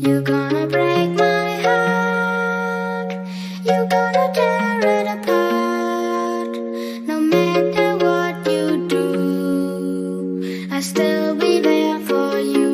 You're gonna break my heart. You're gonna tear it apart. No matter what you do, I'll still be there for you.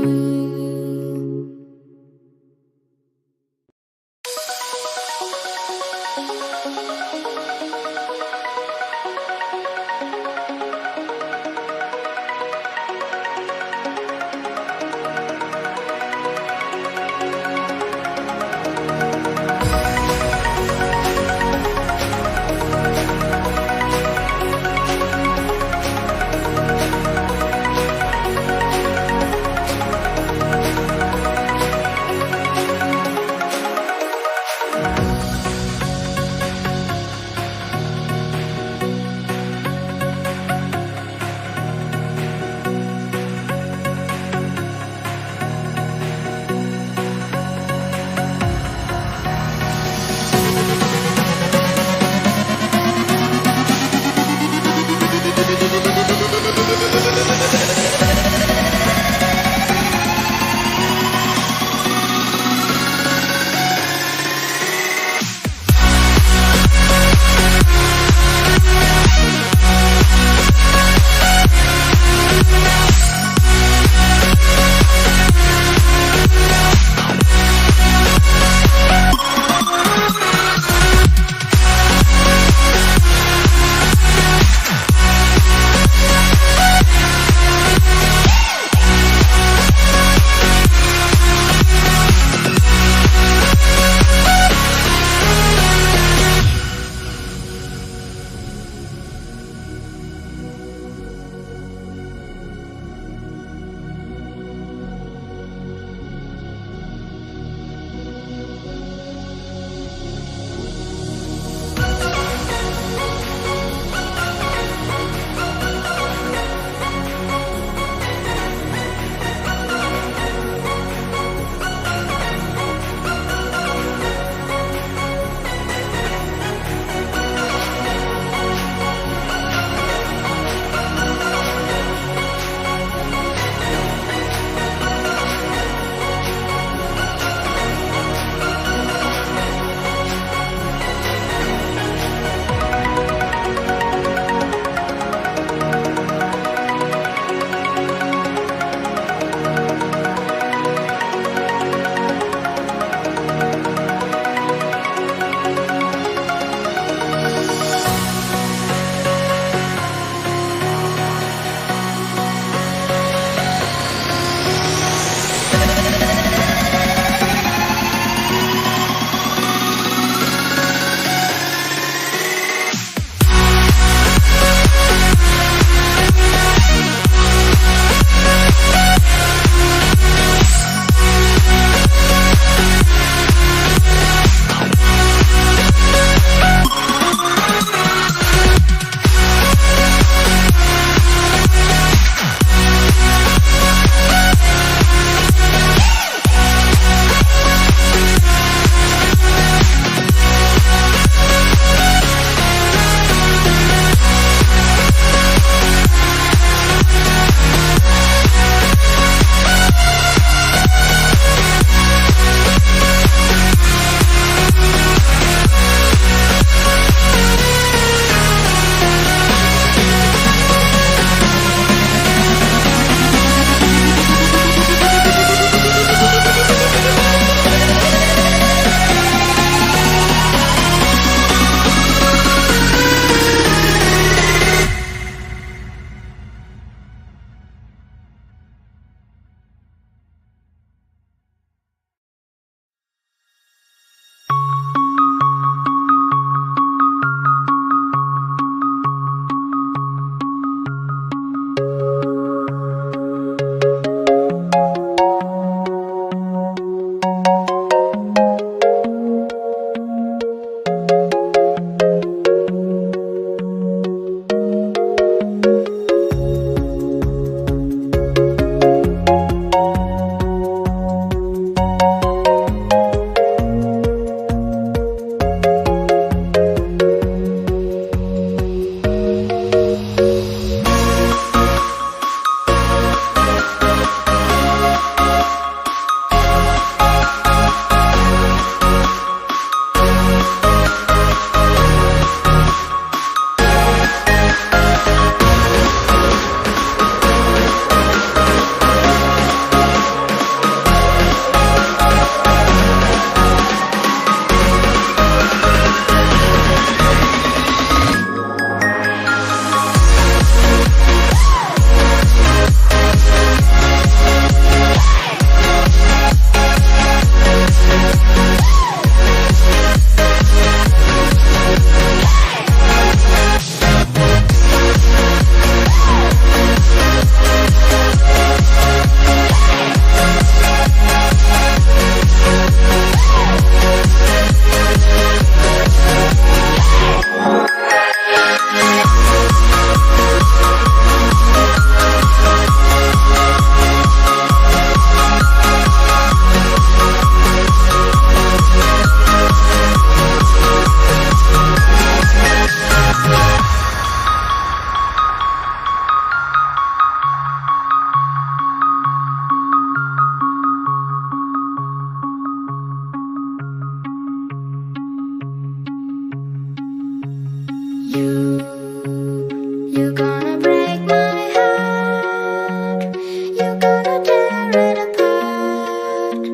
You're gonna break my heart. You're gonna tear it apart.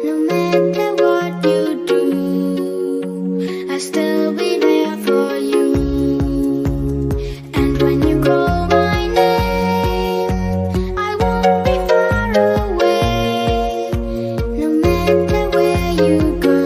No matter what you do, I'll still be there for you. And when you call my name, I won't be far away. No matter where you go,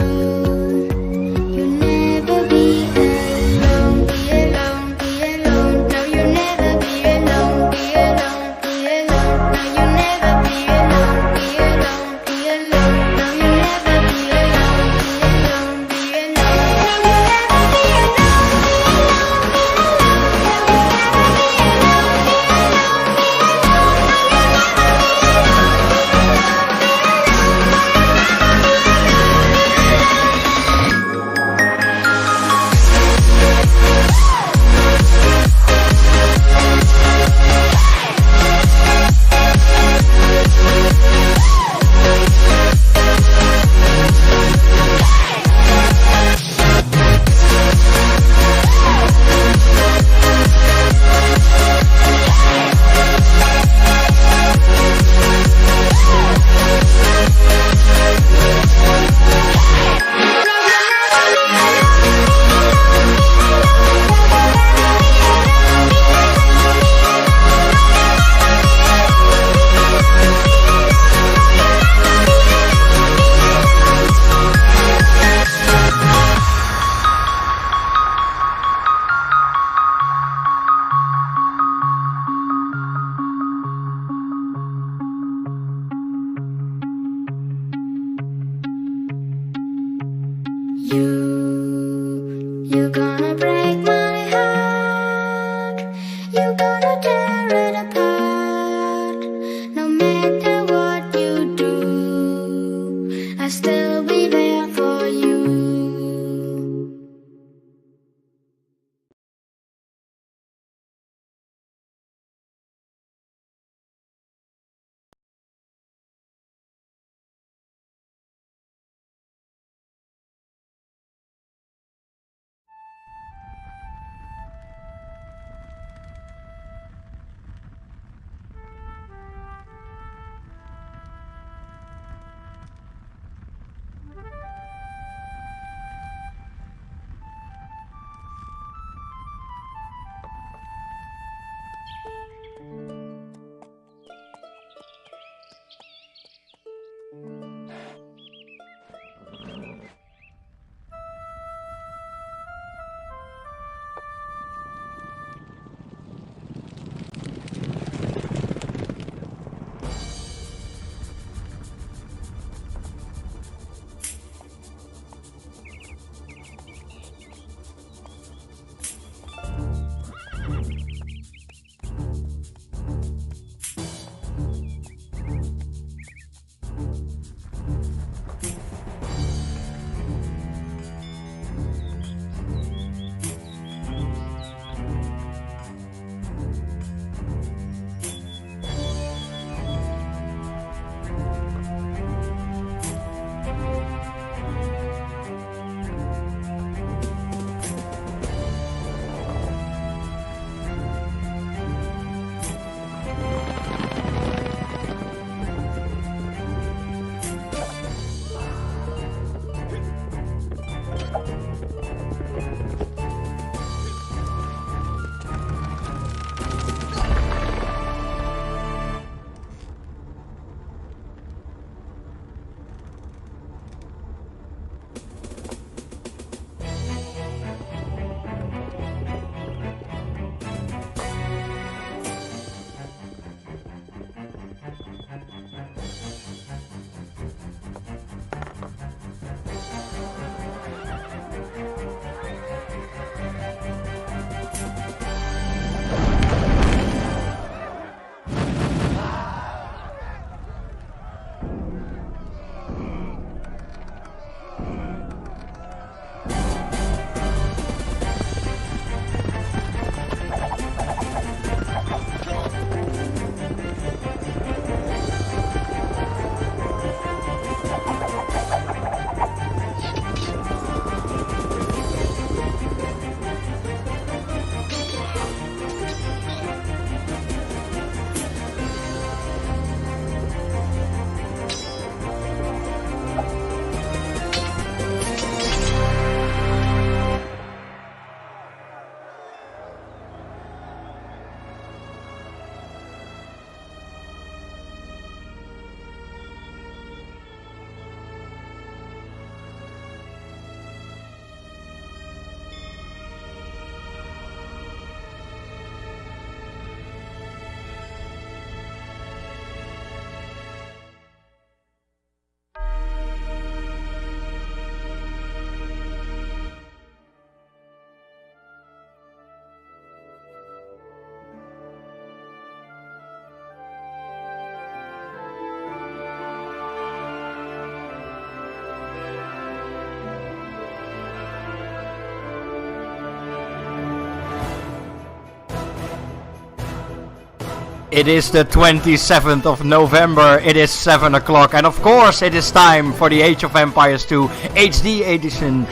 you'll never be alone. Be alone, be alone. No, you'll never be alone. Be alone, be alone. No, you'll never be alone. Be alone, be alone. No, you'll never be alone. Be alone, be alone. No, you'll never be You're gonna break my heart. You're gonna tear it apart. No matter what you do, I'll still be there for you. It is the 27th of November, it is 7 o'clock, and of course it is time for the Age of Empires 2 HD Edition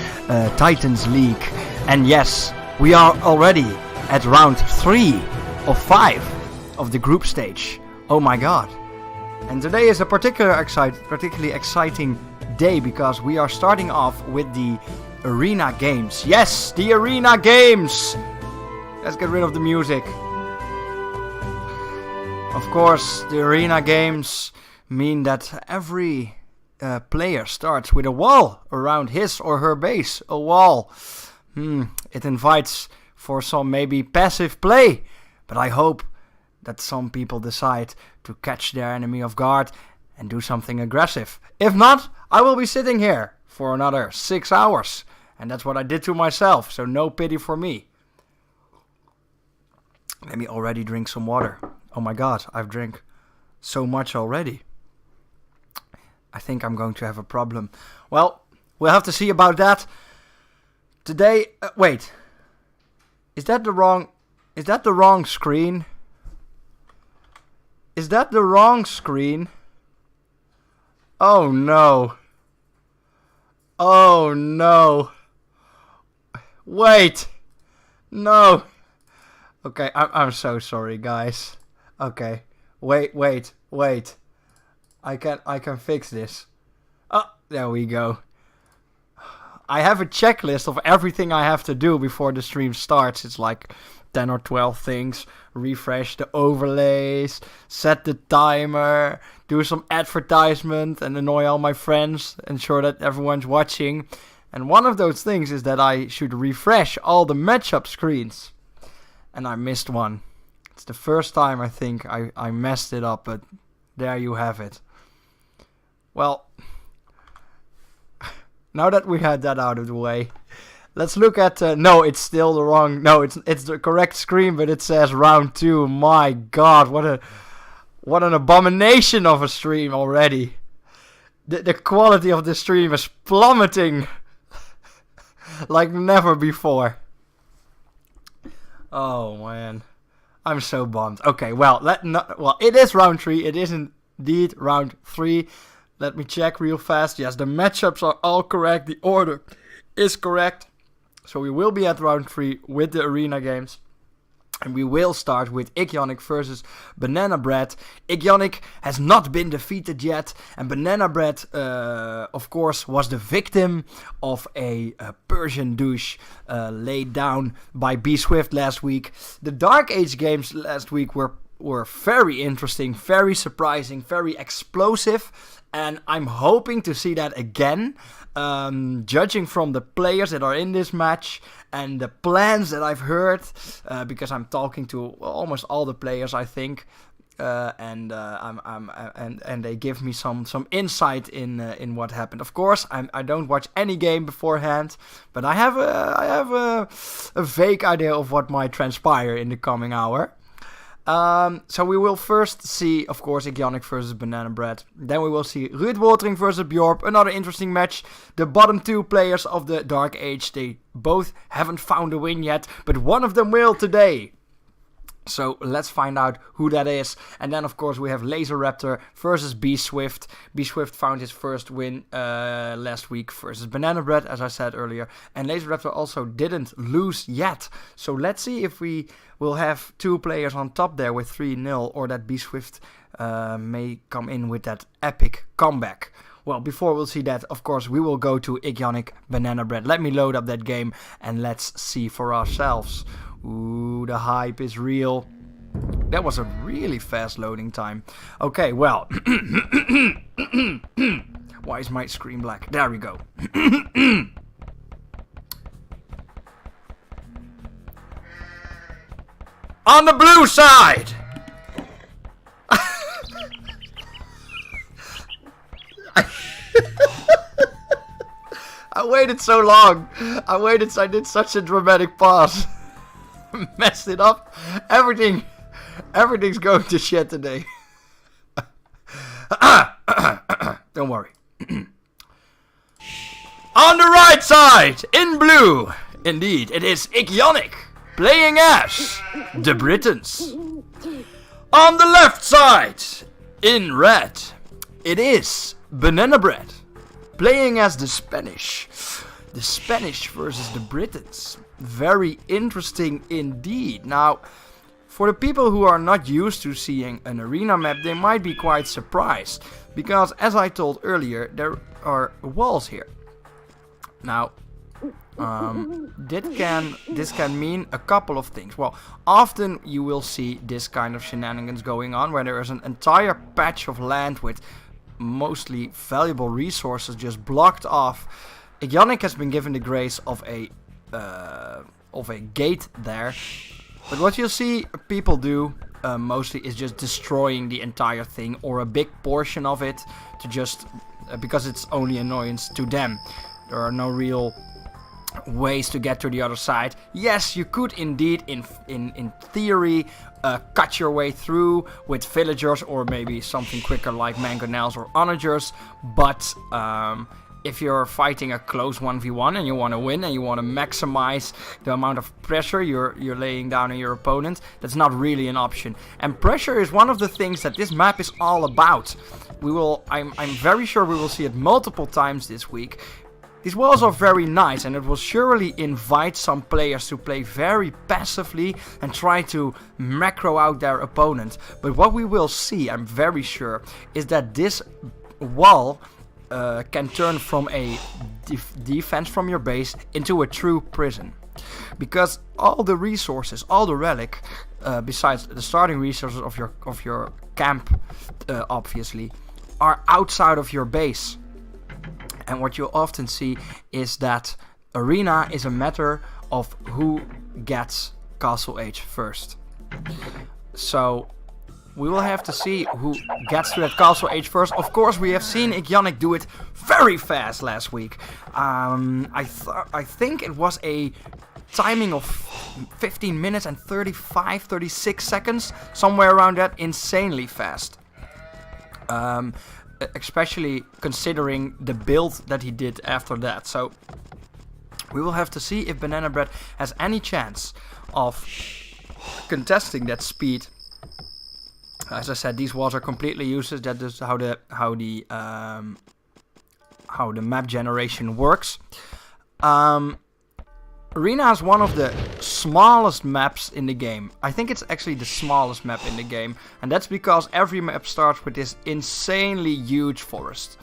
Titans League. And yes, we are already at round 3 of 5 of the group stage. Oh my god. And today is a particularly exciting day because we are starting off with the Arena Games. Yes, the Arena Games! Let's get rid of the music. Of course, the Arena Games mean that every player starts with a wall around his or her base. A wall. It invites for some maybe passive play. But I hope that some people decide to catch their enemy off guard and do something aggressive. If not, I will be sitting here for another 6 hours. And that's what I did to myself, so no pity for me. Let me already drink some water. Oh my god, I've drank so much already. I think I'm going to have a problem. Well, we'll have to see about that. Today, wait. Is that the wrong screen? Is that the wrong screen? Oh no. Oh no. Wait. No. Okay, I'm so sorry, guys. Okay, wait. I can fix this. Oh, there we go. I have a checklist of everything I have to do before the stream starts. It's like 10 or 12 things. Refresh the overlays, set the timer, do some advertisement and annoy all my friends, ensure that everyone's watching. And one of those things is that I should refresh all the matchup screens. And I missed one. It's the first time I think I messed it up, but there you have it. Well, now that we had that out of the way, let's look at... no, it's still the wrong... No, it's the correct screen, but it says round 2. My god, what an abomination of a stream already. The quality of the stream is plummeting like never before. Oh man, I'm so bummed. Okay, well, it is round 3. It is indeed round 3. Let me check real fast. Yes, the matchups are all correct. The order is correct. So we will be at round 3 with the Arena Games. And we will start with Ikionic versus Banana Bread. Ikionic has not been defeated yet. And Banana Bread, of course, was the victim of a Persian douche laid down by B Swift last week. The Dark Age games last week were very interesting, very surprising, very explosive. And I'm hoping to see that again. Judging from the players that are in this match and the plans that I've heard, because I'm talking to almost all the players, I think, and they give me some insight in what happened. Of course, I don't watch any game beforehand, but I have a vague idea of what might transpire in the coming hour. So we will first see, of course, Ikionic versus Banana Bread. Then we will see Ruud Woltering versus Bjorp. Another interesting match. The bottom 2 players of the Dark Age, they both haven't found a win yet, but one of them will today. So let's find out who that is. And then, of course, we have Laser Raptor versus B Swift. B Swift found his first win last week versus Banana Bread, as I said earlier. And Laser Raptor also didn't lose yet. So let's see if we will have 2 players on top there with 3-0, or that B Swift may come in with that epic comeback. Well, before we'll see that, of course, we will go to Ikionic Banana Bread. Let me load up that game and let's see for ourselves. Ooh, the hype is real. That was a really fast loading time. Okay, well. Why is my screen black? There we go. On the blue side! I waited so long. I did such a dramatic pause. Messed it up. Everything's going to shit today. Don't worry. On the right side, in blue, indeed, it is Ikionic playing as the Britons. On the left side, in red, it is Banana Bread, playing as the Spanish. The Spanish versus the Britons. Very interesting indeed. Now, for the people who are not used to seeing an arena map, they might be quite surprised. Because, as I told earlier, there are walls here. Now, this can mean a couple of things. Well, often you will see this kind of shenanigans going on, where there is an entire patch of land with mostly valuable resources just blocked off. Ionic has been given the grace of a gate there, but what you'll see people do mostly is just destroying the entire thing or a big portion of it to just because it's only annoyance to them. There are no real ways to get to the other side. Yes, you could indeed in theory cut your way through with villagers or maybe something quicker like mangonels or onagers, but if you're fighting a close 1v1 and you want to win and you want to maximize the amount of pressure you're laying down on your opponent, that's not really an option. And pressure is one of the things that this map is all about. I'm very sure we will see it multiple times this week. These walls are very nice, and it will surely invite some players to play very passively and try to macro out their opponent. But what we will see, I'm very sure, is that this wall can turn from a defense from your base into a true prison. Because all the resources, all the relic, besides the starting resources of your camp, obviously, are outside of your base. And what you often see is that arena is a matter of who gets Castle Age first. So we will have to see who gets to that Castle Age first. Of course, we have seen Ionic do it very fast last week. I think it was a timing of 15 minutes and 36 seconds, somewhere around that, insanely fast. Especially considering the build that he did after that. So we will have to see if Banana Bread has any chance of contesting that speed. As I said, these walls are completely useless. That is how the map generation works. Arena is one of the smallest maps in the game. I think it's actually the smallest map in the game. And that's because every map starts with this insanely huge forest.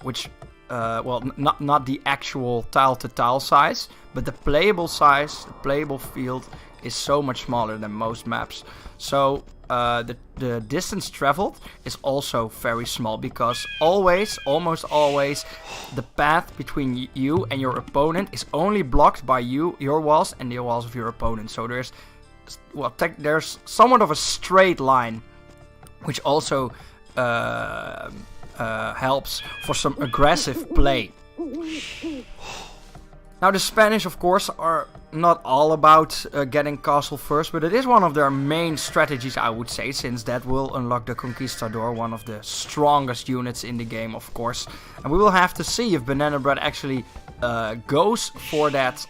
Which, not the actual tile-to-tile size, but the playable size, the playable field is so much smaller than most maps. So the distance traveled is also very small, because almost always, the path between you and your opponent is only blocked by your walls and the walls of your opponent. So there's somewhat of a straight line, which also helps for some aggressive play. Now the Spanish, of course, are not all about getting castle first, but it is one of their main strategies, I would say, since that will unlock the Conquistador, one of the strongest units in the game, of course. And we will have to see if Banana Bread actually goes for that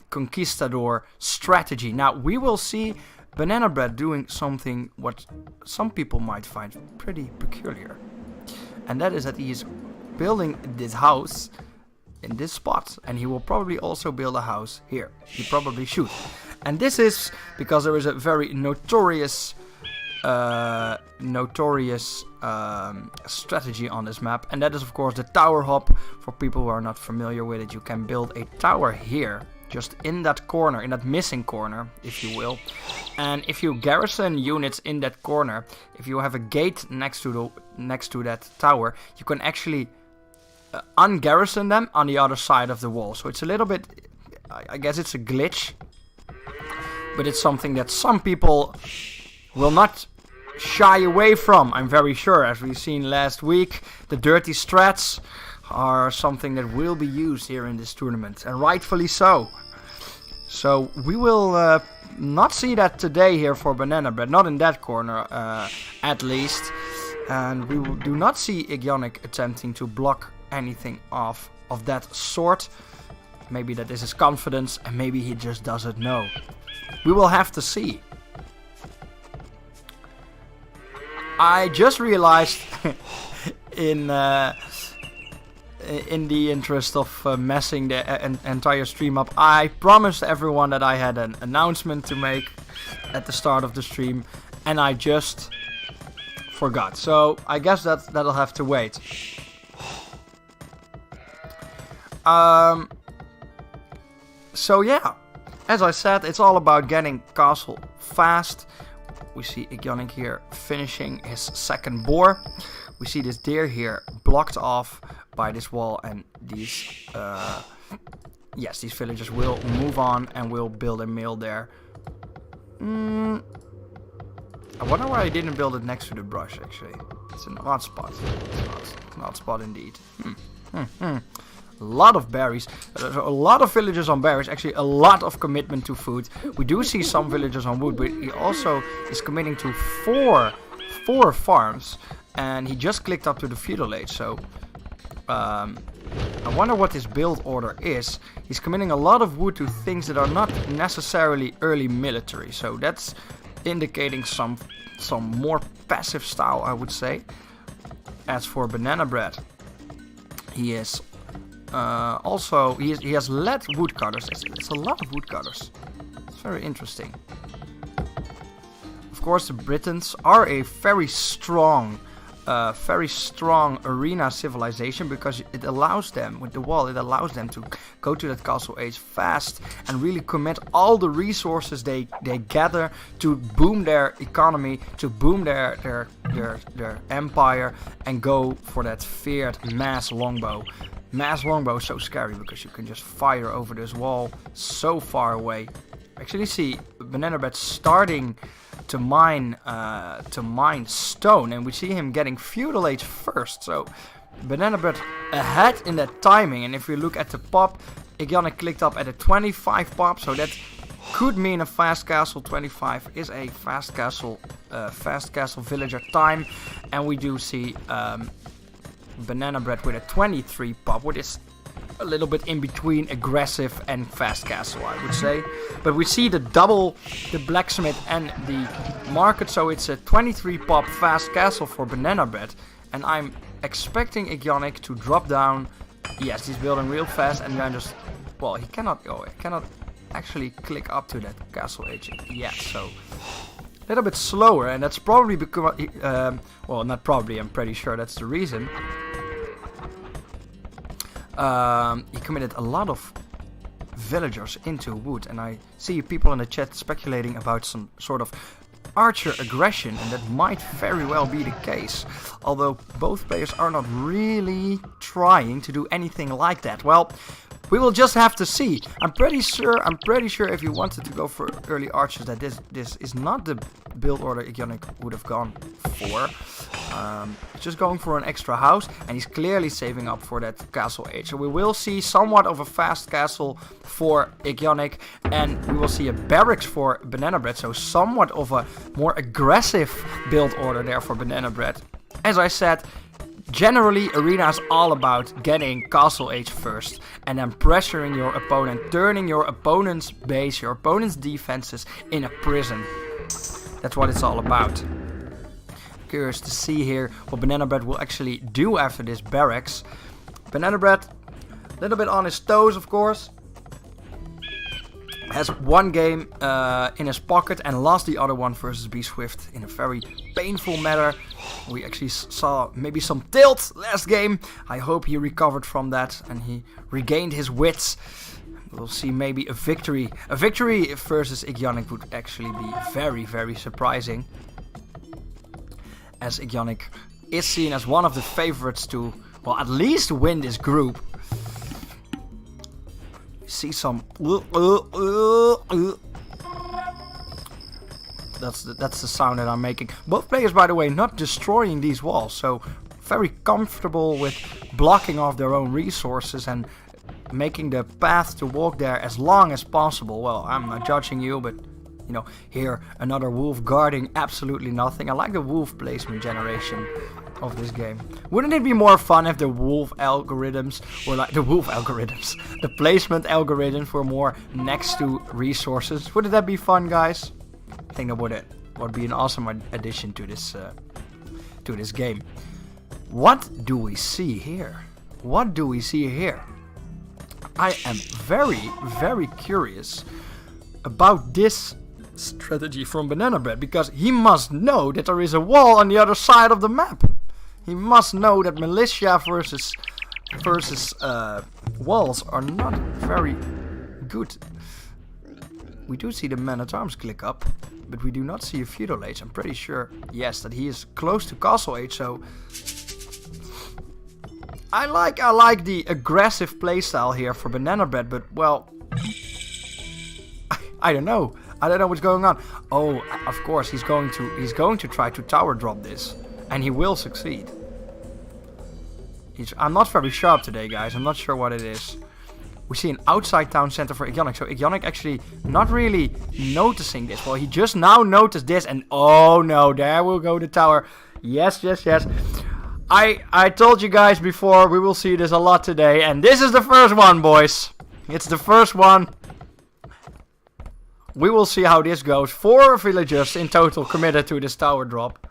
Conquistador strategy. Now, we will see Banana Bread doing something what some people might find pretty peculiar. And that is that he is building this house in this spot, and he will probably also build a house here. He probably should. And this is because there is a very notorious strategy on this map, and that is of course the tower hop. For people who are not familiar with it, you can build a tower here, just in that corner, in that missing corner, if you will. And if you garrison units in that corner, if you have a gate next to that tower, you can actually ungarrison them on the other side of the wall. So it's a little bit, I guess it's a glitch, but it's something that some people will not shy away from, I'm very sure. As we've seen last week, the dirty strats are something that will be used here in this tournament, and rightfully so. So we will not see that today here for Banana Bread, not in that corner at least. And we do not see Ionic attempting to block anything of that sort. Maybe that is his confidence, and maybe he just doesn't know. We will have to see. I just realized in the interest of messing the entire stream up, I promised everyone that I had an announcement to make at the start of the stream, and I just forgot. So I guess that'll have to wait. So yeah, as I said, it's all about getting castle fast. We see Igionic here finishing his second boar. We see this deer here blocked off by this wall, and these these villagers will move on and will build a mill there. I wonder why I didn't build it next to the brush, actually. It's an odd spot. It's an odd spot indeed. A lot of berries. There's a lot of villagers on berries. Actually, a lot of commitment to food. We do see some villagers on wood, but he also is committing to four farms. And he just clicked up to the feudal age. So I wonder what his build order is. He's committing a lot of wood to things that are not necessarily early military. So that's indicating some more passive style, I would say. As for banana bread, he is he has led woodcutters. It's a lot of woodcutters. It's very interesting. Of course, the Britons are a very strong arena civilization, because it allows them, with the wall, it allows them to go to that castle age fast and really commit all the resources they gather to boom their economy, to boom their empire, and go for that feared mass longbow. Mass longbow is so scary because you can just fire over this wall so far away. Actually see Banana Bread starting to mine stone, and we see him getting feudal age first. So Banana Bread ahead in that timing, and if we look at the pop, Igionic clicked up at a 25 pop, so that could mean a fast castle. 25 is a fast castle villager time, and we do see Banana Bread with a 23 pop, which is a little bit in between aggressive and fast castle, I would say. But we see the blacksmith and the market, so it's a 23 pop fast castle for Banana Bread. And I'm expecting Igionic to drop down. Yes, he's building real fast, and then just, well, he cannot actually click up to that castle age yet, so a little bit slower, and that's probably because, well, not probably, I'm pretty sure that's the reason. He committed a lot of villagers into wood, and I see people in the chat speculating about some sort of archer aggression, and that might very well be the case, although both players are not really trying to do anything like that. Well, we will just have to see. I'm pretty sure if you wanted to go for early archers, that this is not the build order Igionic would have gone for. Just going for an extra house, and he's clearly saving up for that castle age. So we will see somewhat of a fast castle for Igionic, and we will see a barracks for Banana Bread, so somewhat of a more aggressive build order there for Banana Bread. As I said, generally, Arena is all about getting castle age first and then pressuring your opponent, turning your opponent's base, your opponent's defenses in a prison. That's what it's all about. Curious to see here what Banana Bread will actually do after this barracks. Banana Bread, a little bit on his toes, of course. Has one game in his pocket and lost the other one versus B Swift in a very painful manner. We actually saw maybe some tilt last game. I hope he recovered from that and he regained his wits. We'll see maybe a victory. A victory versus Igionic would actually be very, very surprising, as Igionic is seen as one of the favorites to, well, at least win this group. See some. That's the sound that I'm making. Both players, by the way, not destroying these walls, so very comfortable with blocking off their own resources and making the path to walk there as long as possible. Well, I'm not judging you, but you know, here another wolf guarding absolutely nothing. I like the wolf placement generation of this game. Wouldn't it be more fun if the wolf algorithms were like the placement algorithms were more next to resources? Wouldn't that be fun, guys? I think that would be an awesome addition to this to this game. What do we see here? What do we see here? I am very, very curious about this strategy from Banana Bread, because he must know that there is a wall on the other side of the map. He must know that militia versus walls are not very good. We do see the man-at-arms click up, but we do not see a feudal age. I'm pretty sure, yes, that he is close to castle age, so I like the aggressive playstyle here for Banana Bread, but well, I don't know. I don't know what's going on. Oh, of course, he's going to try to tower drop this, and he will succeed. I'm not very sharp today, guys. I'm not sure what it is. We see an outside town center for Ionic, so Ionic actually not really noticing this. Well, he just now noticed this, and oh no, there will go the tower. Yes, yes, yes. I told you guys before, we will see this a lot today, and this is the first one, boys. It's the first one. We will see how this goes. 4 villagers in total committed to this tower drop.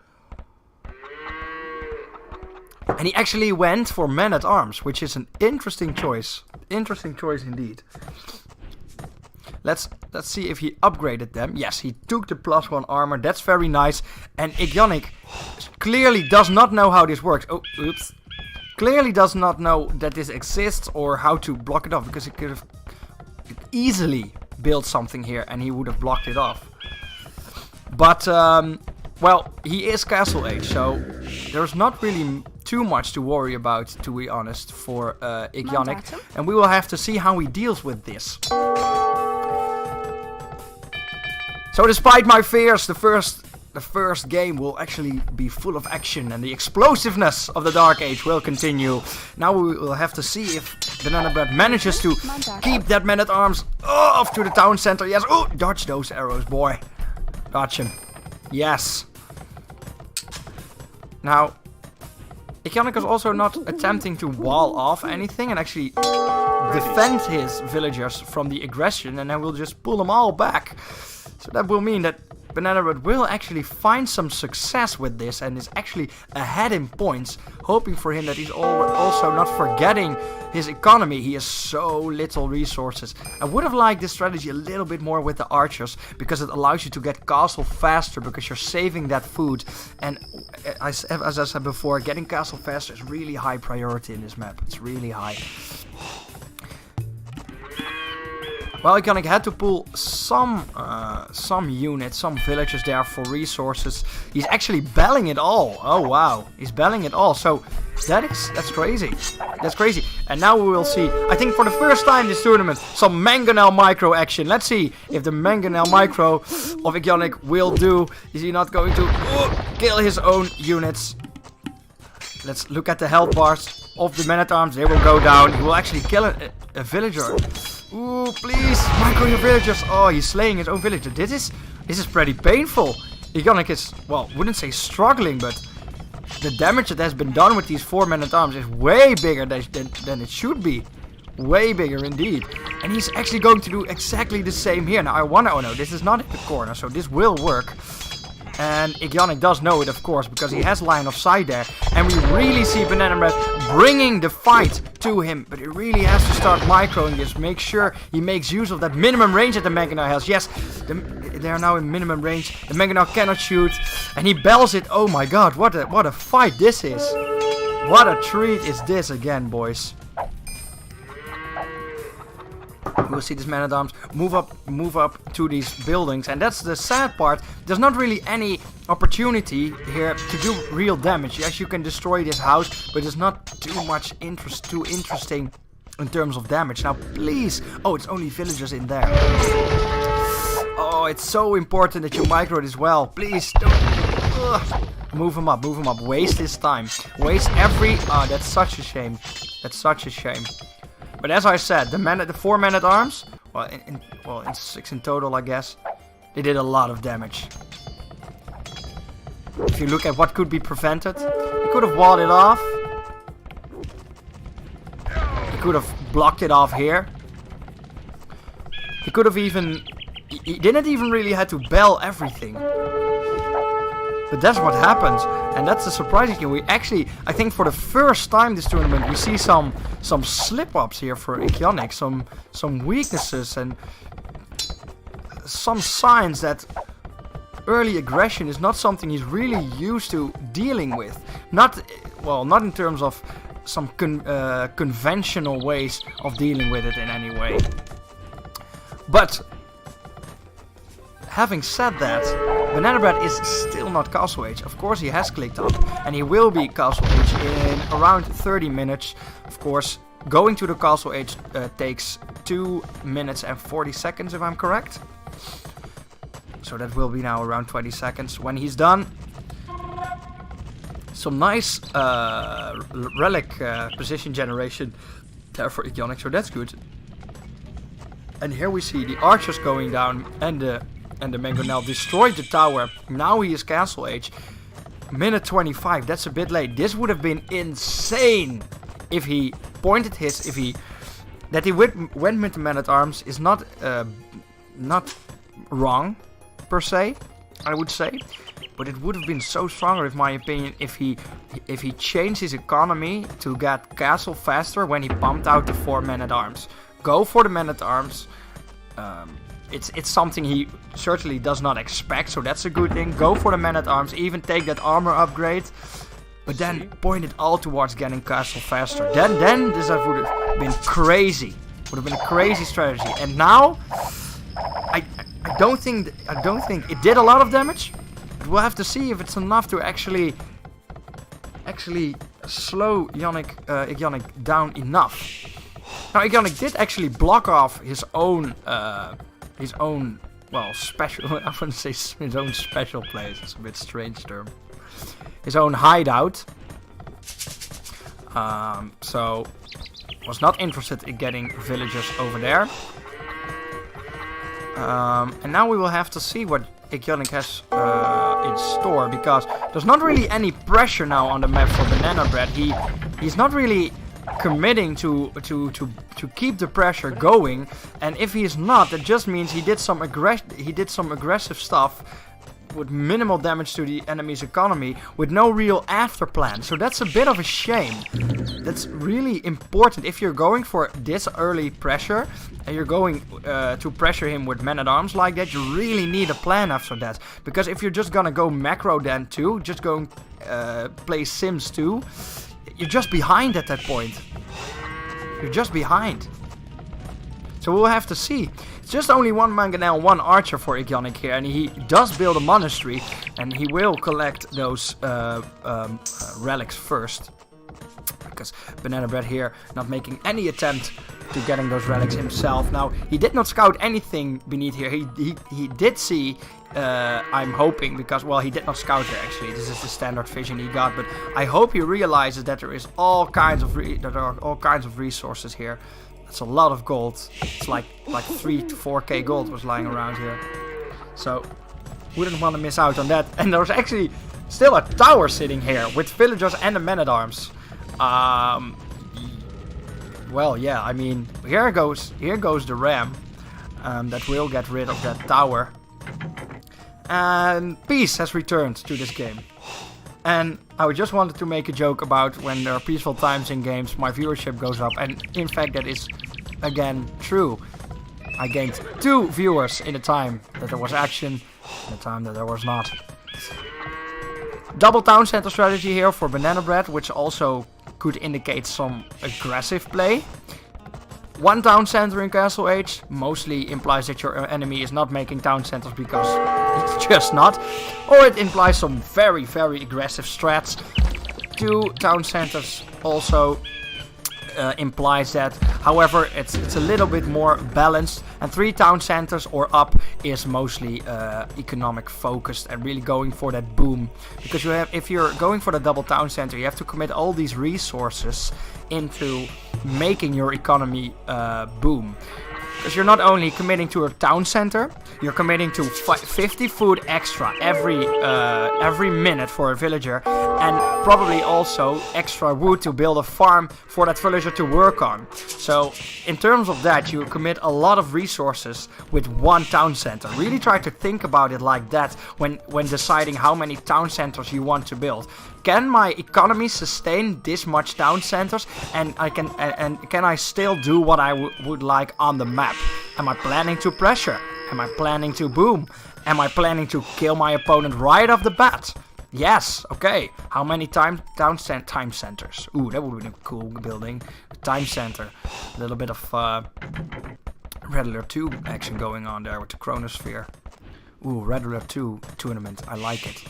And he actually went for men-at-arms, which is an interesting choice. Interesting choice indeed. Let's see if he upgraded them. Yes, he took the +1 armor. That's very nice. And Ionic clearly does not know how this works. Oh, oops. Clearly does not know that this exists or how to block it off, because he could have easily build something here and he would have blocked it off. But well, he is castle age, so there's not really too much to worry about, to be honest, for Ionic, and we will have to see how he deals with this. So despite my fears, the first game will actually be full of action, and the explosiveness of the Dark Age will continue. Now we will have to see if Banana Bread manages to keep that man-at-arms off to the town center. Yes, oh, dodge those arrows, boy. Dodge him. Yes. Now, Ionic is also not attempting to wall off anything and actually defend his villagers from the aggression, and then we'll just pull them all back. So that will mean that Banana Bread will actually find some success with this and is actually ahead in points, hoping for him that he's also not forgetting his economy. He has so little resources. I would have liked this strategy a little bit more with the archers, because it allows you to get castle faster because you're saving that food. And as I said before, getting castle faster is really high priority in this map. It's really high. Well, Ionic had to pull some units, some villagers there for resources. He's actually belling it all. Oh wow, he's belling it all. So that's crazy. That's crazy. And now we will see, I think for the first time this tournament, some mangonel micro action. Let's see if the mangonel micro of Ionic will do. Is he not going to kill his own units? Let's look at the health bars of the men-at-arms. They will go down. He will actually kill a villager. Ooh, please, micro your villagers. Oh, he's slaying his own villager. This is pretty painful. Ionic is, well, wouldn't say struggling, but the damage that has been done with these 4 men-at-arms is way bigger than it should be. Way bigger indeed. And he's actually going to do exactly the same here. Now I wonder, oh no, this is not in the corner, so this will work. And Ionic does know it, of course, because he has line of sight there. And we really see Banana Bread bringing the fight to him. But he really has to start microing this. Make sure he makes use of that minimum range that the mangonel has. Yes, they are now in minimum range. The mangonel cannot shoot. And he bells it. Oh my god, what a fight this is. What a treat is this again, boys. We'll see this man-at-arms move up to these buildings, and that's the sad part. There's not really any opportunity here to do real damage. Yes, you can destroy this house, but it's not too interesting in terms of damage. Now, please, oh, it's only villagers in there. Oh, it's so important that you micro this well. Please don't. Move him up, waste his time. Waste every, that's such a shame. That's such a shame. But as I said, the 4 men-at-arms, well, in 6 in total, I guess, they did a lot of damage. If you look at what could be prevented, he could have walled it off. He could have blocked it off here. He could have even, he didn't even really have to bell everything. But that's what happens, and that's the surprising thing. We actually, I think for the first time this tournament, we see some slip-ups here for Ikionic, some weaknesses and some signs that early aggression is not something he's really used to dealing with. Not in terms of some conventional ways of dealing with it in any way. But having said that, Banana Bread is still not Castle Age. Of course, he has clicked up, and he will be Castle Age in around 30 minutes. Of course, going to the Castle Age takes 2 minutes and 40 seconds, if I'm correct. So that will be now around 20 seconds when he's done. Some nice relic position generation there for Ikionic, so that's good. And here we see the archers going down, and the Mangonel destroyed the tower. Now he is Castle Age. Minute 25, that's a bit late. This would have been insane if he pointed his... That he went with the Man-at-Arms is not wrong, per se, I would say. But it would have been so stronger, in my opinion, if he changed his economy to get castle faster when he pumped out the 4 Men-at-Arms. Go for the Men-at-Arms. It's something he certainly does not expect, so that's a good thing. Go for the Men-at-Arms, even take that armor upgrade. But then point it all towards getting castle faster. Then this would have been crazy. Would have been a crazy strategy. And now, I don't think it did a lot of damage. But we'll have to see if it's enough to actually slow Ikionic down enough. Now Ikionic did actually block off his own special. I wouldn't say his own special place. It's a bit strange term. His own hideout. So was not interested in getting villagers over there. And now we will have to see what Ikionic has in store, because there's not really any pressure now on the map for Banana Bread. He's not really committing to keep the pressure going, and if he is not, that just means he did some aggressive stuff with minimal damage to the enemy's economy with no real after plan. So that's a bit of a shame. That's really important. If you're going for this early pressure and you're going to pressure him with Men-at-Arms like that, you really need a plan after that. Because if you're just gonna go macro then too, just going play Sims 2, you're just behind at that point. You're just behind. So we'll have to see. It's just only one Mangonel, one archer for Ikionic here, and he does build a monastery, and he will collect those relics first. Because Banana Bread here not making any attempt to getting those relics himself. Now, he did not scout anything beneath here. He did see, I'm hoping, because, well, he did not scout there actually. This is the standard vision he got, but I hope he realizes that there is all kinds of resources here. That's a lot of gold. It's like 3 to 4k gold was lying around here. So, wouldn't want to miss out on that. And there's actually still a tower sitting here with villagers and a Men-at-Arms. Well, yeah, I mean, here goes the ram that will get rid of that tower. And peace has returned to this game. And I just wanted to make a joke about when there are peaceful times in games, my viewership goes up. And in fact, that is, again, true. I gained 2 viewers in the time that there was action, in the time that there was not. Double town center strategy here for Banana Bread, which also could indicate some aggressive play. 1 town center in Castle Age mostly implies that your enemy is not making town centers because it's just not. Or it implies some very, very aggressive strats. 2 town centers also implies that. However, it's a little bit more balanced. And 3 town centers or up is mostly economic focused and really going for that boom. Because if you're going for the double town center, you have to commit all these resources into making your economy boom. Because you're not only committing to a town center, you're committing to 50 food extra every minute for a villager, and probably also extra wood to build a farm for that villager to work on. So in terms of that, you commit a lot of resources with one town center. Really try to think about it like that when deciding how many town centers you want to build. Can my economy sustain this much town centers, and can I still do what I would like on the map? Am I planning to pressure? Am I planning to boom? Am I planning to kill my opponent right off the bat? Yes, okay. How many time centers? Ooh, that would be a cool building. Time center. A little bit of Red Alert 2 action going on there with the Chronosphere. Ooh, Red Alert 2 tournament. I like it.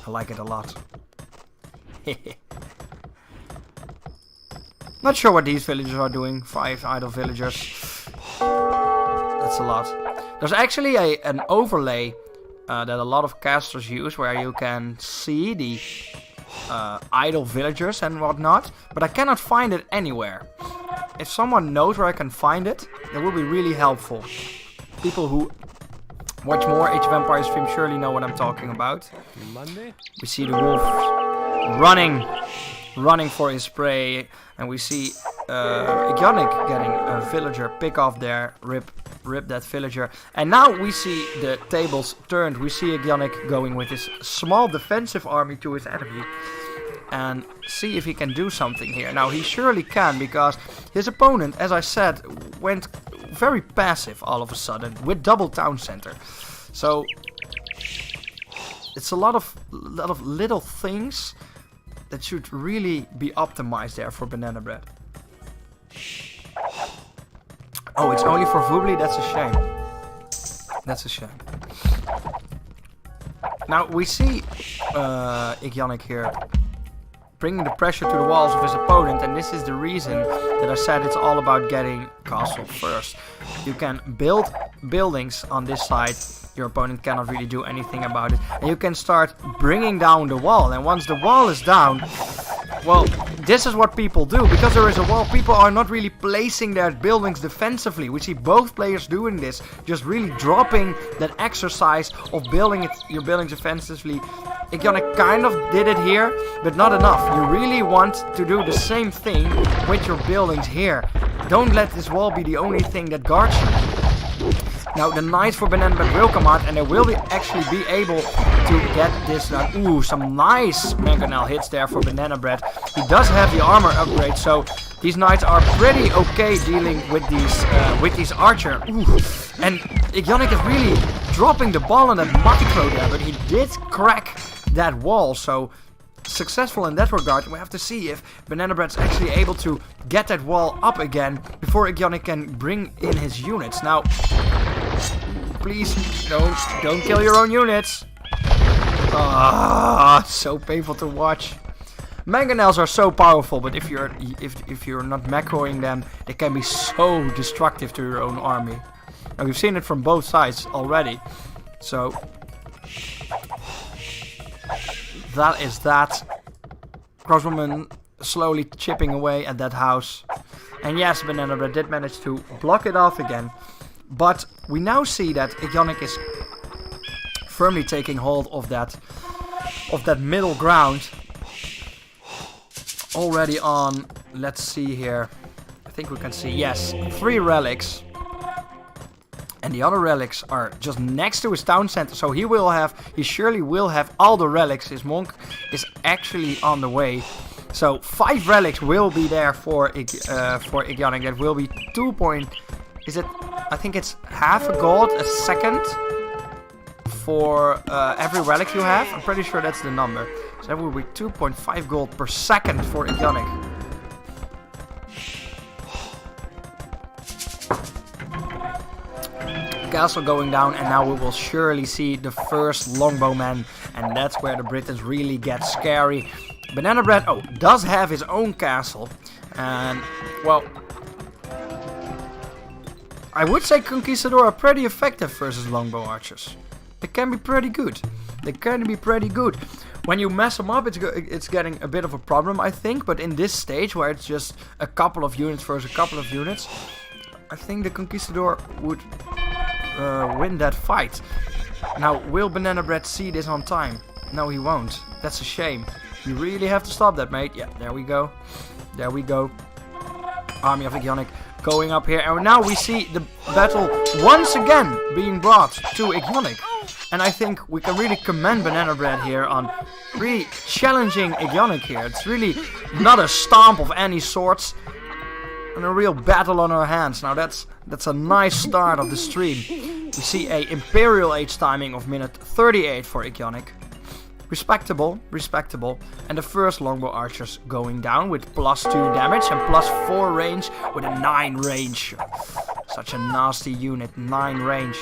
I like it a lot. Not sure what these villagers are doing. 5 idle villagers. That's a lot. There's actually an overlay that a lot of casters use where you can see the idle villagers and whatnot, but I cannot find it anywhere. If someone knows where I can find it, that would be really helpful. People who watch more Age of Empires streams surely know what I'm talking about. Monday? We see the wolf running for his prey, and we see Ionic getting a villager, pick off there, rip that villager. And now we see the tables turned. We see Ionic going with his small defensive army to his enemy and see if he can do something here. Now he surely can, because his opponent, as I said, went very passive all of a sudden with double town center. So it's a lot of little things that should really be optimized there for Banana Bread. Oh, it's only for Vubli? That's a shame. That's a shame. Now we see Ionic here bringing the pressure to the walls of his opponent, and this is the reason that I said it's all about getting castle first. You can build buildings on this side, your opponent cannot really do anything about it, and you can start bringing down the wall. And once the wall is down, well, this is what people do. Because there is a wall, people are not really placing their buildings defensively. We see both players doing this, just really dropping that exercise of building your buildings defensively. Ionic kind of did it here, but not enough. You really want to do the same thing with your buildings here. Don't let this wall be the only thing that guards you. Now the knights for Banana Bread will come out, and they will actually be able to get this done. Ooh, some nice mangonel hits there for Banana Bread. He does have the armor upgrade, so these knights are pretty okay dealing with these archer. Ooh. And Ionic is really dropping the ball on that micro there, but he did crack that wall, so successful in that regard. We have to see if Banana Bread's actually able to get that wall up again before Ionic can bring in his units. Now, please don't kill your own units. Ah, it's so painful to watch. Mangonels are so powerful, but if you're not macroing them, they can be so destructive to your own army. Now we've seen it from both sides already. So that is that. Crosswoman slowly chipping away at that house. And yes, Banana Bread did manage to block it off again. But we now see that Ionic is firmly taking hold of that middle ground. Already on, let's see here. I think we can see, yes, 3 relics. And the other relics are just next to his town center, so he surely will have all the relics. His monk is actually on the way. So 5 relics will be there for Ionic. That will be 2 point. Is it? I think it's half a gold a second for every relic you have. I'm pretty sure that's the number. So that will be 2.5 gold per second for Ionic. Castle going down, and now we will surely see the first longbowman, and that's where the Britons really get scary. Banana Bread, does have his own castle, and well, I would say Conquistador are pretty effective versus longbow archers. They can be pretty good. When you mess them up, it's getting a bit of a problem, I think. But in this stage, where it's just a couple of units versus a couple of units, I think the Conquistador would win that fight. Now, will Banana Bread see this on time? No, he won't. That's a shame. You really have to stop that, mate. Yeah, there we go. There we go. Army of Ionic going up here. And now we see the battle once again being brought to Ionic. And I think we can really commend Banana Bread here on really challenging Ionic here. It's really not a stomp of any sorts. And a real battle on our hands. Now that's a nice start of the stream. We see a Imperial Age timing of minute 38 for Ionic. Respectable, respectable. And the first longbow archers going down with +2 damage and +4 range with a 9 range. Such a nasty unit, 9 range.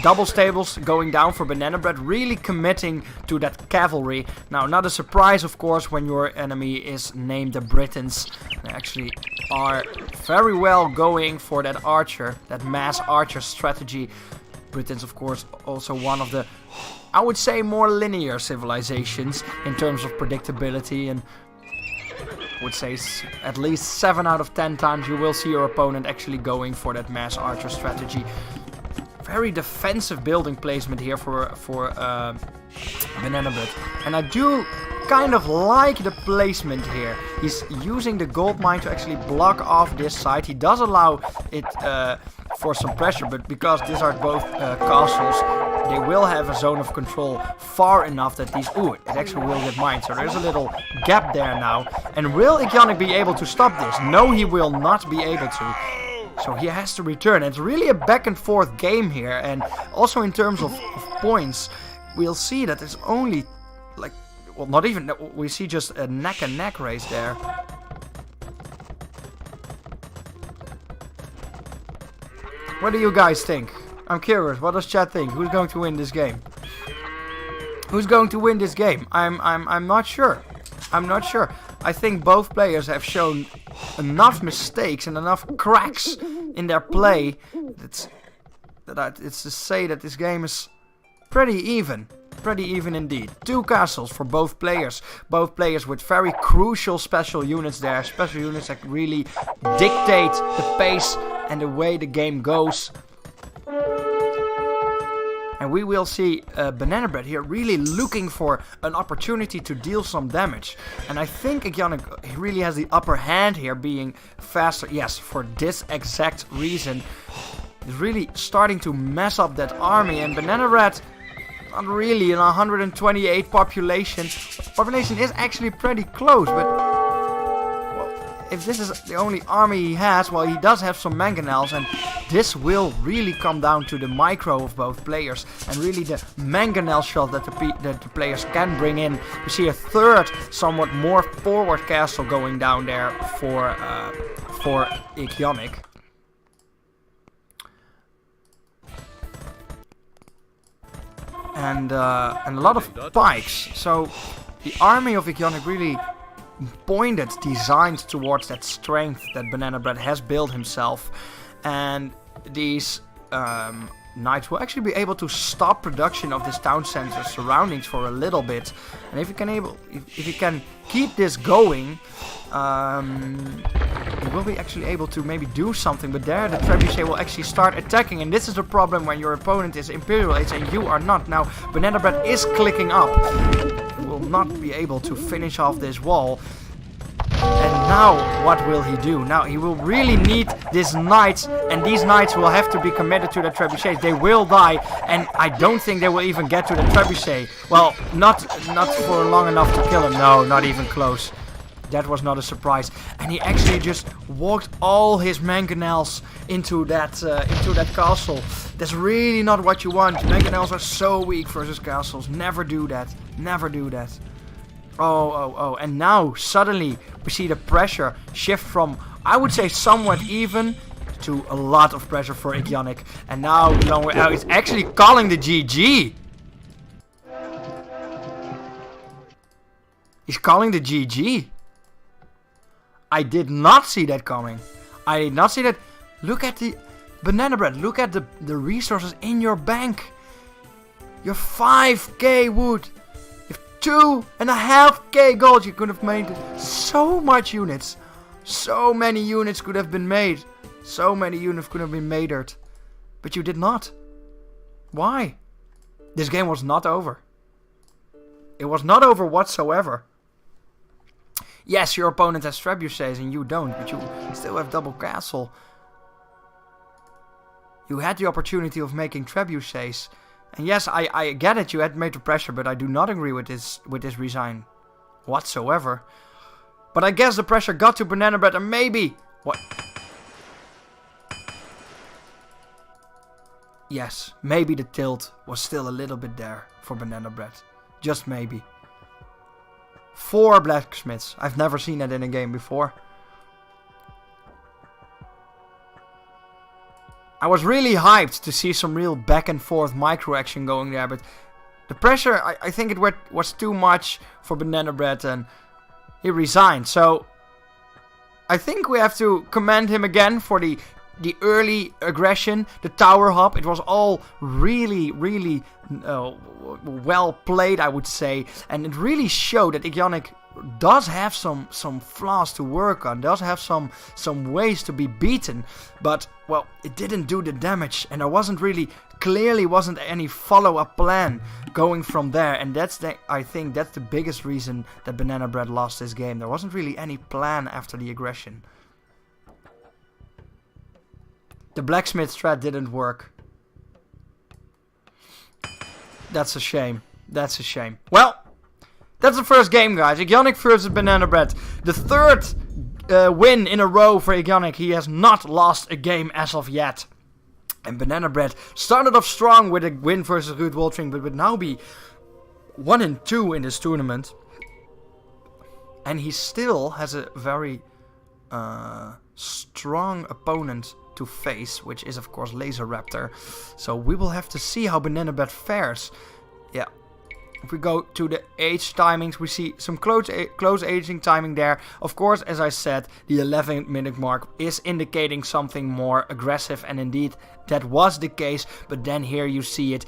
Double stables going down for Banana Bread, really committing to that cavalry. Now, not a surprise, of course, when your enemy is named the Britons. They actually are very well going for that archer, that mass archer strategy. Britons, of course, also one of the, I would say, more linear civilizations in terms of predictability, and I would say at least 7 out of 10 times you will see your opponent actually going for that mass archer strategy. Very defensive building placement here for Banana Bread, and I do kind of like the placement here. He's using the gold mine to actually block off this side. He does allow it for some pressure, but because these are both castles, they will have a zone of control far enough that these... Ooh, it actually will get mined, so there's a little gap there now. And will Ionic be able to stop this? No, he will not be able to. So he has to return. It's really a back and forth game here, and also in terms of points, we'll see that there's only, like, well, not even, we see just a neck and neck race there. What do you guys think? I'm curious, what does chat think? Who's going to win this game? Who's going to win this game? I'm not sure. I'm not sure. I think both players have shown enough mistakes and enough cracks in their play it's to say that this game is pretty even. Pretty even indeed. 2 castles for both players. Both players with very crucial special units there. Special units that really dictate the pace and the way the game goes. And we will see Banana Bread here really looking for an opportunity to deal some damage. And I think Ionic really has the upper hand here, being faster. Yes, for this exact reason. He's really starting to mess up that army. And Banana Bread, not really, in 128 population. Population is actually pretty close, but... if this is the only army he has, well, he does have some mangonels, and this will really come down to the micro of both players, and really the mangonel shot that the players can bring in. We see a third, somewhat more forward castle going down there for Ionic. And a lot of pikes. So the army of Ionic really pointed, designed towards that strength that Banana Bread has built himself, and these knights will actually be able to stop production of this town center surroundings for a little bit. And if you can keep this going, you will be actually able to maybe do something. But there the trebuchet will actually start attacking, and this is the problem when your opponent is Imperial Age and you are not. Now Banana Bread is clicking up. Will not be able to finish off this wall. And now what will he do? Now he will really need these knights, and these knights will have to be committed to the trebuchet. They will die, and I don't think they will even get to the trebuchet. Well, not for long enough to kill him. No, not even close. That was not a surprise. And he actually just walked all his mangonels into that castle. That's really not what you want. Mangonels are so weak versus castles. Never do that. Never do that. Oh. And now, suddenly, we see the pressure shift from, I would say, somewhat even to a lot of pressure for Ionic. And now, it's actually calling the GG. He's calling the GG. I did not see that coming. I did not see that. Look at the Banana Bread. Look at the resources in your bank. Your 5k wood. You have 2.5k gold. You could have made so much units. So many units could have been made. So many units could have been mated. But you did not. Why? This game was not over. It was not over whatsoever. Yes, your opponent has trebuchets and you don't, but you still have double castle. You had the opportunity of making trebuchets. And yes, I get it, you had major pressure, but I do not agree with this resign whatsoever. But I guess the pressure got to Banana Bread and maybe... What? Yes, maybe the tilt was still a little bit there for Banana Bread. Just maybe. 4 blacksmiths. I've never seen that in a game before. I was really hyped to see some real back and forth micro action going there, but the pressure, I think it was too much for Banana Bread and he resigned. So I think we have to commend him again for the early aggression, the tower hop. It was all really well played, I would say, and it really showed that Ionic does have some flaws to work on, does have some ways to be beaten, but well, it didn't do the damage, and there wasn't any follow-up plan going from there, and I think that's the biggest reason that Banana Bread lost this game. There wasn't really any plan after the aggression. The blacksmith strat didn't work. That's a shame. That's a shame. Well, that's the first game, guys. Ionic versus Banana Bread. The third win in a row for Ionic. He has not lost a game as of yet. And Banana Bread started off strong with a win versus Ruud Woltering, but would now be 1-2 in this tournament. And he still has a very strong opponent to face, which is of course Laser Raptor. So we will have to see how Banana Bread fares. Yeah. If we go to the age timings, we see some close aging timing there. Of course, as I said, the 11-minute mark is indicating something more aggressive, and indeed that was the case. But then here you see it.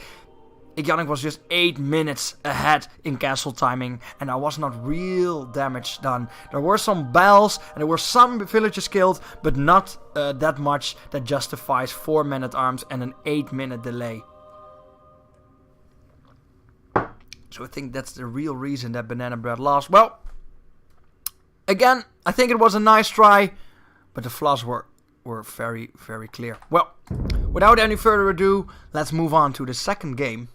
Ionic was just 8 minutes ahead in castle timing, and there was not real damage done. There were some bells, and there were some villagers killed, but not that much that justifies 4 men-at-arms and an 8-minute delay. So I think that's the real reason that Banana Bread lost. Well, again, I think it was a nice try, but the flaws were very, very clear. Well, without any further ado, let's move on to the second game.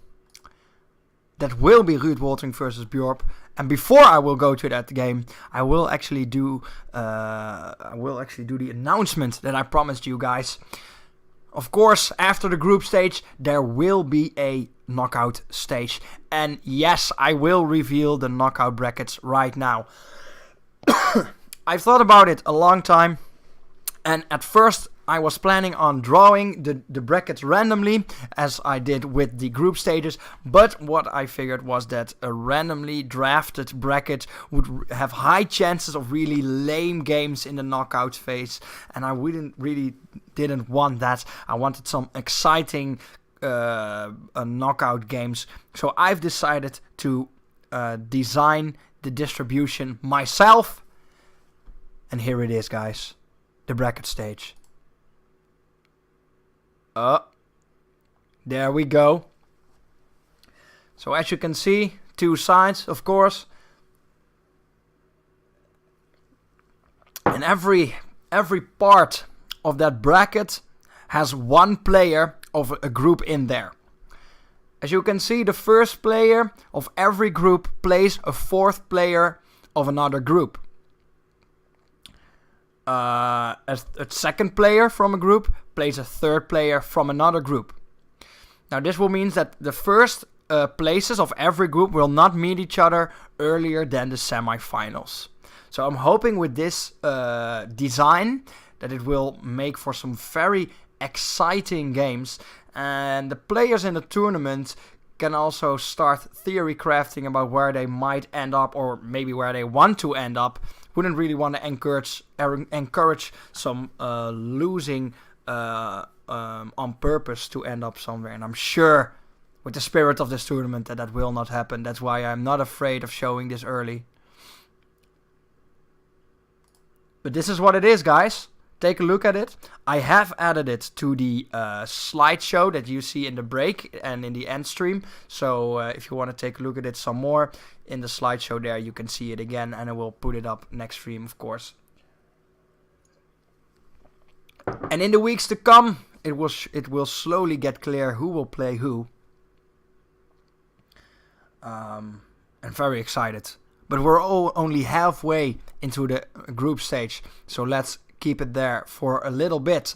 That will be Ruud Woltering versus Bjorp. And before I will go to that game, I will actually do the announcement that I promised you guys. Of course, after the group stage, there will be a knockout stage. And yes, I will reveal the knockout brackets right now. I've thought about it a long time. And at first, I was planning on drawing the brackets randomly, as I did with the group stages, but what I figured was that a randomly drafted bracket would have high chances of really lame games in the knockout phase, and I didn't want that. I wanted some exciting knockout games, so I've decided to design the distribution myself, and here it is, guys, the bracket stage. There we go. So as you can see, 2 sides, of course. And every part of that bracket has 1 player of a group in there. As you can see, the first player of every group plays a 4th player of another group. A second player from a group plays a 3rd player from another group. Now this will mean that the first places of every group will not meet each other earlier than the semifinals. So I'm hoping with this design that it will make for some very exciting games, and the players in the tournament can also start theory crafting about where they might end up, or maybe where they want to end up. Wouldn't really want to encourage some losing on purpose to end up somewhere. And I'm sure with the spirit of this tournament that will not happen. That's why I'm not afraid of showing this early. But this is what it is, guys. Take a look at it. I have added it to the slideshow that you see in the break and in the end stream. So if you want to take a look at it some more, in the slideshow there you can see it again, and I will put it up next stream, of course. And in the weeks to come, it will slowly get clear who will play who. I'm very excited. But we're all only halfway into the group stage, so let's keep it there for a little bit.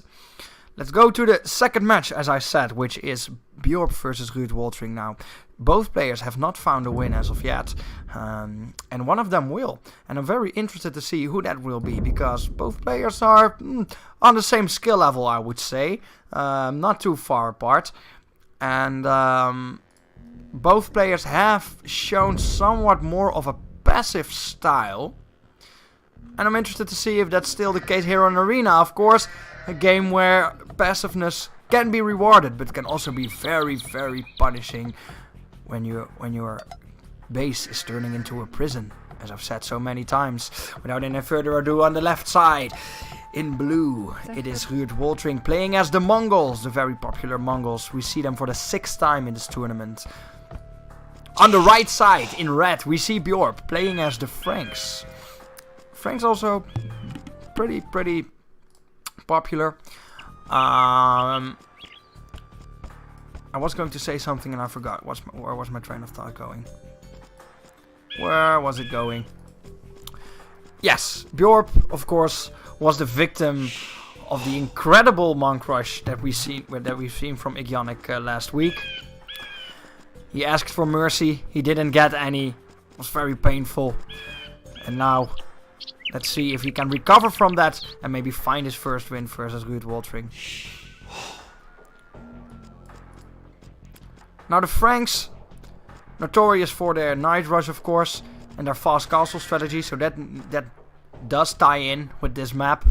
Let's go to the second match, as I said, which is Bjorp versus Ruud Woltering now. Both players have not found a win as of yet, and one of them will. And I'm very interested to see who that will be, because both players are on the same skill level, I would say. Not too far apart. And both players have shown somewhat more of a passive style. And I'm interested to see if that's still the case here on Arena. Of course, a game where passiveness can be rewarded, but can also be very, very punishing when your base is turning into a prison, as I've said so many times. Without any further ado, on the left side, in blue, it is Ruud Woltering playing as the Mongols, the very popular Mongols. We see them for the 6th time in this tournament. On the right side, in red, we see Bjorp playing as the Franks. Franks also pretty popular. I was going to say something and I forgot. Where was my train of thought going? Where was it going? Yes, Bjorp, of course, was the victim of the incredible monk rush that we've seen from Igionic last week. He asked for mercy. He didn't get any. It was very painful. And now, let's see if he can recover from that and maybe find his first win versus Ruud Woltering. Now the Franks, notorious for their night rush, of course, and their fast castle strategy, so that does tie in with this map.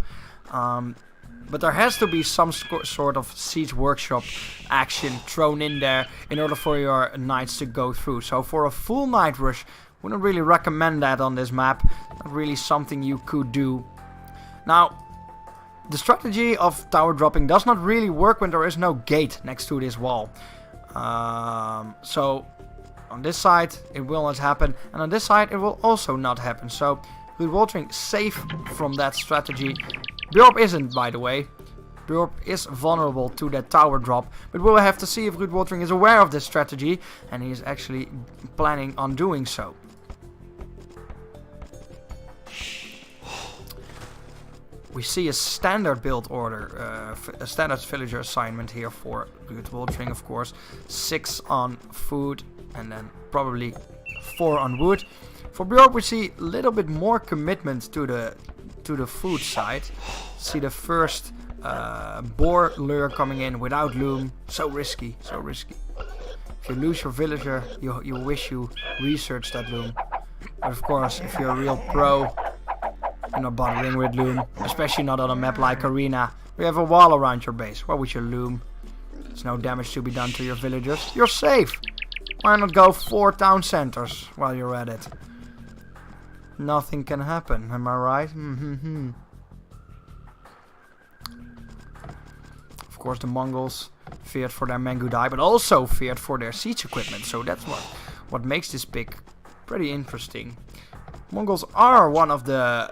But there has to be some sort of siege workshop action thrown in there in order for your knights to go through. So for a full night rush, wouldn't really recommend that on this map. Not really something you could do. Now, the strategy of tower dropping does not really work when there is no gate next to this wall. So on this side it will not happen, and on this side it will also not happen. So Ruud Woltering safe from that strategy. Bjorp isn't, by the way. Bjorp is vulnerable to that tower drop, but we'll have to see if Ruud Woltering is aware of this strategy, and he is actually planning on doing so. We see a standard build order, a standard villager assignment here for Ruud Woltering, of course. 6 on food and then probably 4 on wood. For Bjorp we see a little bit more commitment to the food side. See the first boar lure coming in without loom. So risky, so risky. If you lose your villager, you wish you researched that loom. But of course, if you're a real pro, you're not bothering with loom, especially not on a map like Arena. We have a wall around your base. Why would you loom? There's no damage to be done to your villagers. You're safe. Why not go 4 town centers while you're at it? Nothing can happen, am I right? Of course, the Mongols feared for their Mangudai, but also feared for their siege equipment. So that's what makes this pick pretty interesting. Mongols are one of the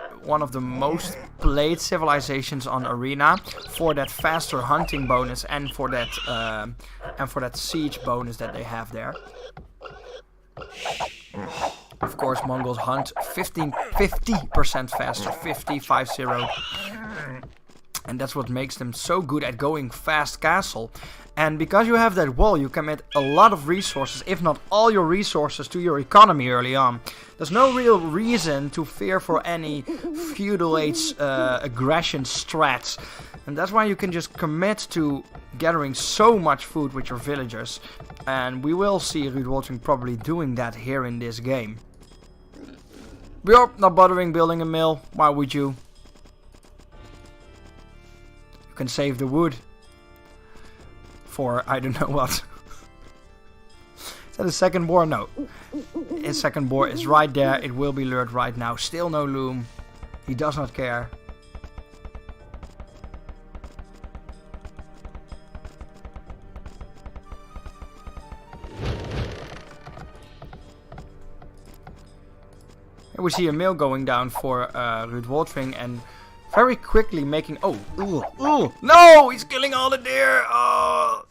most played civilizations on Arena for that faster hunting bonus and for that siege bonus that they have there. Of course, Mongols hunt 50% faster, 50. And that's what makes them so good at going fast castle. And because you have that wall, you commit a lot of resources, if not all your resources, to your economy early on. There's no real reason to fear for any feudal age aggression strats. And that's why you can just commit to gathering so much food with your villagers. And we will see Ruud Woltering probably doing that here in this game. Bjorp not bothering building a mill. Why would you? You can save the wood for I don't know what. Is that a second boar? No. His second boar is right there. It will be lured right now. Still no loom. He does not care. And we see a mill going down for Ruud Woltering and very quickly making... Oh, no! He's killing all the deer! Oh.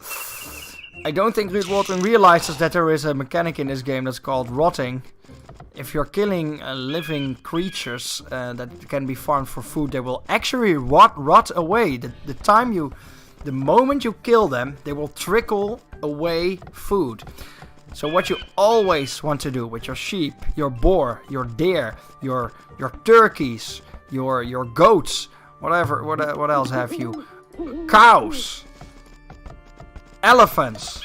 I don't think Ruud Woltering realizes that there is a mechanic in this game that's called rotting. If you're killing living creatures that can be farmed for food, they will actually rot away. The moment you kill them, they will trickle away food. So what you always want to do with your sheep, your boar, your deer, your turkeys, your goats, whatever, what else have you? Cows, elephants.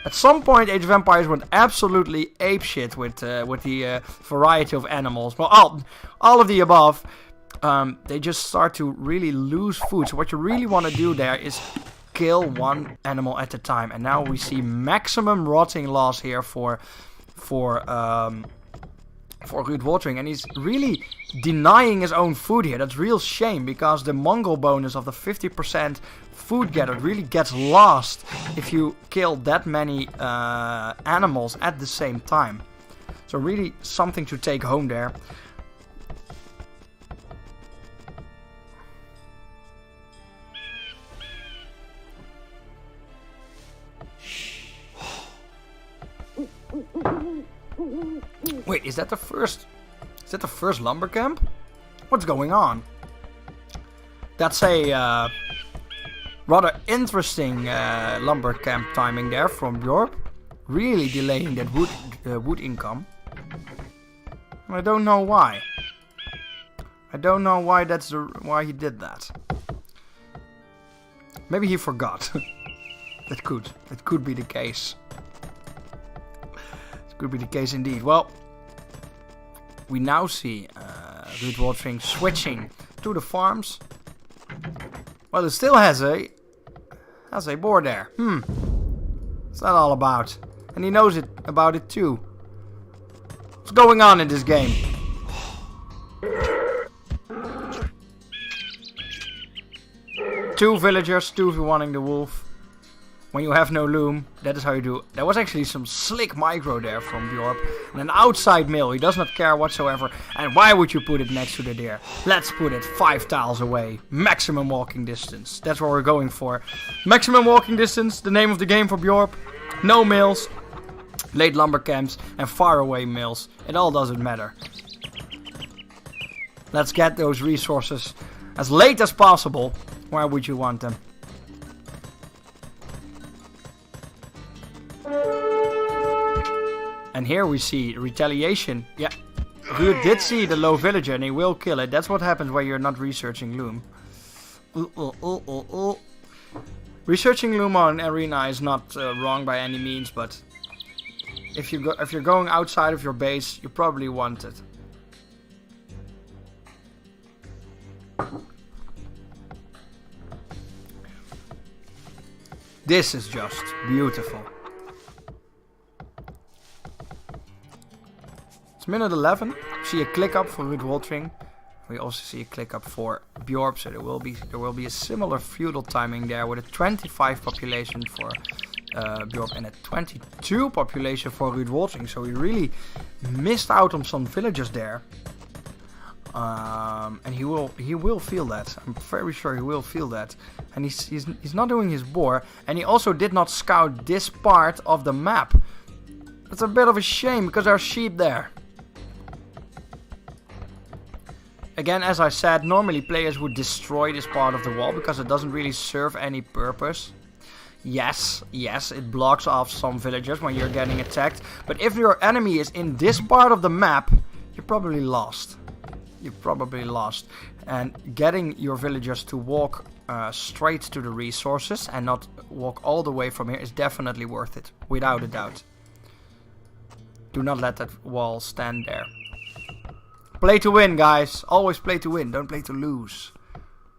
At some point, Age of Empires went absolutely apeshit with the variety of animals. Well, all of the above. They just start to really lose food. So what you really want to do there is kill one animal at a time. And now we see maximum rotting loss here for Ruud Woltering. And he's really denying his own food here. That's real shame, because the Mongol bonus of the 50% food gathered really gets lost if you kill that many animals at the same time. So really something to take home there. Wait, is that the first lumber camp? What's going on? That's a rather interesting lumber camp timing there from Bjorp. Really delaying that wood income. I don't know why. I don't know why why he did that. Maybe he forgot. That could be the case. Could be the case indeed. Well, we now see Ruud Woltering switching to the farms. Well, it still has a boar there. What's that all about? And he knows about it too. What's going on in this game? Two villagers, two wanting the wolf. When you have no loom, that is how you do it. There was actually some slick micro there from Bjorp. And an outside mill, he does not care whatsoever. And why would you put it next to the deer? Let's put it 5 tiles away. Maximum walking distance. That's what we're going for. Maximum walking distance, the name of the game for Bjorp. No mills, late lumber camps, and far away mills. It all doesn't matter. Let's get those resources as late as possible. Where would you want them? And here we see retaliation. Yeah, Ruud did see the low villager and he will kill it. That's what happens when you're not researching loom. Researching loom on arena is not wrong by any means, but if you're going outside of your base, you probably want it. This is just beautiful. It's minute 11. See a click up for Ruud Woltering. We also see a click up for Bjorp, so there will be a similar feudal timing there with a 25 population for Bjorp and a 22 population for Ruud Woltering. So we really missed out on some villagers there. And he will feel that. I'm very sure he will feel that. And he's not doing his boar, and he also did not scout this part of the map. It's a bit of a shame because there are sheep there. Again, as I said, normally players would destroy this part of the wall because it doesn't really serve any purpose. Yes, it blocks off some villagers when you're getting attacked. But if your enemy is in this part of the map, you're probably lost. And getting your villagers to walk straight to the resources and not walk all the way from here is definitely worth it, without a doubt. Do not let that wall stand there. Play to win, guys. Always play to win. Don't play to lose.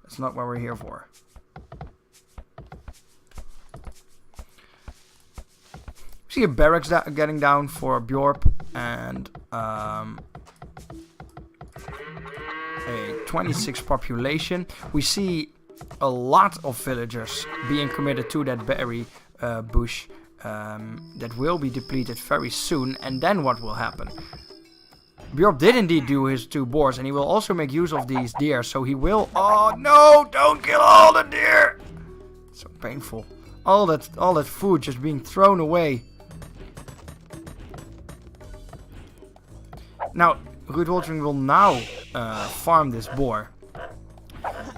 That's not what we're here for. See a barracks getting down for Bjorp and a 26 population. We see a lot of villagers being committed to that berry bush that will be depleted very soon. And then what will happen? Bjorp did indeed do his 2 boars, and he will also make use of these deer. So he will... Oh no! Don't kill all the deer! So painful. All that food just being thrown away. Now, Ruud will now farm this boar.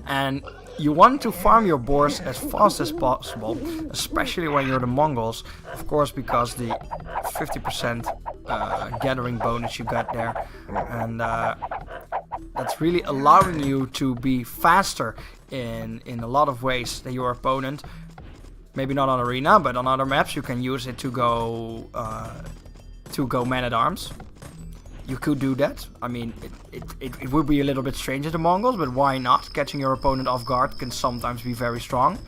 And you want to farm your boars as fast as possible, especially when you're the Mongols, of course, because the 50% gathering bonus you got there, and that's really allowing you to be faster in a lot of ways than your opponent. Maybe not on Arena, but on other maps you can use it to go man-at-arms. You could do that. I mean, it would be a little bit strange at the Mongols, but why not? Catching your opponent off guard can sometimes be very strong.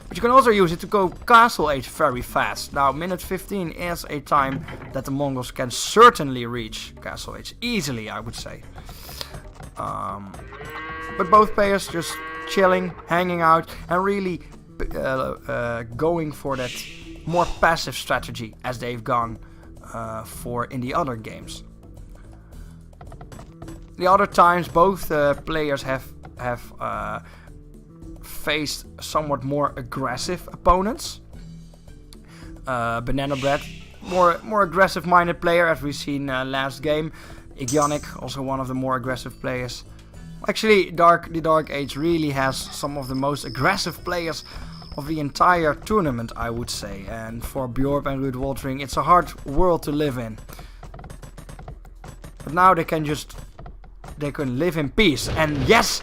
But you can also use it to go Castle Age very fast. Now, minute 15 is a time that the Mongols can certainly reach Castle Age. Easily, I would say. But both players just chilling, hanging out, and really going for that more passive strategy as they've gone for in the other games. The other times, both players have faced somewhat more aggressive opponents. Banana Bread, more aggressive-minded player, as we've seen last game. Igionic, also one of the more aggressive players. Actually, the Dark Age really has some of the most aggressive players of the entire tournament, I would say. And for Bjorp and Ruud Woltering, it's a hard world to live in. But now they can live in peace. And yes,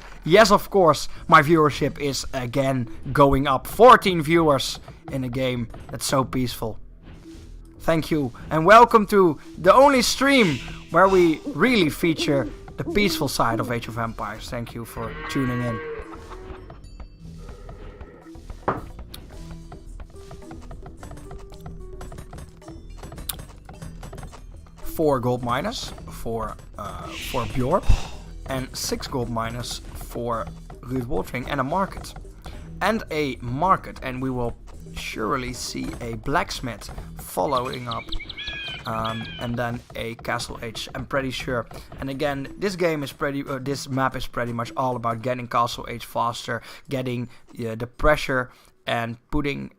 of course, my viewership is again going up. 14 viewers in a game that's so peaceful. Thank you, and welcome to the only stream where we really feature the peaceful side of Age of Empires. Thank you for tuning in. $4 gold minus for Bjorp, and 6 gold minus for Ruud Woltering, and a market. And we will surely see a blacksmith following up, and then a Castle Age, I'm pretty sure. And again, this map is pretty much all about getting Castle Age faster, getting the pressure, and putting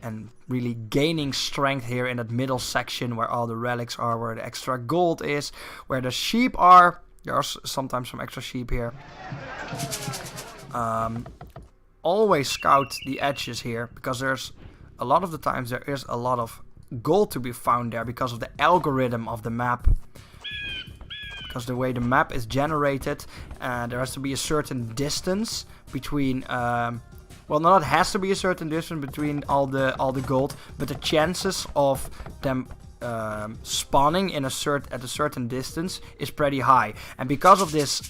and really gaining strength here in that middle section where all the relics are, where the extra gold is, where the sheep are. There are sometimes some extra sheep here. Always scout the edges here, because there's a lot of the times there is a lot of gold to be found there because of the algorithm of the map. Because the way the map is generated, there has to be a certain distance between well, not has to be a certain distance between all the gold, but the chances of them spawning at a certain distance is pretty high. And because of this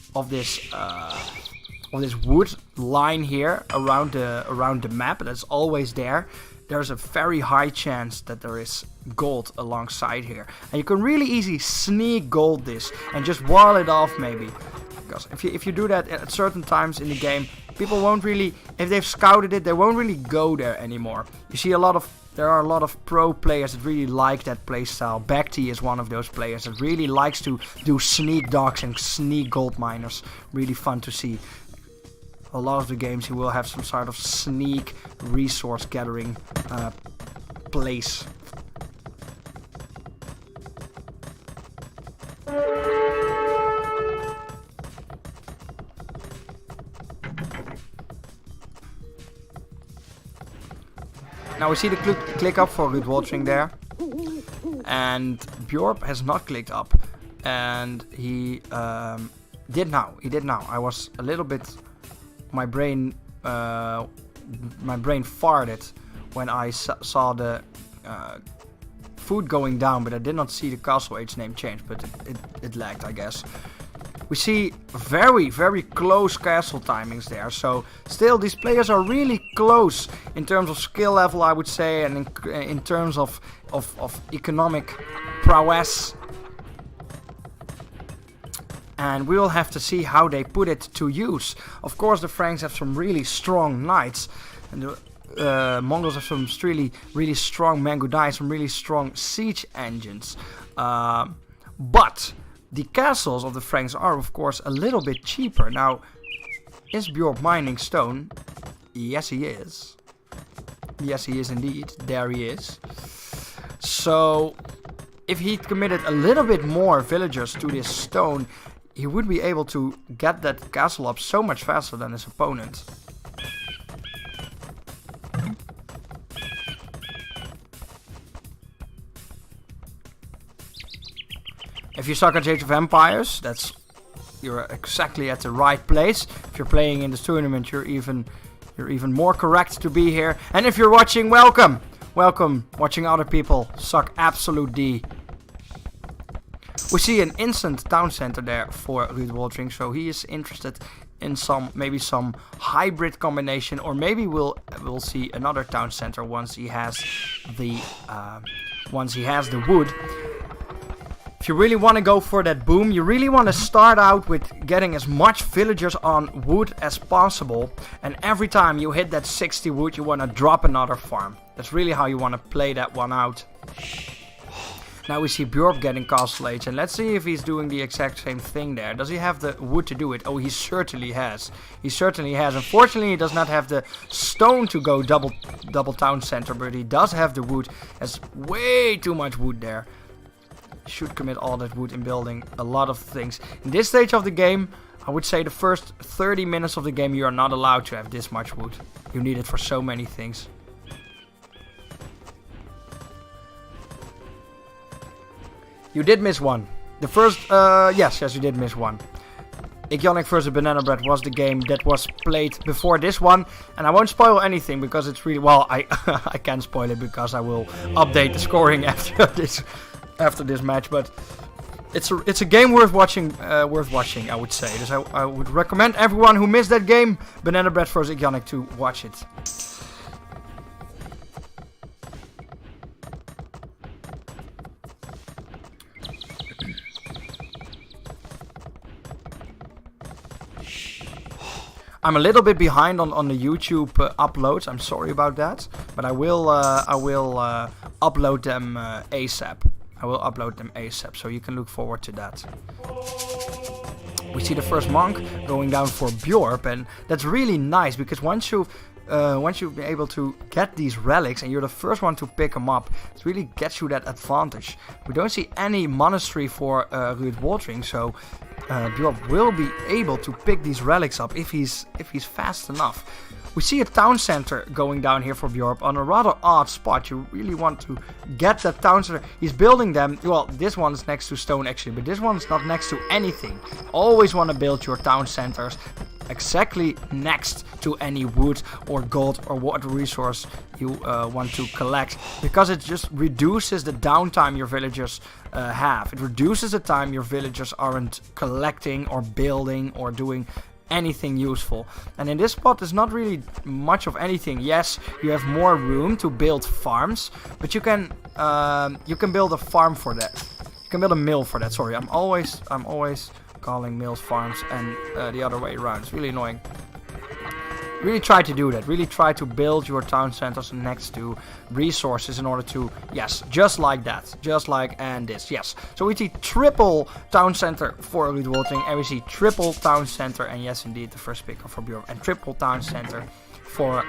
wood line here around the map that's always there, there's a very high chance that there is gold alongside here. And you can really easily sneak gold this and just wall it off maybe. Because if you do that at certain times in the game, people won't really, if they've scouted it, they won't really go there anymore. You see there are a lot of pro players that really like that playstyle. Bacti is one of those players that really likes to do sneak dogs and sneak gold miners. Really fun to see. A lot of the games you will have some sort of sneak resource gathering place. Now we see the click up for Ruud Woltering there, and Bjorp has not clicked up, and he did now. I was a little bit, my brain farted when I saw the food going down, but I did not see the Castle Age name change, but it lagged, I guess. We see very, very close castle timings there. So still, these players are really close in terms of skill level, I would say, and in terms of economic prowess. And we will have to see how they put it to use. Of course, the Franks have some really strong knights, and the Mongols have some really strong Mangudai, some really strong siege engines. But the castles of the Franks are, of course, a little bit cheaper. Now, is Bjork mining stone? Yes, he is. Yes, he is indeed. There he is. So, if he committed a little bit more villagers to this stone, he would be able to get that castle up so much faster than his opponent. If you suck at Age of Empires, you're exactly at the right place. If you're playing in this tournament, you're even more correct to be here. And if you're watching, welcome! Welcome, watching other people suck absolute D. We see an instant town center there for Ruud Woltering, so he is interested in maybe some hybrid combination, or maybe we'll see another town center once he has the wood. If you really want to go for that boom, you really want to start out with getting as much villagers on wood as possible. And every time you hit that 60 wood, you want to drop another farm. That's really how you want to play that one out. Now we see Bjork getting castle age, and let's see if he's doing the exact same thing there. Does he have the wood to do it? Oh, he certainly has. He certainly has. Unfortunately, he does not have the stone to go double town center, but he does have the wood. Has way too much wood there. Should commit all that wood in building a lot of things. In this stage of the game, I would say the first 30 minutes of the game, you are not allowed to have this much wood. You need it for so many things. You did miss one. The first, yes, you did miss one. Ikionic vs Banana Bread was the game that was played before this one, and I won't spoil anything because it's really, well, I I can spoil it because I will update the scoring after this match, but it's a game worth watching. I would say. So I would recommend everyone who missed that game, Banana Bread vs Ikionic, to watch it. I'm a little bit behind on the YouTube uploads. I'm sorry about that, but I will upload them ASAP. I will upload them ASAP, so you can look forward to that. We see the first monk going down for Bjorp, and that's really nice because once you've been able to get these relics and you're the first one to pick them up, it really gets you that advantage. We don't see any monastery for Ruud Woltering, so Bjorp will be able to pick these relics up if he's fast enough. We see a town center going down here for Bjorp on a rather odd spot. You really want to get that town center. He's building them. Well, this one is next to stone actually, but this one is not next to anything. Always want to build your town centers exactly next to any wood or gold or what resource you want to collect, because it just reduces the downtime your villagers have. It reduces the time your villagers aren't collecting or building or doing anything useful. And in this spot there's not really much of anything. Yes, you have more room to build farms, but you can build a farm for that. You can build a mill for that. Sorry, I'm always calling mills farms and the other way around. It's really annoying. Really try to do that. Really try to build your town centers next to resources in order to, yes, just like that. Just like and this, yes. So we see triple town center for Ruud Woltering, and we see triple town center, and yes, indeed, the first pick for Bjork, and triple town center for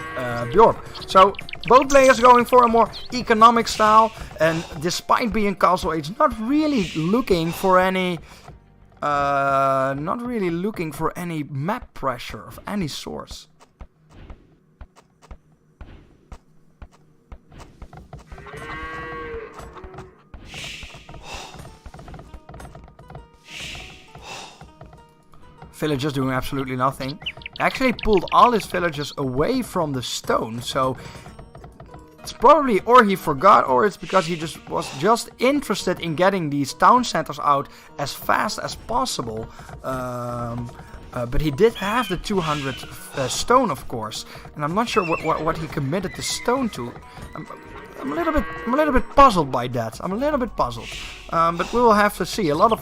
Bjork. So both players going for a more economic style, and despite being castle age, not really looking for any map pressure of any source. Villagers doing absolutely nothing. Actually pulled all his villagers away from the stone, so it's probably, or he forgot, or it's because he was just interested in getting these town centers out as fast as possible. But he did have the 200 stone, of course, and I'm not sure what he committed the stone to. I'm a little bit puzzled by that. I'm a little bit puzzled, but we will have to see. A lot of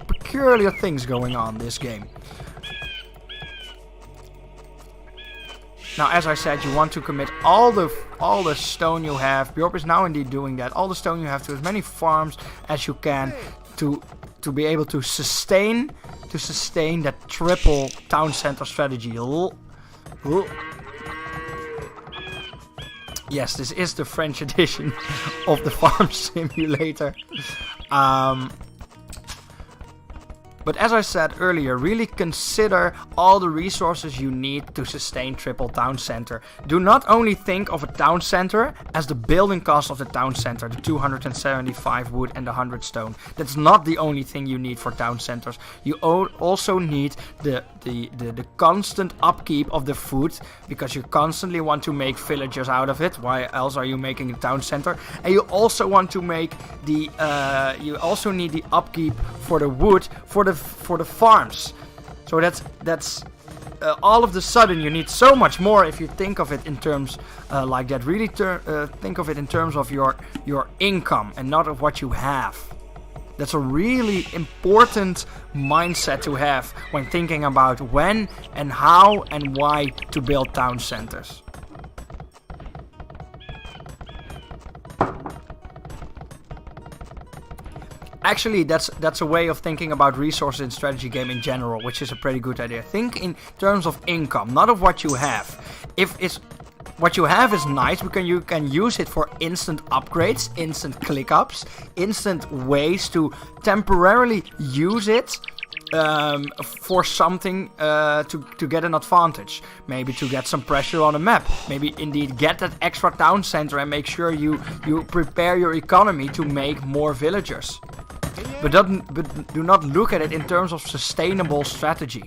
peculiar things going on this game. Now, as I said, you want to commit all the stone you have. Bjorp is now indeed doing that. All the stone you have to as many farms as you can to to be able to sustain that triple town center strategy. Yes, this is the French edition of the Farm Simulator. But as I said earlier, really consider all the resources you need to sustain triple town center. Do not only think of a town center as the building cost of the town center, the 275 wood and the 100 stone. That's not the only thing you need for town centers. You also need the constant upkeep of the food, because you constantly want to make villagers out of it. Why else are you making a town center? And you also want to make the you also need the upkeep for the wood for the farms. So that's all of the sudden you need so much more if you think of it in terms like that. Really think of it in terms of your income and not of what you have. That's a really important mindset to have when thinking about when and how and why to build town centers. Actually, that's a way of thinking about resources in strategy game in general, which is a pretty good idea. Think in terms of income, not of what you have. If it's what you have is nice, because you can use it for instant upgrades, instant click ups, instant ways to temporarily use it for something to get an advantage. Maybe to get some pressure on a map. Maybe indeed get that extra town center and make sure you prepare your economy to make more villagers. But do not look at it in terms of sustainable strategy.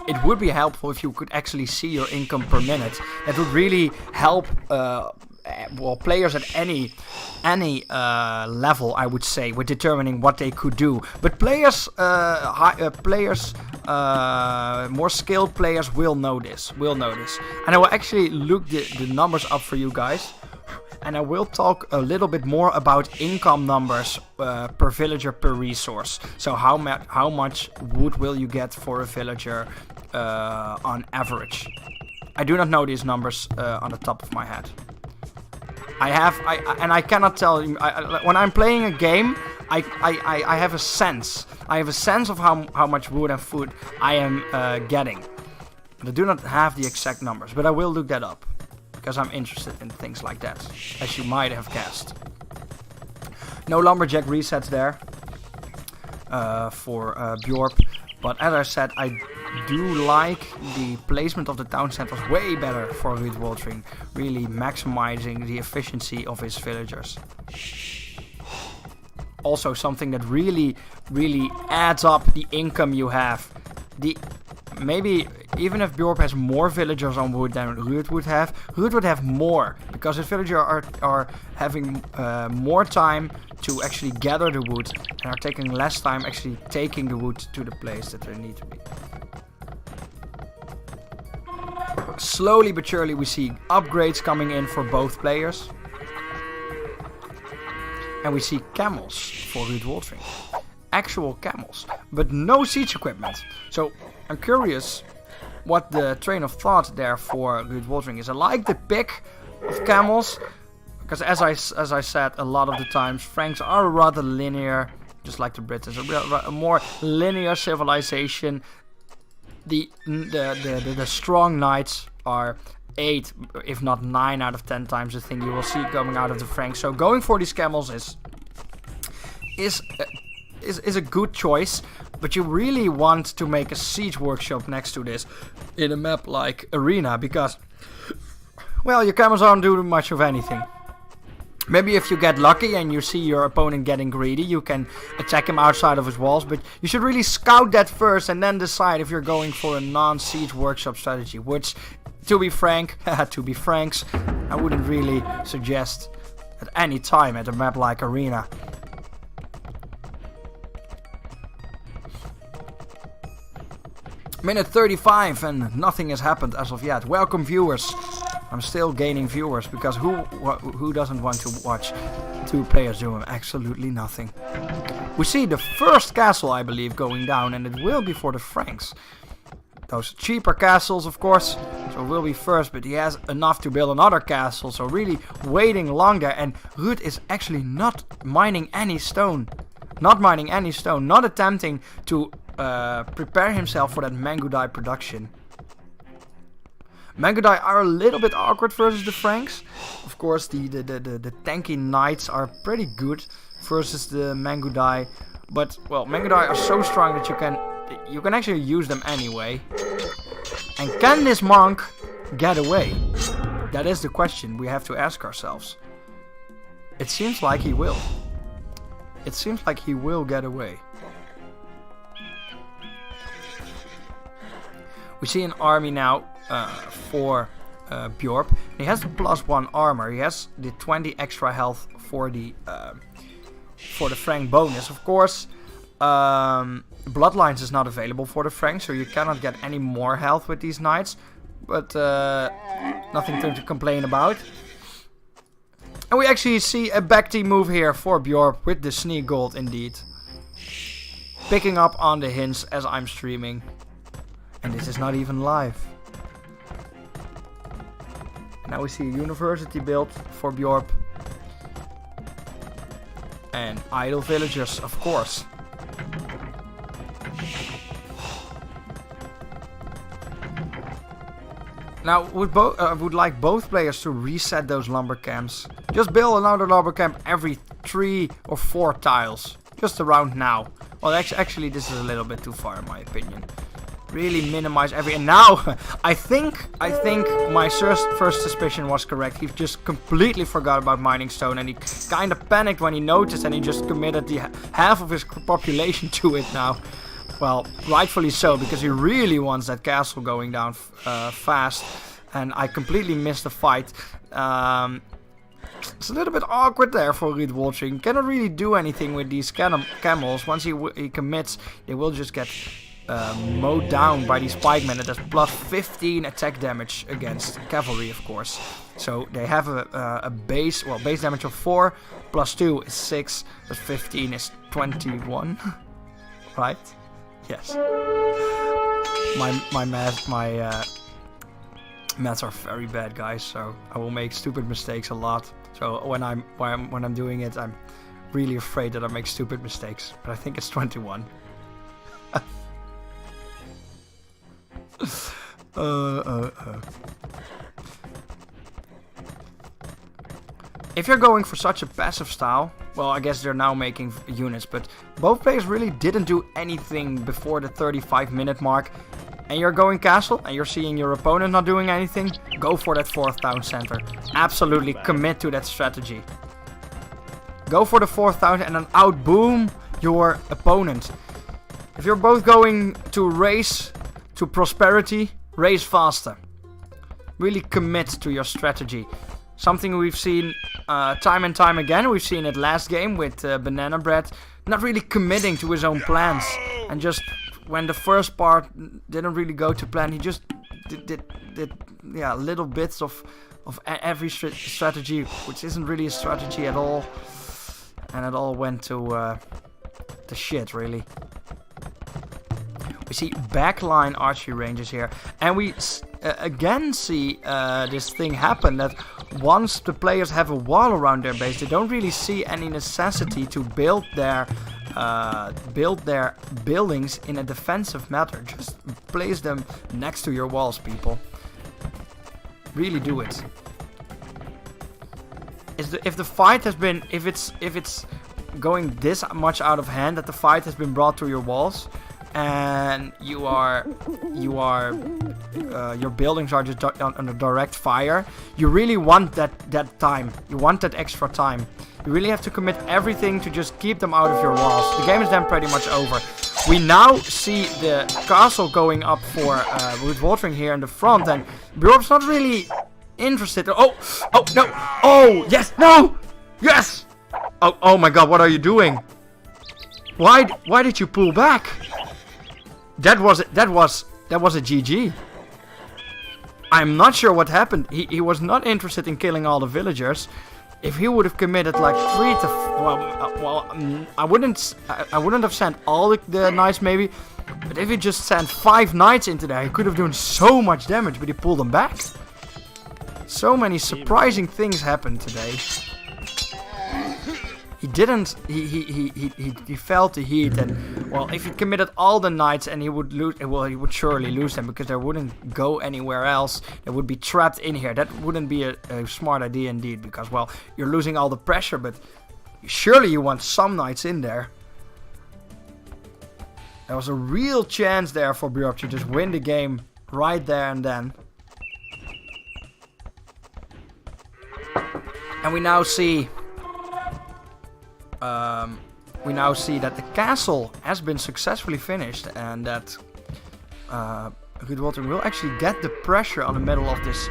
It would be helpful if you could actually see your income per minute. That would really help players at any level, I would say, with determining what they could do. But players, more skilled players will know this. And I will actually look the numbers up for you guys. And I will talk a little bit more about income numbers per villager per resource. So how much wood will you get for a villager on average? I do not know these numbers on the top of my head. I cannot tell you. When I'm playing a game, I have a sense. I have a sense of how much wood and food I am getting. But I do not have the exact numbers, but I will look that up. Because I'm interested in things like that, as you might have guessed. No lumberjack resets there for Bjorp, but as I said, I do like the placement of the town centers way better for Ruud Woltering, really maximizing the efficiency of his villagers. Also something that really adds up the income you have. Maybe even if Bjorp has more villagers on wood than Ruud would have more, because his villagers are having more time to actually gather the wood and are taking less time actually taking the wood to the place that they need to be. Slowly but surely we see upgrades coming in for both players. And we see camels for Ruud Woltering. Actual camels, but no siege equipment. So I'm curious what the train of thought there for Ruud Woltering is. I like the pick of camels, because as I said, a lot of the times Franks are rather linear, just like the British, a more linear civilization. The strong knights are 8, if not 9 out of 10 times the thing you will see coming out of the Franks. So going for these camels is a good choice, but you really want to make a siege workshop next to this in a map like Arena, because, well, your camels aren't doing much of anything. Maybe if you get lucky and you see your opponent getting greedy, you can attack him outside of his walls, but you should really scout that first and then decide if you're going for a non-siege workshop strategy, which, to be franks, I wouldn't really suggest at any time at a map like Arena. Minute 35 and nothing has happened as of yet. Welcome viewers. I'm still gaining viewers, because who doesn't want to watch two players doing absolutely nothing? We see the first castle, I believe, going down, and it will be for the Franks. those cheaper castles, of course. So will be first, but he has enough to build another castle. So really waiting long there. And Ruud is actually not mining any stone. Not mining any stone. Not attempting to prepare himself for that mango dye production. Mango dye are a little bit awkward versus the Franks. Of course, the tanky knights are pretty good versus the mango dye. But, well, mango dye are so strong that you can actually use them anyway. And can this monk get away? That is the question we have to ask ourselves. It seems like he will. It seems like he will get away. We see an army now for Bjorp. He has the +1 armor. He has the 20 extra health for the Frank bonus. Of course, Bloodlines is not available for the Franks, so you cannot get any more health with these knights. But nothing to complain about. And we actually see a back team move here for Bjorp with the sneak gold indeed. Picking up on the hints as I'm streaming. And this is not even live. Now we see a university built for Bjorp. And idle villagers, of course. Now, would like both players to reset those lumber camps. Just build another lumber camp every 3 or 4 tiles. Just around now. Well, actually, this is a little bit too far in my opinion. Really minimize every... And now, I think my first suspicion was correct. He just completely forgot about mining stone. And he kind of panicked when he noticed. And he just committed the half of his population to it now. Well, rightfully so, because he really wants that castle going down fast. And I completely missed the fight. It's a little bit awkward there for Ruud Woltering. Cannot really do anything with these camels. Once he commits, they will just get mowed down by these pikemen. That does plus 15 attack damage against cavalry, of course. So they have a base damage of 4. Plus 2 is 6. Plus 15 is 21. Right? Yes. My maths are very bad, guys. So I will make stupid mistakes a lot. So when I'm doing it, I'm really afraid that I make stupid mistakes. But I think it's 21. If you're going for such a passive style, well, I guess they're now making units, but both players really didn't do anything before the 35-minute mark. And you're going castle, and you're seeing your opponent not doing anything, go for that 4th town center. Absolutely commit to that strategy. Go for the 4th town and then outboom your opponent. If you're both going to race to prosperity, race faster. Really commit to your strategy. Something we've seen time and time again. We've seen it last game with Banana Bread. Not really committing to his own plans. And just when the first part didn't really go to plan, he just did little bits of every strategy, which isn't really a strategy at all. And it all went to shit, really. We see backline archery ranges here. And we again see this thing happen that once the players have a wall around their base, they don't really see any necessity to build their buildings in a defensive manner. Just place them next to your walls, people. Really do it. If the fight has been, if it's going this much out of hand that the fight has been brought to your walls, and your buildings are just under direct fire, you really want that time. You want that extra time. You really have to commit everything to just keep them out of your walls. The game is then pretty much over. We now see the castle going up for Ruud Woltering here in the front, and Bjorp's not really interested. Oh no! Oh yes! No! Yes! Oh my God! What are you doing? Why did you pull back? That was a GG. I'm not sure what happened. He was not interested in killing all the villagers. if he would have committed like 3 to I wouldn't have sent all the knights maybe, but if he just sent 5 knights into there, he could have done so much damage, but he pulled them back. So many surprising things happened today. He didn't. He felt the heat, and well, if he committed all the knights, and he would lose. Well, he would surely lose them because they wouldn't go anywhere else. They would be trapped in here. That wouldn't be a smart idea indeed, because well, you're losing all the pressure, but surely you want some knights in there. There was a real chance there for Bjork to just win the game right there and then. And we now see that the castle has been successfully finished, and that Rudwolter will actually get the pressure on the middle of this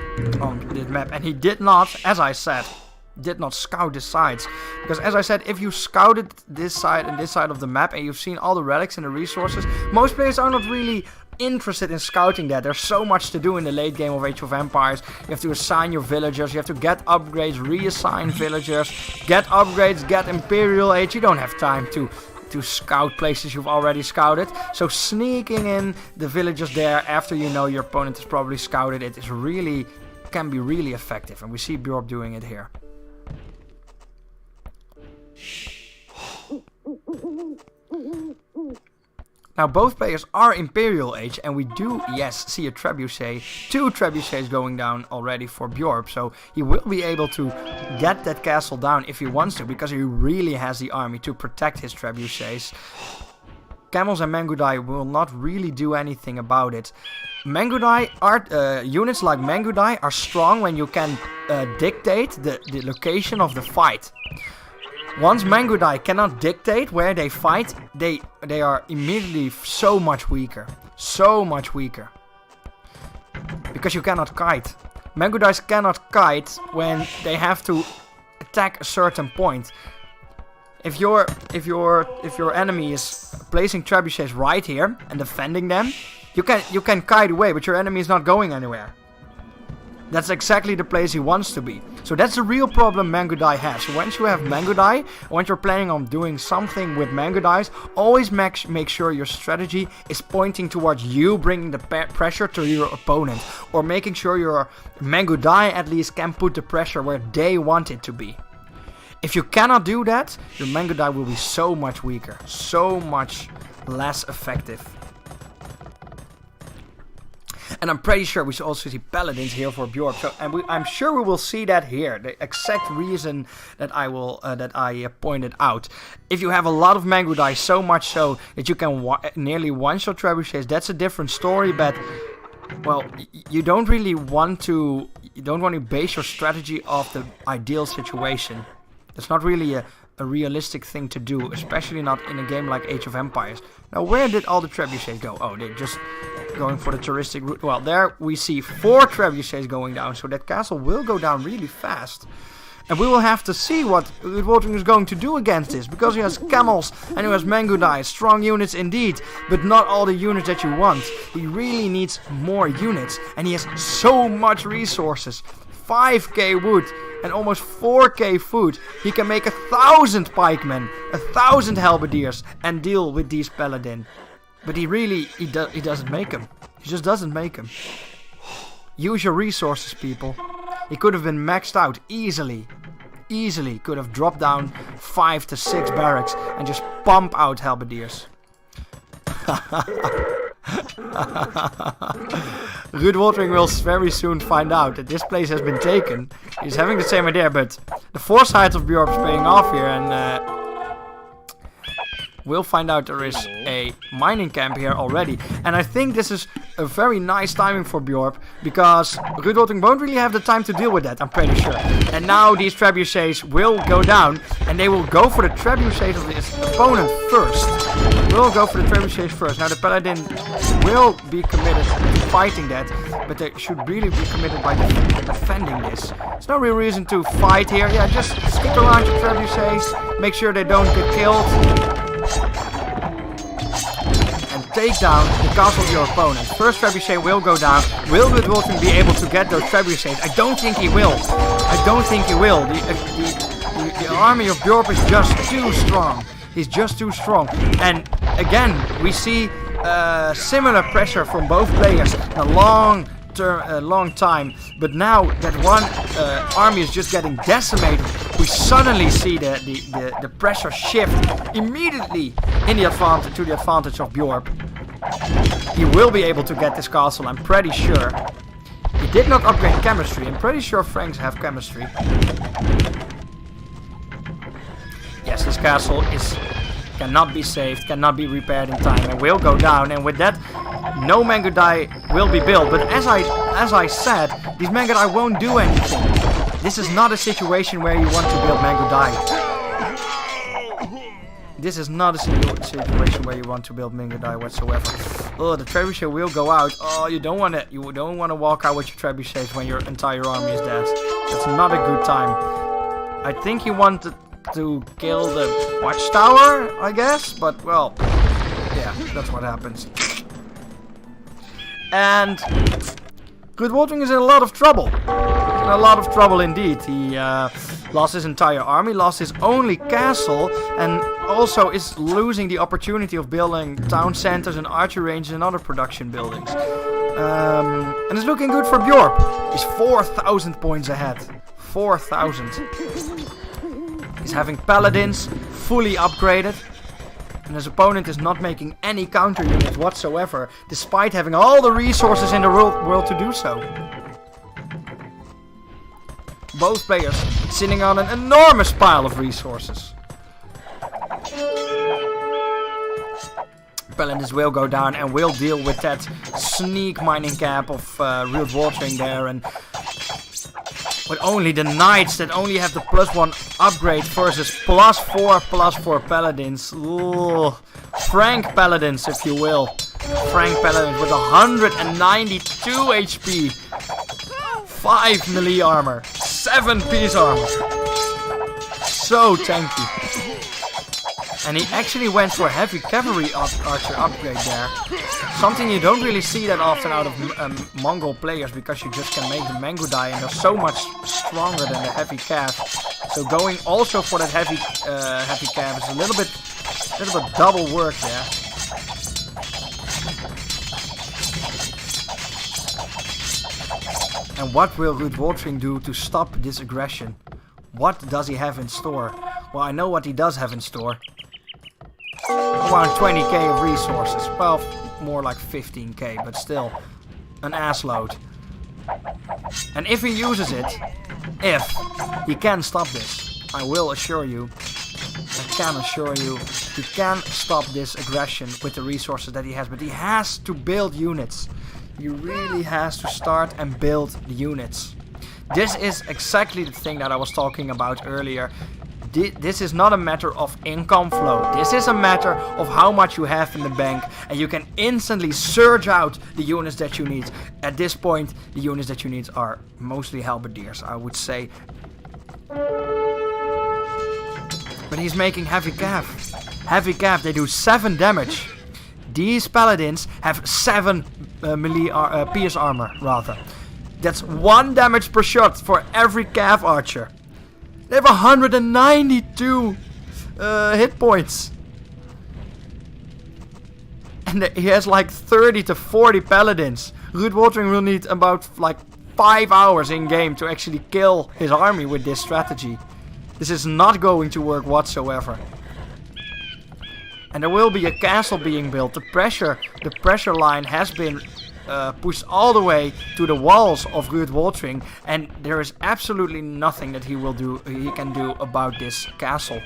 map. And he did not, as I said, did not scout the sides, because as I said, if you scouted this side and this side of the map and you've seen all the relics and the resources, most players are not really interested in scouting that. There's so much to do in the late game of Age of Empires. You have to assign your villagers, you have to get upgrades, reassign villagers, get upgrades, get Imperial Age. You don't have time to scout places you've already scouted. So sneaking in the villagers there after you know your opponent has probably scouted it can be really effective, and we see Bjork doing it here. Now both players are Imperial Age, and we do, yes, see a trebuchet, 2 trebuchets going down already for Bjork, so he will be able to get that castle down if he wants to, because he really has the army to protect his trebuchets. Camels and Mangudai will not really do anything about it. Units like Mangudai are strong when you can dictate the location of the fight. Once Mangudai cannot dictate where they fight, they are immediately so much weaker. So much weaker. Because you cannot kite. Mangudais cannot kite when they have to attack a certain point. If your enemy is placing trebuchets right here and defending them, you can kite away, but your enemy is not going anywhere. That's exactly the place he wants to be. So that's the real problem Mangudai has. So once you have Mangudai, once you're planning on doing something with Mangudais, always make sure your strategy is pointing towards you bringing the pressure to your opponent. Or making sure your Mangudai at least can put the pressure where they want it to be. If you cannot do that, your Mangudai will be so much weaker. So much less effective. And I'm pretty sure we should also see paladins here for Bjork. So, and I'm sure we will see that here. The exact reason that I pointed out. If you have a lot of Mangudai, so much so that you can nearly one-shot trebuchets, that's a different story. But well, you don't really want to. You don't want to base your strategy off the ideal situation. It's not really a realistic thing to do, especially not in a game like Age of Empires. Now, where did all the trebuchets go? Oh, they're just going for the touristic route. Well, there we see 4 trebuchets going down, so that castle will go down really fast. And we will have to see what Rudwolter is going to do against this, because he has camels and he has Mangudai, strong units indeed, but not all the units that you want. He really needs more units, and he has so much resources. 5k wood and almost 4k food. He can make 1,000 pikemen, 1,000 halberdiers, and deal with these paladin. But he doesn't make them. He just doesn't make them. Use your resources, people. He could have been maxed out easily. Easily could have dropped down 5 to 6 barracks and just pump out halberdiers. Rudwolter will very soon find out that this place has been taken. He's having the same idea, but the foresight of Bjork is paying off here, and we'll find out there is a mining camp here already. And I think this is a very nice timing for Bjork, because Rudwolter won't really have the time to deal with that, I'm pretty sure. And now these trebuchets will go down, and they will go for the trebuchets of his opponent first. Will go for the trebuchets first. Now the paladin will be committed to fighting that, but they should really be committed by defending this. There's no real reason to fight here. Yeah, just stick around your trebuchets, make sure they don't get killed. And take down the castle of your opponent. First trebuchet will go down. Will Woodwolfing be able to get those trebuchets? I don't think he will. I don't think he will. The army of Bjorp is just too strong. He's just too strong. And again, we see similar pressure from both players in a long time. But now that one army is just getting decimated, we suddenly see the pressure shift immediately in the advantage of Bjorp. He will be able to get this castle, I'm pretty sure. He did not upgrade chemistry. I'm pretty sure Franks have chemistry. Yes, this castle cannot be saved, cannot be repaired in time, and will go down. And with that, no Mangudai will be built. But as I said, these Mangudai won't do anything. This is not a situation where you want to build Mangudai. This is not a situation where you want to build Mangudai whatsoever. Oh, the trebuchet will go out. Oh, you don't want to walk out with your trebuchets when your entire army is dead. That's not a good time. I think he wanted to kill the watchtower, I guess, but well, yeah, that's what happens. And Good Woldring is in a lot of trouble. In a lot of trouble indeed. He lost his entire army, lost his only castle, and also is losing the opportunity of building town centers and archery ranges and other production buildings. And it's looking good for Bjorp. He's 4,000 points ahead. 4,000. He's having paladins fully upgraded. And his opponent is not making any counter units whatsoever, despite having all the resources in the world to do so. Both players sitting on an enormous pile of resources. Paladins will go down and will deal with that sneak mining camp of Rude Watering there, and with only the knights that only have the +1 upgrade versus +4 paladins. Ooh. Frank paladins, if you will. Frank paladins with 192 HP. 5 melee armor. 7 piece armor. So tanky. And he actually went for a heavy cavalry archer upgrade there. Something you don't really see that often out of Mongol players, because you just can make the Mangudai and they're so much stronger than the heavy cav. So going also for that heavy cav is a little bit double work there. And what will Ruud Watering do to stop this aggression? What does he have in store? Well, I know what he does have in store. Around 20k of resources. Well, more like 15k, but still an ass load. And if he uses it, he can stop this. I will assure you. I can assure you, he can stop this aggression with the resources that he has. But he has to build units. He really has to start and build the units. This is exactly the thing that I was talking about earlier. This is not a matter of income flow. This is a matter of how much you have in the bank, and you can instantly surge out the units that you need. At this point, the units that you need are mostly halberdiers, I would say. But he's making heavy cav. Heavy cav, they do 7 damage. These paladins have 7 pierce armor, rather. That's 1 damage per shot for every cav archer. They have 192 hit points. And he has like 30 to 40 paladins. Ruud Watering will need about like 5 hours in game to actually kill his army with this strategy. This is not going to work whatsoever. And there will be a castle being built. The pressure line has been pushed all the way to the walls of Ruud Watering, and there is absolutely nothing that he can do about this castle.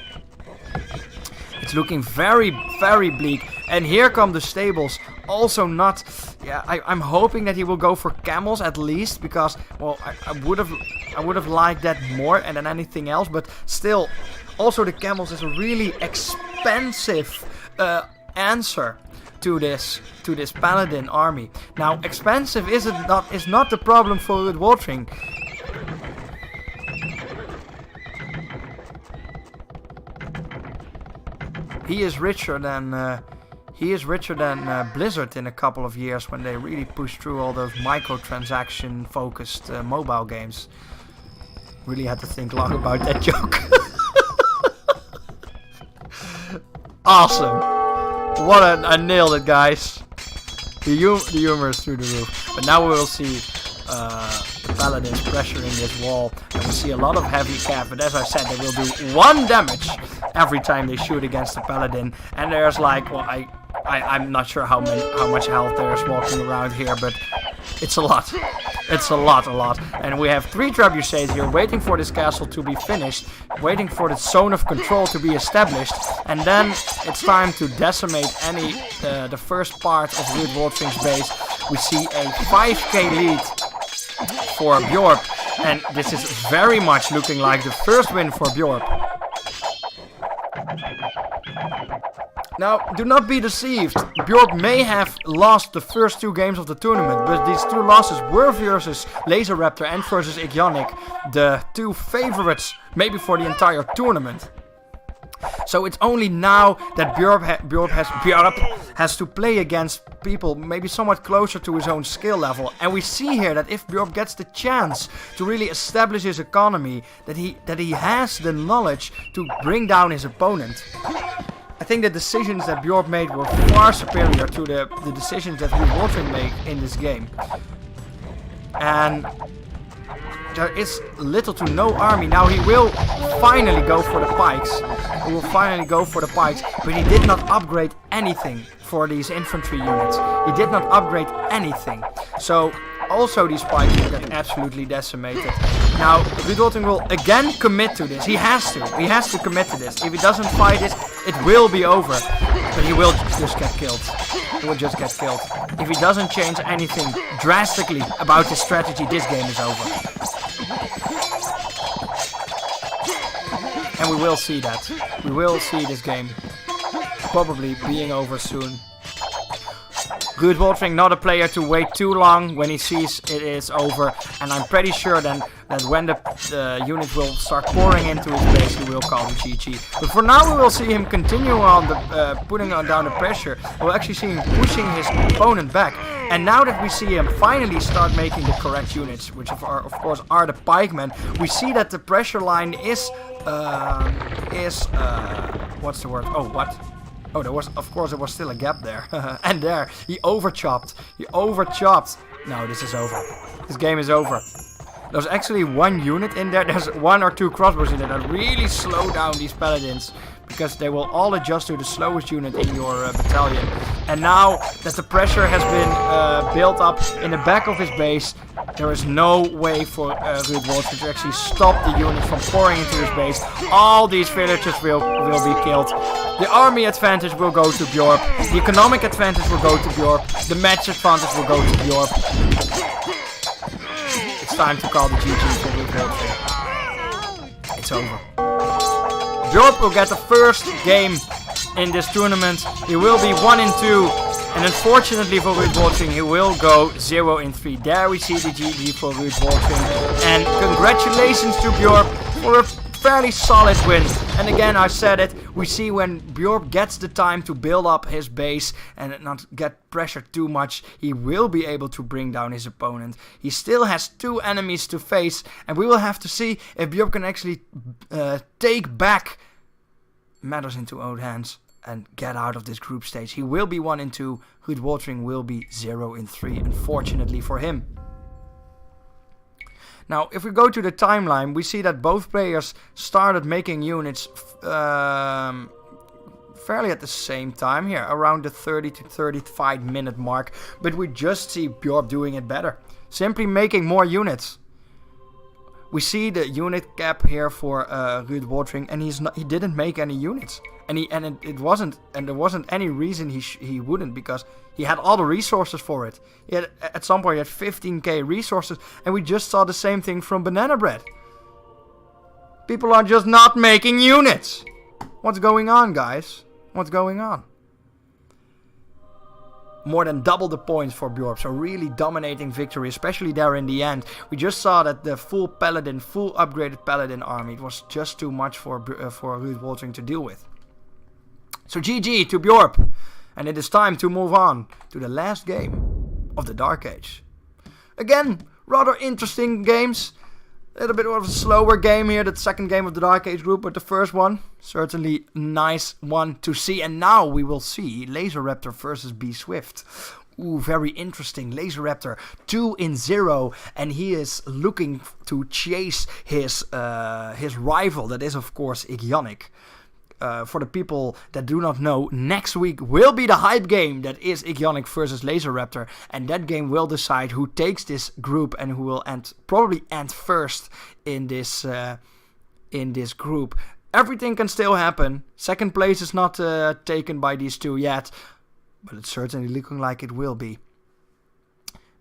It's looking very, very bleak. And here come the stables. Also not... Yeah, I'm hoping that he will go for camels at least, because, well, I would have liked that more than anything else. But still, also the camels is a really expensive answer to this paladin army. Now, expensive is not the problem for Ruud Watering. He is richer than He is richer than Blizzard in a couple of years when they really pushed through all those microtransaction-focused mobile games. Really had to think long about that joke. Awesome. I nailed it, guys. The humor is through the roof. But now we will see the paladins pressuring this wall, and we see a lot of heavy cap, but as I said, they will do 1 damage every time they shoot against the paladin. And there's like, well, I'm not sure how much health there's walking around here, but it's a lot. It's a lot. And we have 3 trebuchets here waiting for this castle to be finished, waiting for the zone of control to be established, and then it's time to decimate the first part of Ruud Wolfing's base. We see a 5k lead for Bjorp, and this is very much looking like the first win for Bjorp. Now, do not be deceived. Bjork may have lost the first 2 games of the tournament, but these 2 losses were versus Laser Raptor and versus Ionic, the 2 favorites maybe for the entire tournament. So it's only now that Bjork has to play against people maybe somewhat closer to his own skill level. And we see here that if Bjork gets the chance to really establish his economy, that he has the knowledge to bring down his opponent. I think the decisions that Bjork made were far superior to the decisions that Ruud Wolfing made in this game. And there is little to no army. Now he will finally go for the pikes. But he did not upgrade anything for these infantry units. He did not upgrade anything. So also these pikes will get absolutely decimated. Now Ruud Wolfing will again commit to this. He has to commit to this. If he doesn't fight this, it will be over. But he will just get killed. If he doesn't change anything drastically about his strategy, this game is over. And we will see that. We will see this game probably being over soon. Ruud Wolfing, not a player to wait too long when he sees it is over. And I'm pretty sure then that when the unit will start pouring into his base, he will call him GG. But for now, we will see him continue on putting down the pressure. We'll actually see him pushing his opponent back. And now that we see him finally start making the correct units, which of course are the pikemen, we see that the pressure line is what's the word? Oh, what? Oh, there was still a gap there. And there, he overchopped. No, this is over. This game is over. There's actually 1 unit in there. There's 1 or 2 crossbows in there that really slow down these paladins, because they will all adjust to the slowest unit in your battalion. And now that the pressure has been built up in the back of his base, there is no way for Ruud Wolfing to actually stop the units from pouring into his base. All these villagers will be killed. The army advantage will go to Bjork. The economic advantage will go to Bjork. The match advantage will go to Bjork. It's time to call the GG for Ruud Wolfing. It's over. Bjork will get the first game in this tournament. He will be 1-2. And unfortunately for Ruud Wolfing, he will go 0-3. There we see the GG for Ruud Wolfing. And congratulations to Bjork for a fairly solid win. And again, I said it, we see when Bjork gets the time to build up his base and not get pressured too much, he will be able to bring down his opponent. He still has 2 enemies to face, and we will have to see if Bjork can actually take back matters into own hands and get out of this group stage. He will be 1-2, Ruud Wolfing will be 0-3, unfortunately for him. Now, if we go to the timeline, we see that both players started making units fairly at the same time here, around the 30 to 35 minute mark. But we just see Bjork doing it better, simply making more units. We see the unit cap here for Ruud Wolfing, and he didn't make any units, and there wasn't any reason he wouldn't, because he had all the resources for it. At some point he had 15k resources, and we just saw the same thing from Banana Bread. People are just not making units. What's going on, guys? What's going on? More than double the points for Bjork, so really dominating victory, especially there in the end. We just saw that the full upgraded paladin army, it was just too much for Ruud Wolfing to deal with. So GG to Bjork. And it is time to move on to the last game of the Dark Age. Again, rather interesting games. A little bit of a slower game here, the second game of the Dark Age group, but the first one, certainly nice one to see. And now we will see Laser Raptor versus B Swift. Ooh, very interesting. Laser Raptor 2-0, and he is looking to chase his rival, that is of course Igionic. For the people that do not know, next week will be the hype game that is Igionic versus Laser Raptor, and that game will decide who takes this group and who will probably end first in this group. Everything can still happen. Second place is not taken by these two yet, but it's certainly looking like it will be.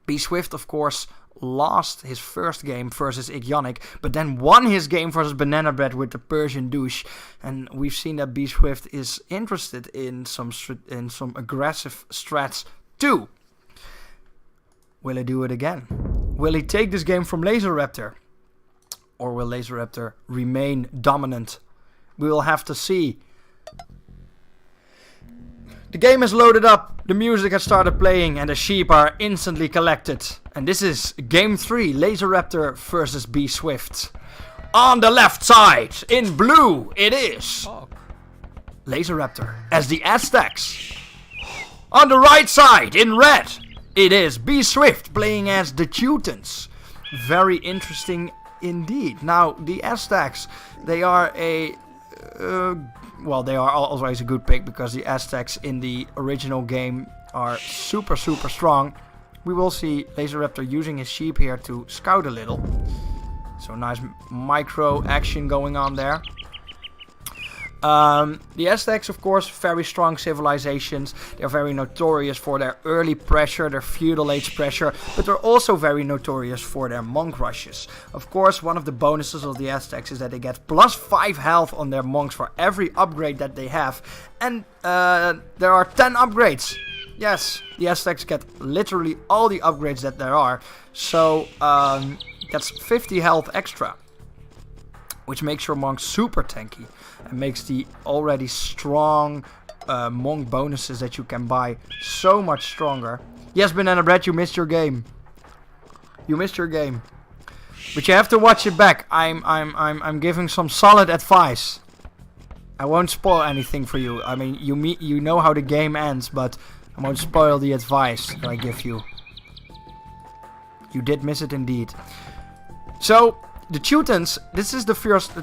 B Swift, of course, lost his first game versus Igionic, but then won his game versus Banana Bread with the Persian douche. And we've seen that B Swift is interested in some aggressive strats too. Will he do it again? Will he take this game from Laser Raptor? Or will Laser Raptor remain dominant? We will have to see. The game is loaded up, the music has started playing, and the sheep are instantly collected. And this is Game 3, Laser Raptor versus B Swift. On the left side, in blue, it is Laser Raptor as the Aztecs. On the right side, in red, it is B Swift playing as the Teutons. Very interesting indeed. Now, the Aztecs, they are they are always a good pick because the Aztecs in the original game are super strong. We will see Laser Raptor using his sheep here to scout a little. So nice micro action going on there. The Aztecs, of course, very strong civilizations. They're very notorious for their early pressure, their feudal age pressure, but they're also very notorious for their monk rushes. Of course, one of the bonuses of the Aztecs is that they get plus 5 health on their monks for every upgrade that they have. And there are 10 upgrades. Yes, the Aztecs get literally all the upgrades that there are. So that's 50 health extra, which makes your monk super tanky and makes the already strong monk bonuses that you can buy so much stronger. Yes, Banana Bread, you missed your game. You missed your game, but you have to watch it back. I'm giving some solid advice. I won't spoil anything for you. I mean, you know how the game ends, but I won't spoil the advice that I give you. You did miss it indeed. So the Teutons, this is the first.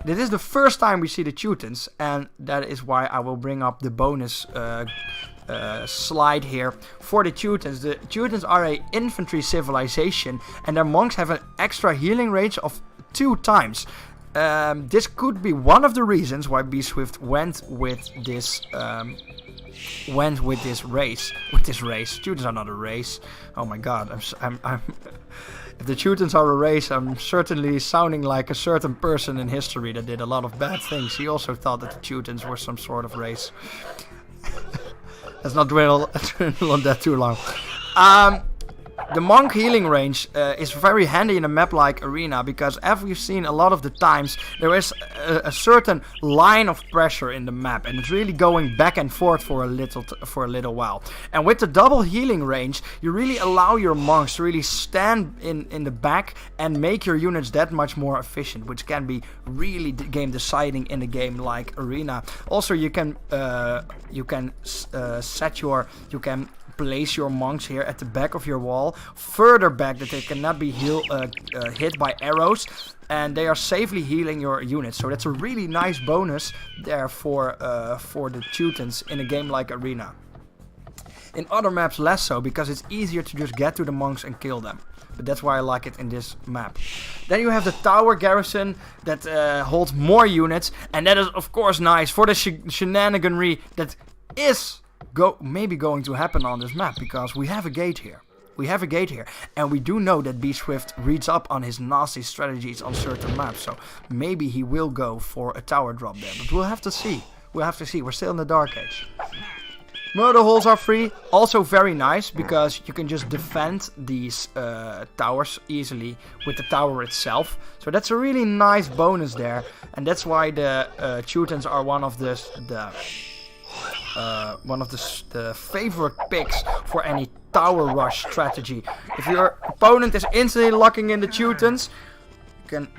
This is the first time we see the Teutons, and that is why I will bring up the bonus slide here for the Teutons. The Teutons are a infantry civilization, and their monks have an extra healing range of 2 times. This could be one of the reasons why B Swift went with this race. Teutons are not a race. Oh my god, I'm if the Teutons are a race, I'm certainly sounding like a certain person in history that did a lot of bad things. He also thought that the Teutons were some sort of race. Let's not dwell on that too long. The monk healing range is very handy in a map like Arena, because as we've seen a lot of the times, there is a certain line of pressure in the map, and it's really going back and forth for a little while. And with the double healing range, you really allow your monks to really stand in the back and make your units that much more efficient, which can be really game deciding in a game like Arena. Also, you can place your monks here at the back of your wall, further back that they cannot be hit by arrows, and they are safely healing your units. So that's a really nice bonus there for the Teutons in a game like Arena. In other maps less so, because it's easier to just get to the monks and kill them. But that's why I like it in this map. Then you have the tower garrison that holds more units, and that is of course nice for the shenaniganry that is maybe going to happen on this map, because we have a gate here. And we do know that B Swift reads up on his nasty strategies on certain maps, so maybe he will go for a tower drop there. But we'll have to see. We're still in the Dark Age. Murder holes are free, also very nice, because you can just defend these towers easily with the tower itself. So that's a really nice bonus there, and that's why the Teutons are one of the the favorite picks for any tower rush strategy. If your opponent is instantly locking in the Teutons,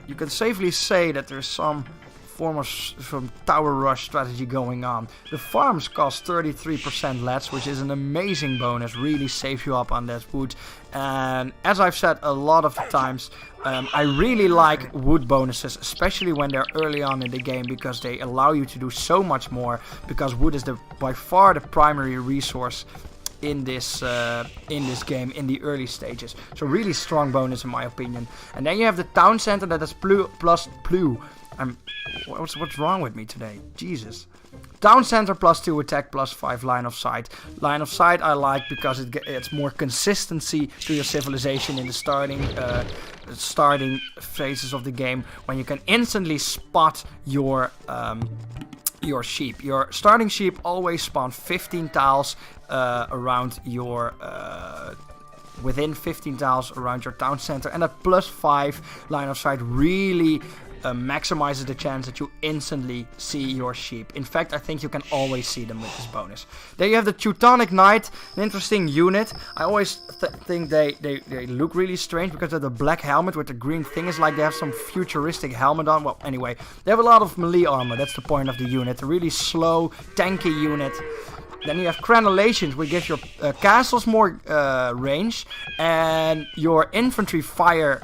you can safely say that there's some form of some tower rush strategy going on. The farms cost 33% less, which is an amazing bonus, really saves you up on that wood. And as I've said a lot of the times, I really like wood bonuses, especially when they're early on in the game, because they allow you to do so much more, because wood is by far the primary resource in this game in the early stages. So really strong bonus in my opinion. And then you have the town center that is plus blue. What's wrong with me today? Jesus. Town center +2 attack +5 line of sight. Line of sight I like because it's more consistency to your civilization in the starting phases of the game, when you can instantly spot your sheep. Your starting sheep always spawn 15 tiles around your within 15 tiles around your town center, and that +5 line of sight really maximizes the chance that you instantly see your sheep. In fact, I think you can always see them with this bonus. Then you have the Teutonic Knight, an interesting unit. I always think they look really strange because of the black helmet with the green thing. It's like they have some futuristic helmet on. Well, anyway, they have a lot of melee armor. That's the point of the unit. A really slow, tanky unit. Then you have Crenellations, which gives your castles more range, and your infantry fires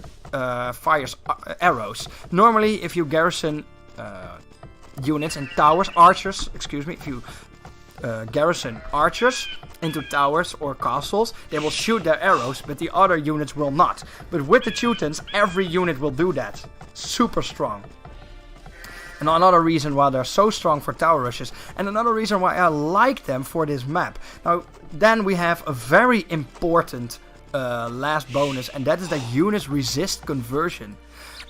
arrows. Normally, if you garrison units and towers, if you garrison archers into towers or castles, they will shoot their arrows, but the other units will not. But with the Teutons, every unit will do that. Super strong. And another reason why they're so strong for tower rushes, and another reason why I like them for this map. Now, then we have a very important last bonus, and that is that units resist conversion.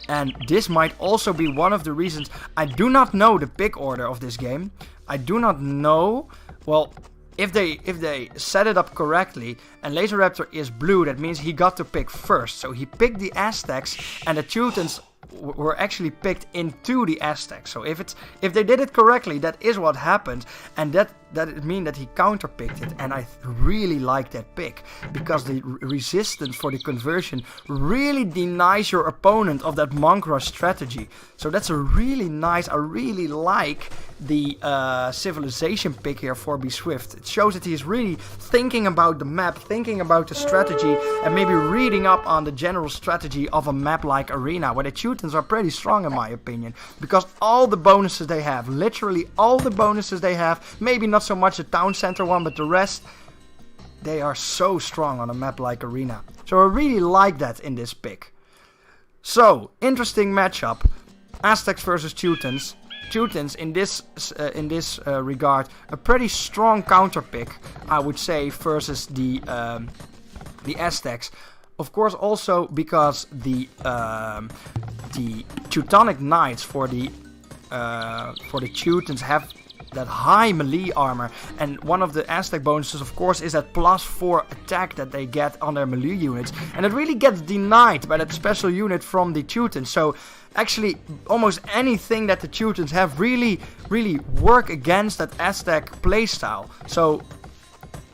And this might also be one of the reasons. I do not know the pick order of this game. I do not know, well, if they set it up correctly, and Laser Raptor is blue, that means he got to pick first. So he picked the Aztecs, and the Teutons were actually picked into the Aztecs. So if they did it correctly, that is what happened, and that it means that he counterpicked it. And I really like that pick, because the resistance for the conversion really denies your opponent of that monk rush strategy. So that's a really nice. I really like the civilization pick here for Be Swift. It shows that he's really thinking about the map, thinking about the strategy, and maybe reading up on the general strategy of a map like Arena, where the Teutons are pretty strong in my opinion, because all the bonuses they have, literally all the bonuses they have, maybe not so much the town center one, but the rest, they are so strong on a map like Arena. So I really like that in this pick. So, interesting matchup. Aztecs versus Teutons. Teutons in this regard, a pretty strong counter pick, I would say, versus the Aztecs. Of course, also because the Teutonic Knights for the Teutons have that high melee armor, and one of the Aztec bonuses, of course, is that +4 attack that they get on their melee units, and it really gets denied by that special unit from the Teutons. So actually, almost anything that the Teutons have really work against that Aztec playstyle. So,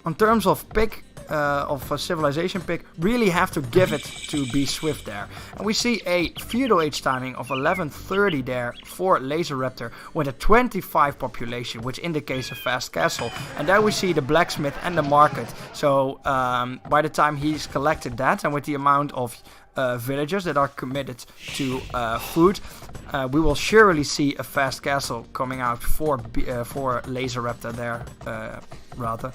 in terms of pick, of a civilization pick, really have to give it to Be Swift there. And we see a feudal age timing of 1130 there for Laser Raptor with a 25 population, which indicates a fast castle. And there we see the blacksmith and the market. So by the time he's collected that, and with the amount of villagers that are committed to food, we will surely see a fast castle coming out for Laser Raptor there, rather.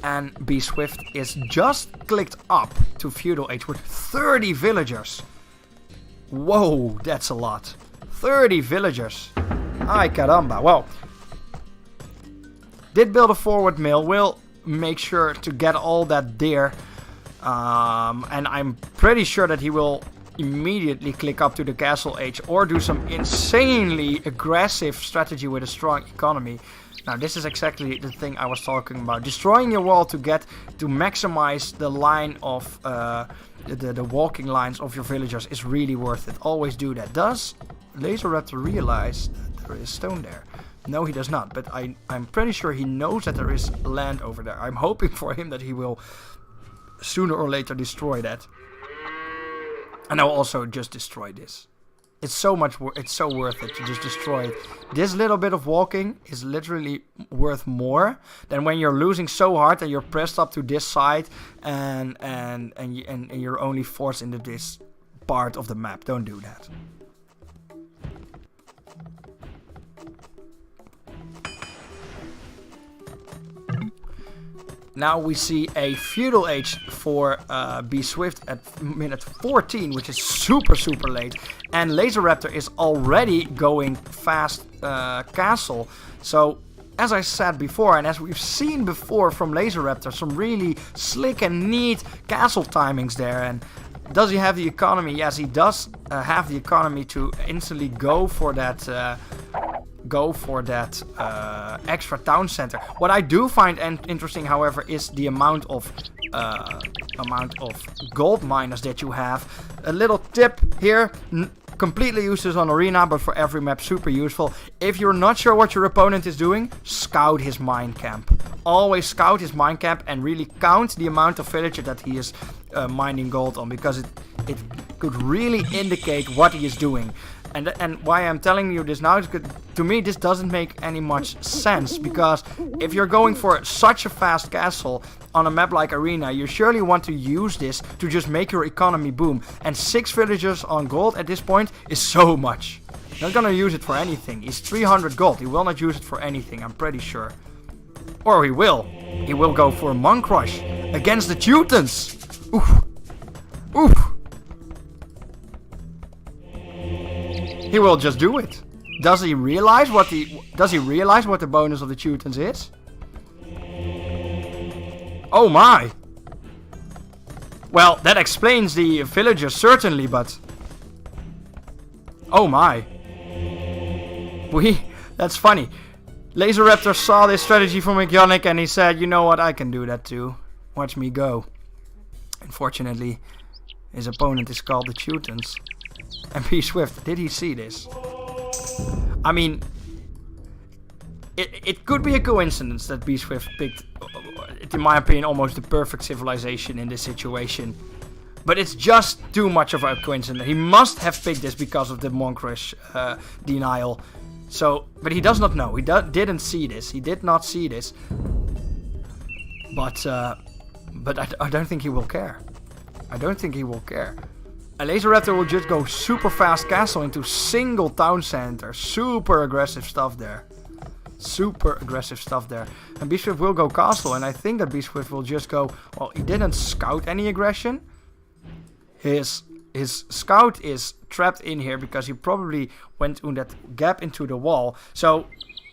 And Be Swift is just clicked up to Feudal Age with 30 villagers. Whoa, that's a lot. 30 villagers. Ay caramba. Well, did build a forward mill. Will make sure to get all that deer. And I'm pretty sure that he will immediately click up to the castle age or do some insanely aggressive strategy with a strong economy. Now this is exactly the thing I was talking about. Destroying your wall to maximize the line of the walking lines of your villagers is really worth it. Always do that. Does Laser Raptor realize that there is stone there? No, he does not. But I'm pretty sure he knows that there is land over there. I'm hoping for him that he will sooner or later destroy that. And I will also just destroy this. It's so worth it to just destroy it. This little bit of walking is literally worth more than when you're losing so hard that you're pressed up to this side and you're only forced into this part of the map. Don't do that. Now we see a Feudal Age for Be Swift at minute 14, which is super late. And Laser Raptor is already going fast castle. So, as I said before, and as we've seen before from Laser Raptor, some really slick and neat castle timings there. And does he have the economy? Yes, he does have the economy to instantly go for that extra town center. What I do find interesting, however, is the amount of gold miners that you have. A little tip here, completely useless on Arena, but for every map super useful. If you're not sure what your opponent is doing, scout his mine camp. Always scout his mine camp and really count the amount of villager that he is mining gold on, because it could really indicate what he is doing. And why I'm telling you this now is because to me this doesn't make any much sense, because if you're going for such a fast castle on a map like Arena, you surely want to use this to just make your economy boom. And 6 villagers on gold at this point is so much. Not gonna use it for anything. He's 300 gold. He will not use it for anything, I'm pretty sure. Or he will. He will go for a Monk Rush against the Teutons. Oof. Oof. He will just do it. Does he realize what the bonus of the Teutons is? Oh my! Well, that explains the villagers certainly, but oh my! That's funny. Laser Raptor saw this strategy from Yannick and he said, "You know what? I can do that too. Watch me go." Unfortunately, his opponent is called the Teutons. And Be Swift, did he see this? I mean, it could be a coincidence that Be Swift picked, in my opinion, almost the perfect civilization in this situation. But it's just too much of a coincidence. He must have picked this because of the Monk Rush denial. So, but he does not know. He didn't see this. He did not see this. But I don't think he will care. I don't think he will care. A Laser Raptor will just go super fast castle into single town center. Super aggressive stuff there. Super aggressive stuff there. And Be Swift will go castle. And I think that Be Swift will just go... Well, he didn't scout any aggression. His scout is trapped in here because he probably went in that gap into the wall. So...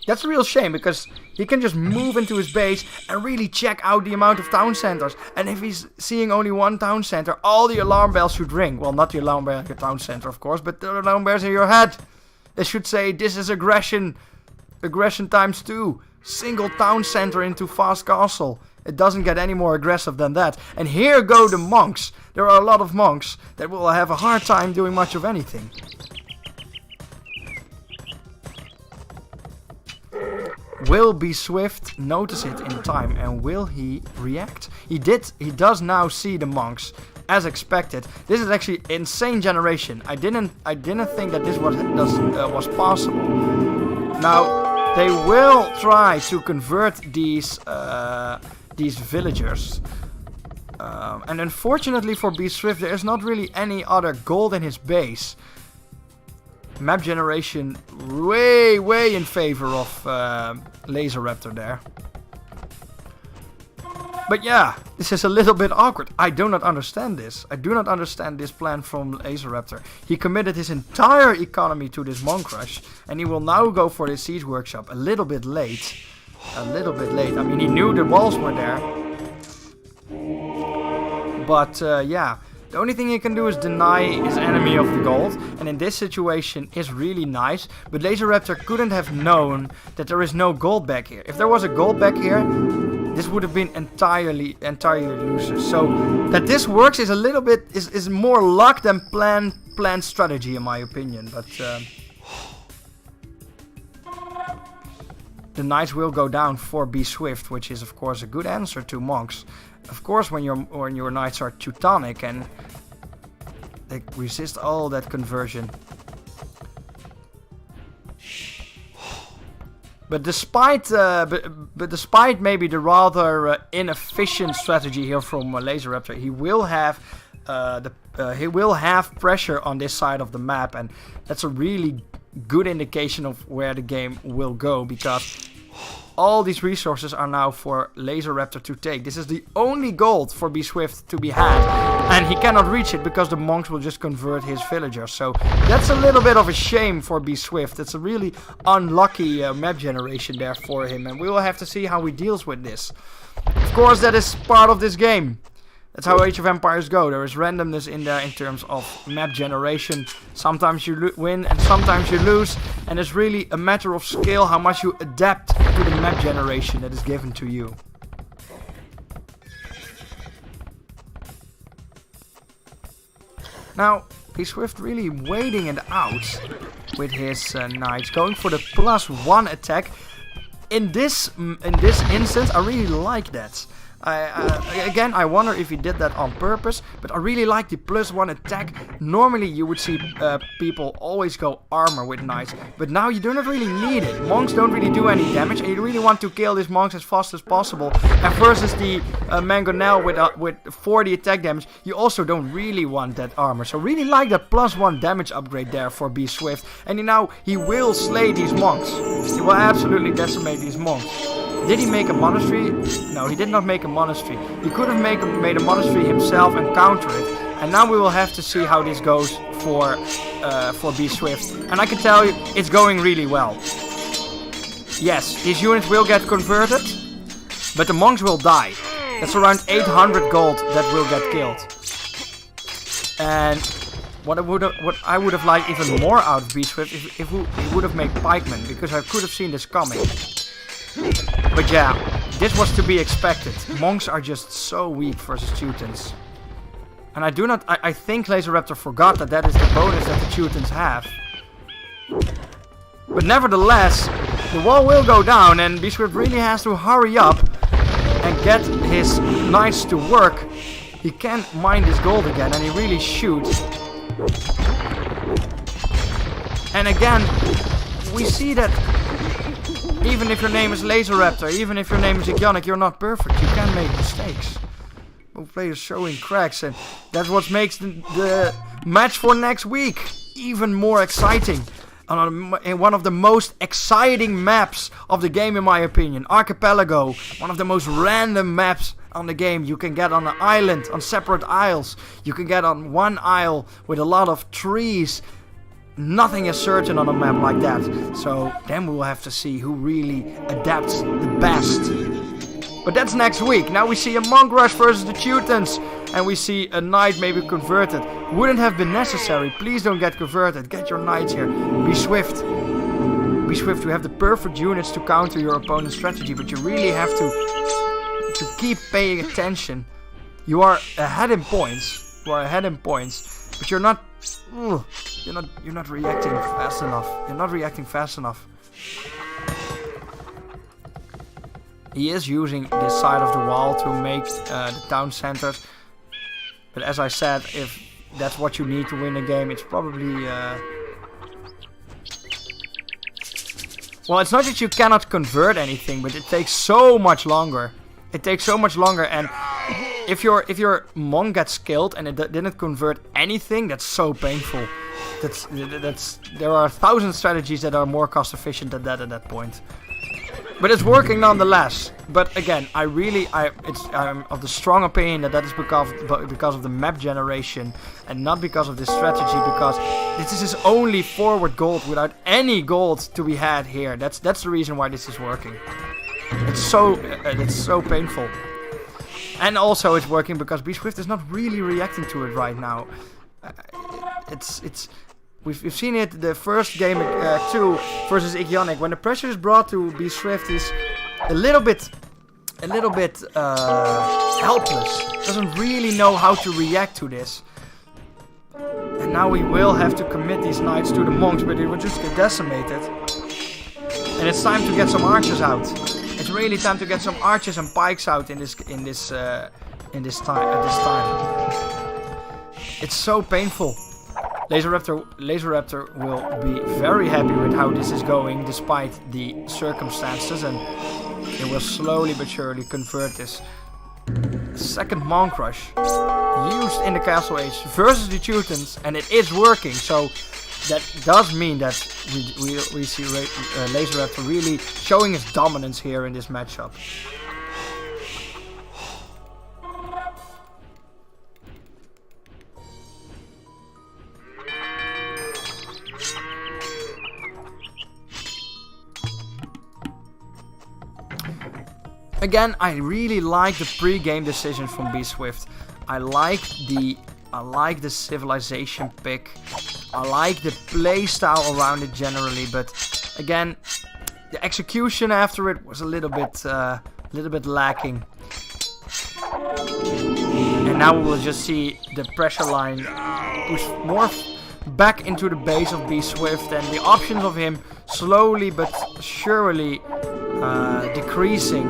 that's a real shame, because he can just move into his base and really check out the amount of town centers. And if he's seeing only one town center, all the alarm bells should ring. Well, not the alarm bell at your town center, of course, but the alarm bells in your head. They should say, this is aggression. Aggression times 2. Single town center into fast castle. It doesn't get any more aggressive than that. And here go the monks. There are a lot of monks that will have a hard time doing much of anything. Will Be Swift notice it in time, and will he react? He does now see the monks, as expected. This is actually insane generation. I didn't think that this was possible. Now they will try to convert these villagers, and unfortunately for Be Swift, there is not really any other gold in his base. Map generation way in favor of Laser Raptor there. But yeah, this is a little bit awkward. I do not understand this. I do not understand this plan from Laser Raptor. He committed his entire economy to this Monk Rush, and he will now go for the Siege Workshop a little bit late. A little bit late. I mean, he knew the walls were there. But yeah. The only thing he can do is deny his enemy of the gold, and in this situation is really nice, but Laser Raptor couldn't have known that there is no gold back here. If there was a gold back here, this would have been entirely useless. So that this works is a little bit, is more luck than planned strategy in my opinion, but the knights will go down for Be Swift, which is of course a good answer to monks. Of course, when your knights are Teutonic and they resist all that conversion. But despite maybe the rather inefficient strategy here from Laser Raptor, he will have pressure on this side of the map, and that's a really good indication of where the game will go, because all these resources are now for Laser Raptor to take. This is the only gold for Be Swift to be had, and he cannot reach it because the monks will just convert his villagers. So that's a little bit of a shame for Be Swift. It's a really unlucky map generation there for him, and we will have to see how he deals with this. Of course, that is part of this game. That's how Age of Empires go. There is randomness in there in terms of map generation. Sometimes you win and sometimes you lose. And it's really a matter of skill how much you adapt to the map generation that is given to you. Now, Be Swift really waiting it out with his knights. Going for the +1 attack. In this instance, I really like that. Again, I wonder if he did that on purpose, but I really like the +1 attack. Normally you would see people always go armor with knights, but now you do not really need it. Monks don't really do any damage, and you really want to kill these monks as fast as possible. And versus the Mangonel with 40 attack damage, you also don't really want that armor. So really like that +1 damage upgrade there for Be Swift. And now he will slay these monks. He will absolutely decimate these monks. Did he make a monastery? No, he did not make a monastery. He could have made a monastery himself and counter it. And now we will have to see how this goes for Be Swift. And I can tell you, it's going really well. Yes, these units will get converted, but the monks will die. That's around 800 gold that will get killed. And what I would have liked even more out of Be Swift if he would have made pikemen, because I could have seen this coming. But yeah, this was to be expected. Monks are just so weak versus Teutons. And I think Laser Raptor forgot that is the bonus that the Teutons have. But nevertheless, the wall will go down and Be Swift really has to hurry up and get his knights to work. He can't mine this gold again, and he really shoots. And again, we see that even if your name is Laser Raptor, even if your name is Ionic, you're not perfect. You can make mistakes. Both players showing cracks, and that's what makes the match for next week even more exciting. In one of the most exciting maps of the game, in my opinion, Archipelago, one of the most random maps on the game. You can get on an island, on separate isles. You can get on one isle with a lot of trees. Nothing is certain on a map like that. So then we will have to see who really adapts the best. But that's next week. Now we see a monk rush versus the Teutons. And we see a knight maybe converted. Wouldn't have been necessary. Please don't get converted. Get your knights here. Be swift. Be swift. You have the perfect units to counter your opponent's strategy. But you really have to keep paying attention. You are ahead in points. You are ahead in points. But you're not reacting fast enough. You're not reacting fast enough. He is using this side of the wall to make the town centers. But as I said, if that's what you need to win a game, it's probably... Well, it's not that you cannot convert anything, but it takes so much longer. It takes so much longer, and if your monk gets killed and it didn't convert anything, that's so painful. There are 1,000 strategies that are more cost efficient than that at that point. But it's working nonetheless. But again, I'm of the strong opinion that is because of the map generation and not because of this strategy. Because this is only forward gold without any gold to be had here. That's the reason why this is working. It's so painful. And also it's working because Be Swift is not really reacting to it right now. We've seen it the first game 2 versus Ionic. When the pressure is brought to Be Swift, he's a little bit helpless. Doesn't really know how to react to this. And now we will have to commit these knights to the monks, but it will just get decimated. And it's time to get some archers out. It's really time to get some archers and pikes out in this time. It's so painful. Laser Raptor will be very happy with how this is going, despite the circumstances, and it will slowly but surely convert this. Second Monk Rush used in the Castle Age versus the Teutons, and it is working. So that does mean that we see Laser Raptor really showing his dominance here in this matchup. Again, I really like the pre-game decisions from B Swift. I like the civilization pick. I like the playstyle around it generally, but again, the execution after it was a little bit lacking. And now we will just see the pressure line push more back into the base of B Swift, and the options of him slowly but surely decreasing.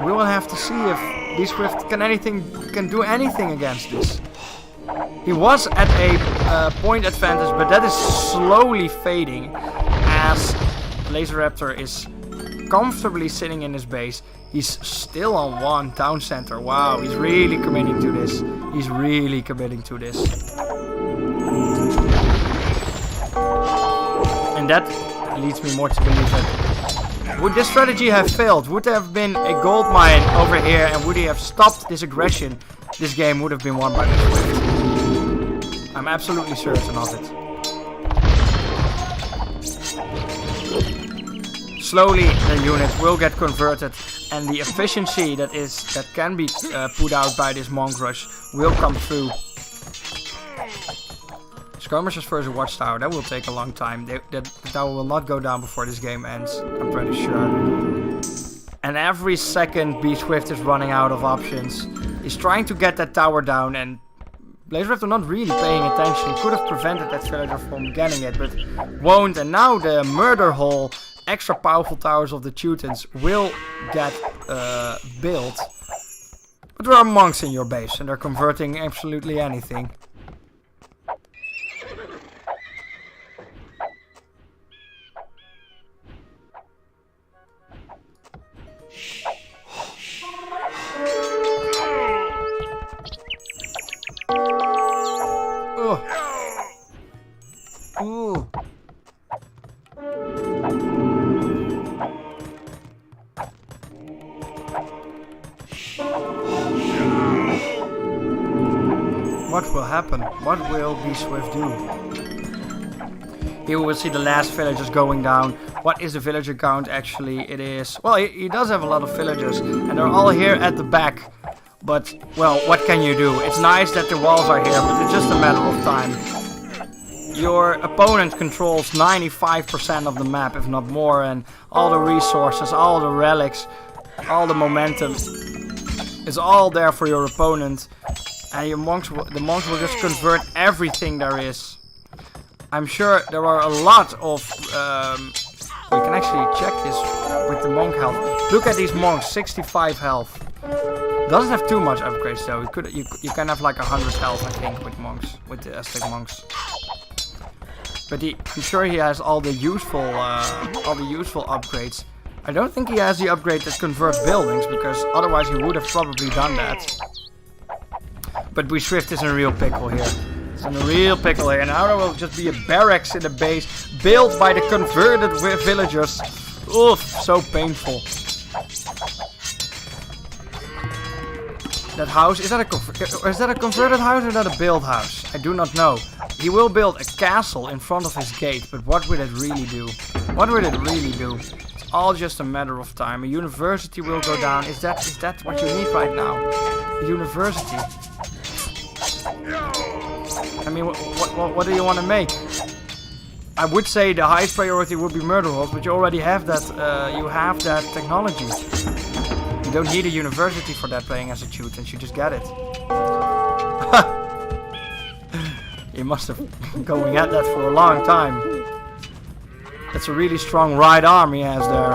We will have to see if B Swift can do anything against this. He was at a point advantage, but that is slowly fading as Laser Raptor is comfortably sitting in his base. He's still on 1 town center. Wow, he's really committing to this. He's really committing to this. And that leads me more to believe that would this strategy have failed, would there have been a gold mine over here, and would he have stopped this aggression, this game would have been won by B Swift. I'm absolutely certain of it. Slowly the unit will get converted, and the efficiency that can be put out by this Monk Rush will come through. Skirmishers versus Watchtower, that will take a long time. That tower will not go down before this game ends, I'm pretty sure. And every second B Swift is running out of options. He's trying to get that tower down, and Laser Raptor not really paying attention. Could have prevented that villager from getting it, but won't. And now the murder hole, extra powerful towers of the Teutons will get built. But there are monks in your base, and they're converting absolutely anything. Ooh. What will happen? What will B Swift do? Here we will see the last villagers going down. What is the villager count actually? It is... Well, he does have a lot of villagers, and they're all here at the back. But, well, what can you do? It's nice that the walls are here, but it's just a matter of time. Your opponent controls 95% of the map, if not more, and all the resources, all the relics, all the momentum is all there for your opponent. And the monks will just convert everything there is. I'm sure there are a lot of... we can actually check this with the monk health. Look at these monks, 65 health. Doesn't have too much upgrades though. You can have like 100 health, I think, with monks, with the Aztec monks. But I'm sure he has all the useful upgrades. I don't think he has the upgrade that converts buildings, because otherwise he would have probably done that. But B Swift is in a real pickle here. It's in a real pickle here. Now there will just be a barracks in the base built by the converted villagers. Oof, so painful. That house, is that a converted house or is that a build house? I do not know. He will build a castle in front of his gate, but what will it really do? What will it really do? It's all just a matter of time. A university will go down. Is that what you need right now? A university. I mean, what do you want to make? I would say the highest priority would be murder holes, but you already have that. You have that technology. You don't need a university for that playing as a Teuton. You just get it. He must have been going at that for a long time. That's a really strong right arm he has there,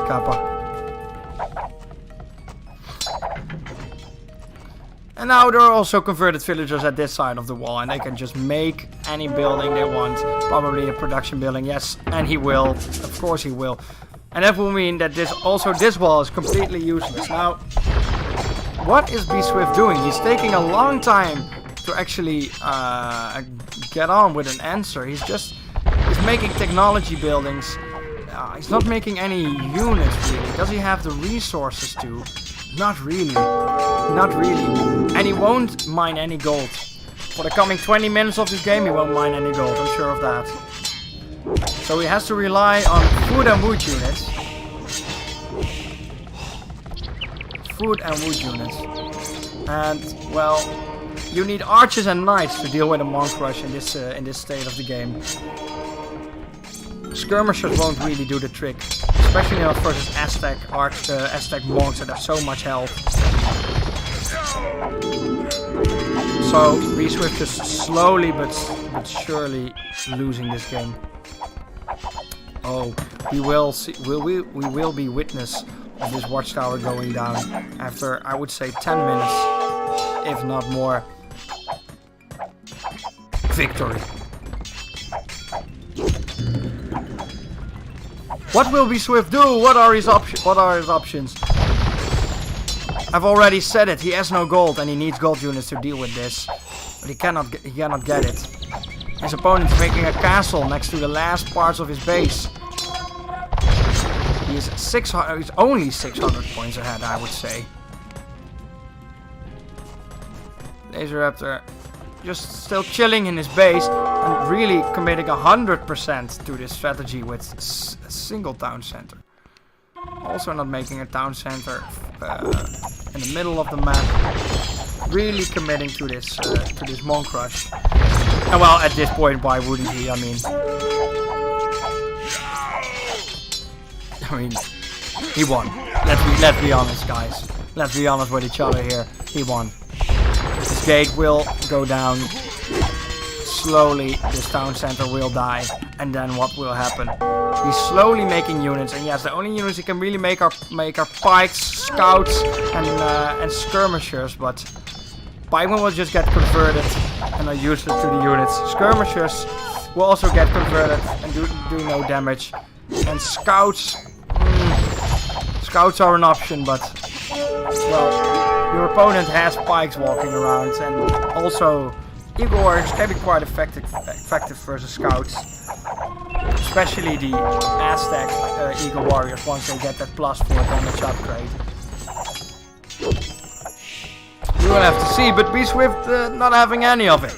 Kappa. And now there are also converted villagers at this side of the wall, and they can just make any building they want. Probably a production building, yes, and he will. Of course he will. And that will mean that this wall is completely useless. Now, what is B-Swift doing? He's taking a long time to actually get on with an answer. He's making technology buildings. He's not making any units really. Does he have the resources to? Not really. Not really. And he won't mine any gold. For the coming 20 minutes of this game, he won't mine any gold. I'm sure of that. So he has to rely on food and wood units. Food and wood units. And, well, you need archers and knights to deal with a monk rush in this state of the game. Skirmishers won't really do the trick. Especially not versus Aztec monks that have so much health. So B-Swift just slowly but surely losing this game. Oh, we will see. We will be witness of this watchtower going down after, I would say, 10 minutes, if not more. Victory. What will B-Swift do? What are his options? I've already said it. He has no gold, and he needs gold units to deal with this. But he cannot get it. His opponent is making a castle next to the last parts of his base. He is 600. He's only 600 points ahead, I would say. Laser Raptor just still chilling in his base and really committing 100% to this strategy with a single town center. Also not making a town center in the middle of the map. Really committing to this monk rush. And well, at this point, why wouldn't he? I mean, he won. Let's be honest, guys. Let's be honest with each other here. He won. This gate will go down. Slowly, this town center will die. And then what will happen? He's slowly making units. And yes, the only units he can really make are pikes, scouts, and skirmishers. But pikemen will just get converted and are useless to the units. Skirmishers will also get converted and do no damage. And scouts... Scouts are an option, but... Well, your opponent has pikes walking around, and also Eagle Warriors can be quite effective versus scouts. Especially the Aztec Eagle Warriors once they get that +4 damage upgrade. We will have to see, but B-Swift not having any of it.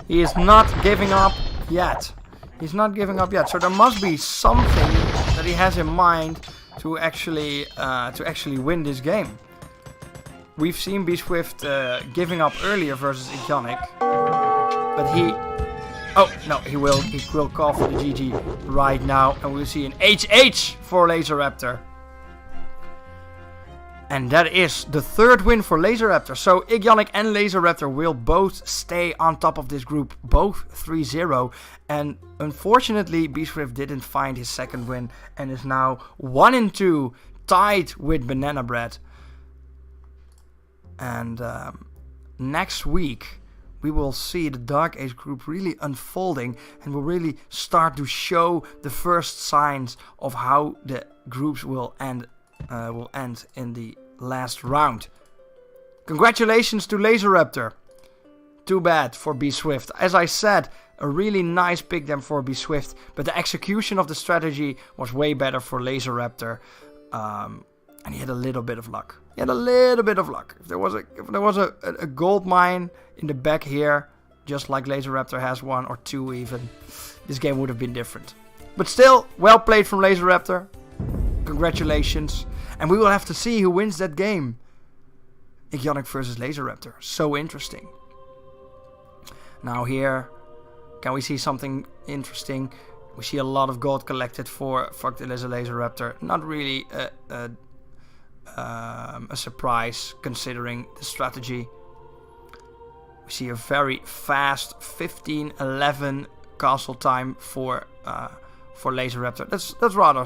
He is not giving up yet. He's not giving up yet, so there must be something that he has in mind to actually win this game. We've seen B-Swift giving up earlier versus Ionic, but he will call for the GG right now, and we'll see an HH for Laser Raptor. And that is the third win for Laser Raptor. So Ionic and Laser Raptor will both stay on top of this group, both 3-0. And unfortunately, B-Swift didn't find his second win and is now 1-2, tied with Banana Bread. And next week, we will see the Dark Age group really unfolding and will really start to show the first signs of how the groups will end in the last round. Congratulations to Laser Raptor. Too bad for B-Swift. As I said, a really nice pick them for B-Swift, but the execution of the strategy was way better for Laser Raptor. And he had a little bit of luck. If there was a gold mine in the back here, just like Laser Raptor has one or two even, this game would have been different. But still, well played from Laser Raptor. Congratulations. And we will have to see who wins that game. Ionic versus Laser Raptor. So interesting. Now here, can we see something interesting? We see a lot of gold collected for the Laser Raptor. Not really a surprise considering the strategy. We see a very fast 15-11 castle time for for Laser Raptor. That's rather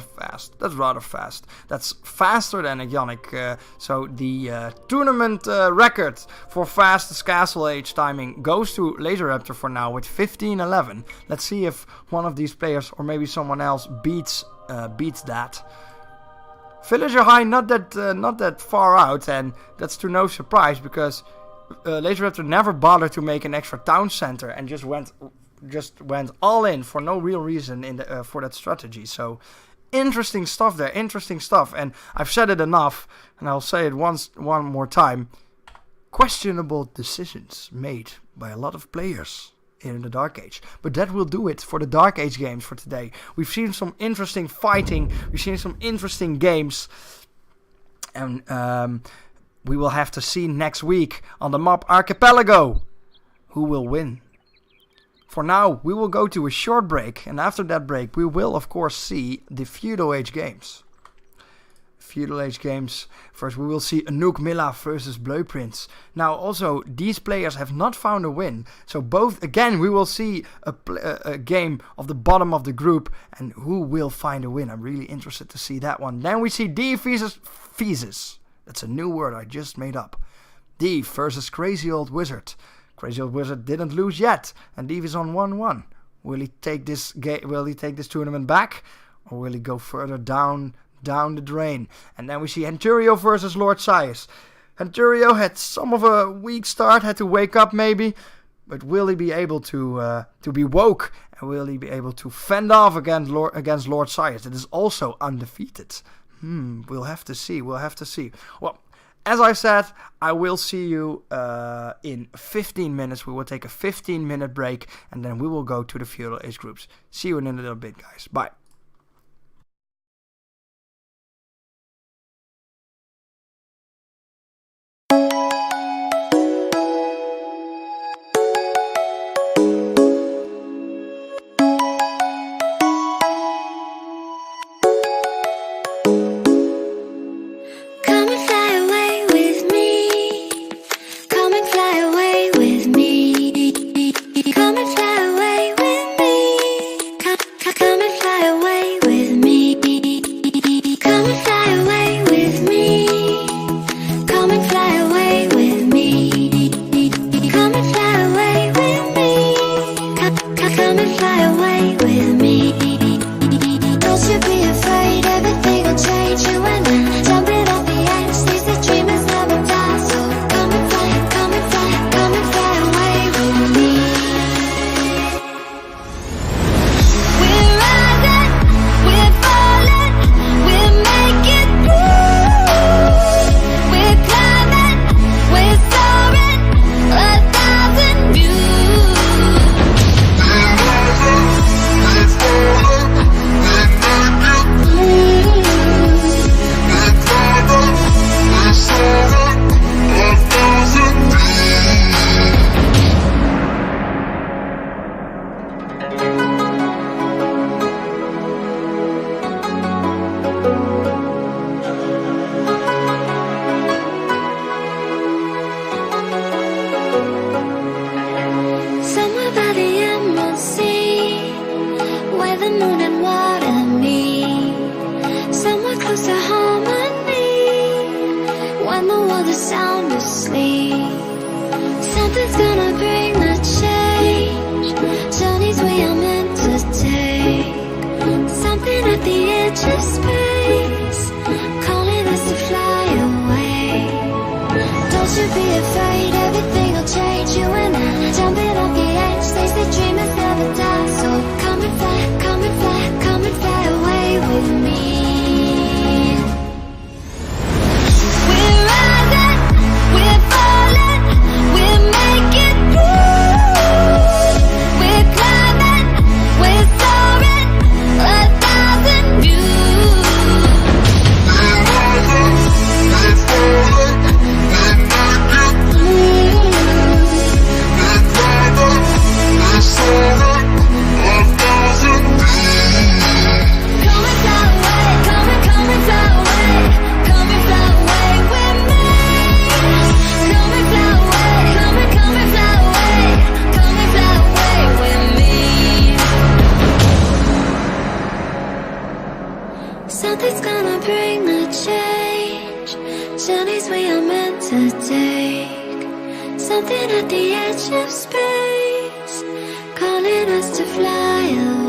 fast. That's faster than Ionic. So the tournament record for fastest castle age timing goes to Laser Raptor for now with 15:11. Let's see if one of these players or maybe someone else beats that. Villager High not that far out, and that's to no surprise because Laser Raptor never bothered to make an extra town center and just went all in for no real reason for that strategy. So interesting stuff there, and I've said it enough, and I'll say it one more time. Questionable decisions made by a lot of players in the Dark Age, but that will do it for the Dark Age games for today. We've seen some interesting fighting, we've seen some interesting games, and we will have to see next week on the map Archipelago who will win. For now, we will go to a short break, and after that break we will of course see the Feudal Age games. Feudal Age games. First we will see Anouk Milla versus Blueprints. Now also, these players have not found a win. So both, again, we will see a game of the bottom of the group, and who will find a win. I'm really interested to see that one. Then we see D versus that's a new word I just made up. D versus Crazy Old Wizard. Crazy Old Wizard didn't lose yet, and Dave is on 1-1. Will he take this tournament back, or will he go further down the drain? And then we see Henturio versus Lord Sias. Henturio had some of a weak start, had to wake up maybe, but will he be able to be woke, and will he be able to fend off against Lord Sias? It is also undefeated. We'll have to see. Well, as I said, I will see you in 15 minutes. We will take a 15-minute break, and then we will go to the Feudal Age groups. See you in a little bit, guys. Bye. journeys we are meant to take. Something at the edge of space, calling us to fly away.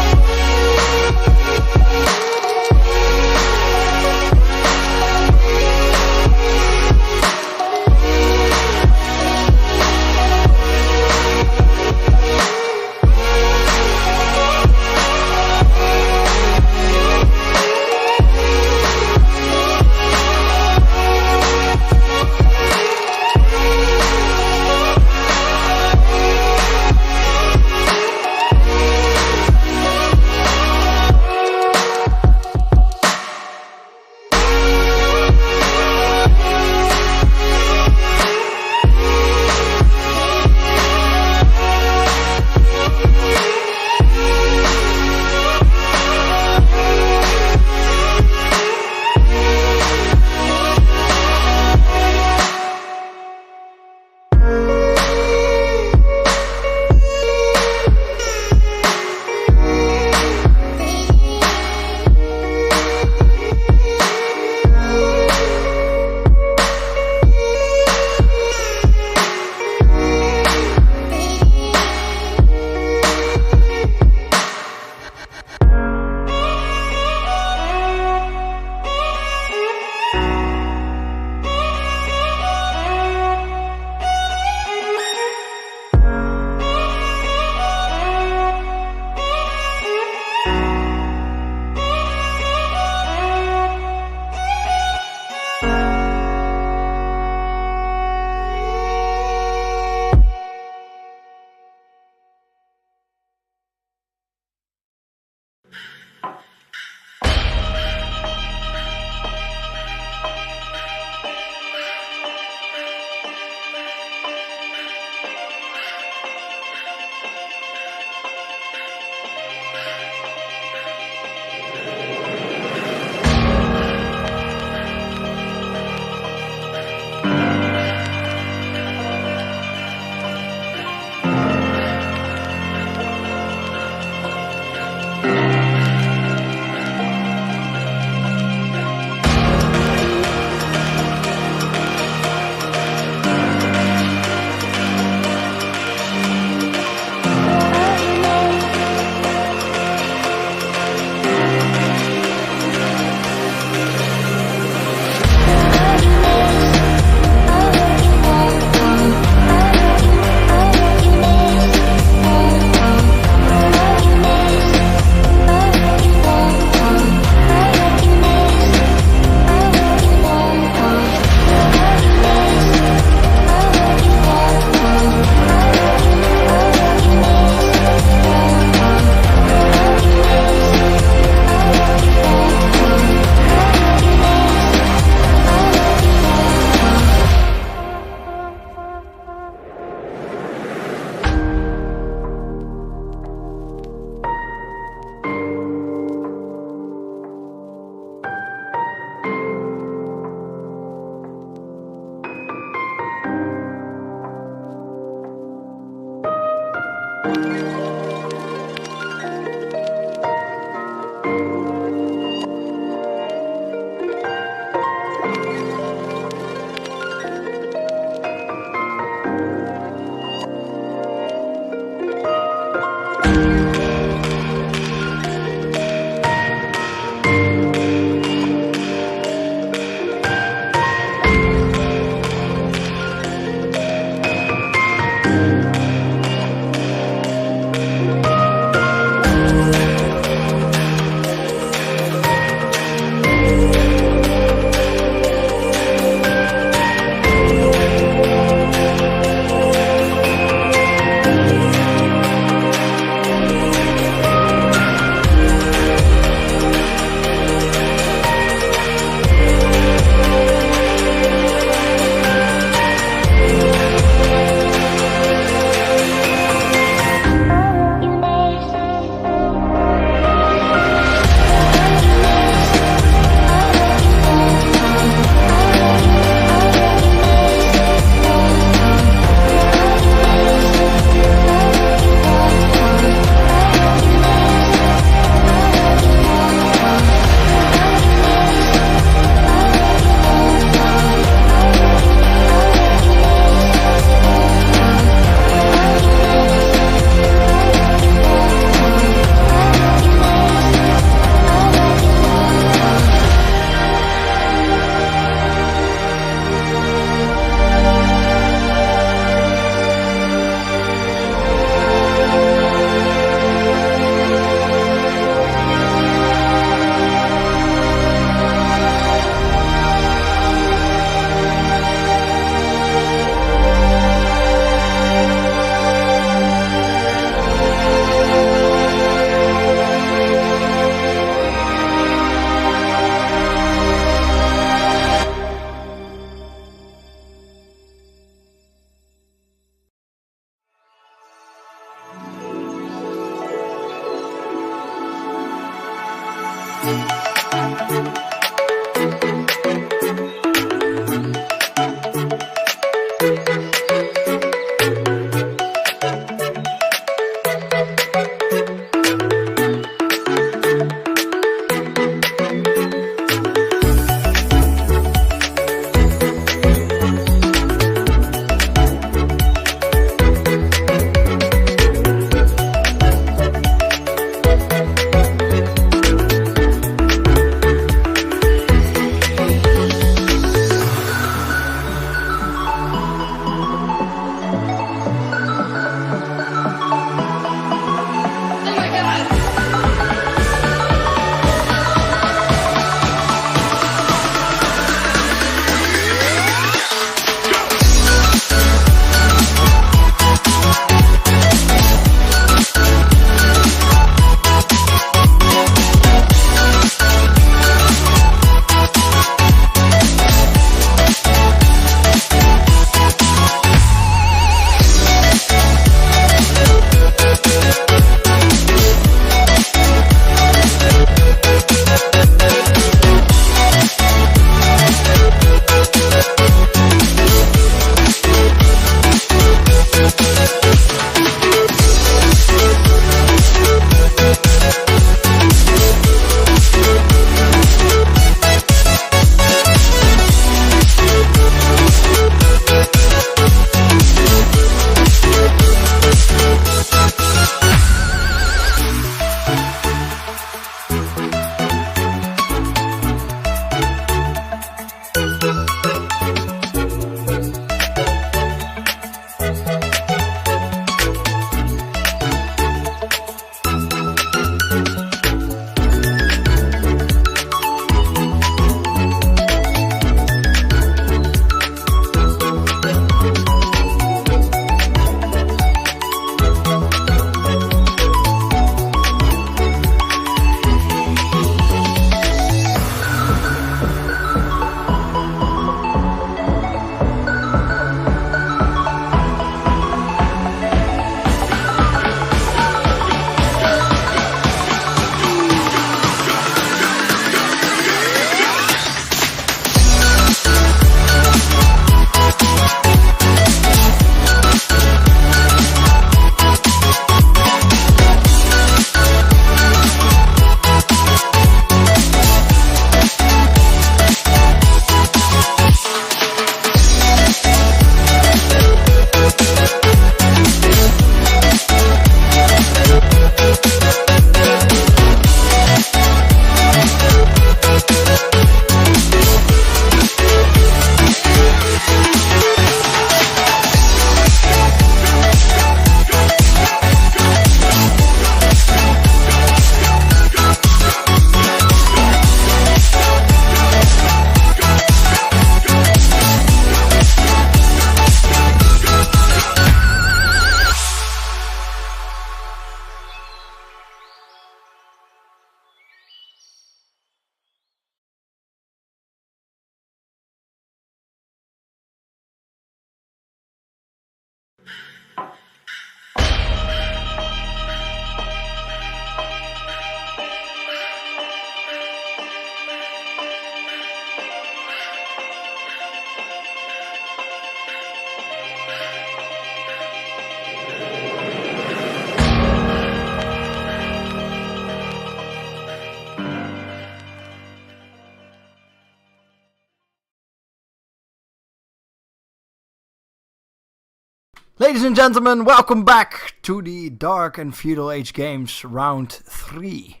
Ladies and gentlemen, welcome back to the Dark and Feudal Age Games Round 3.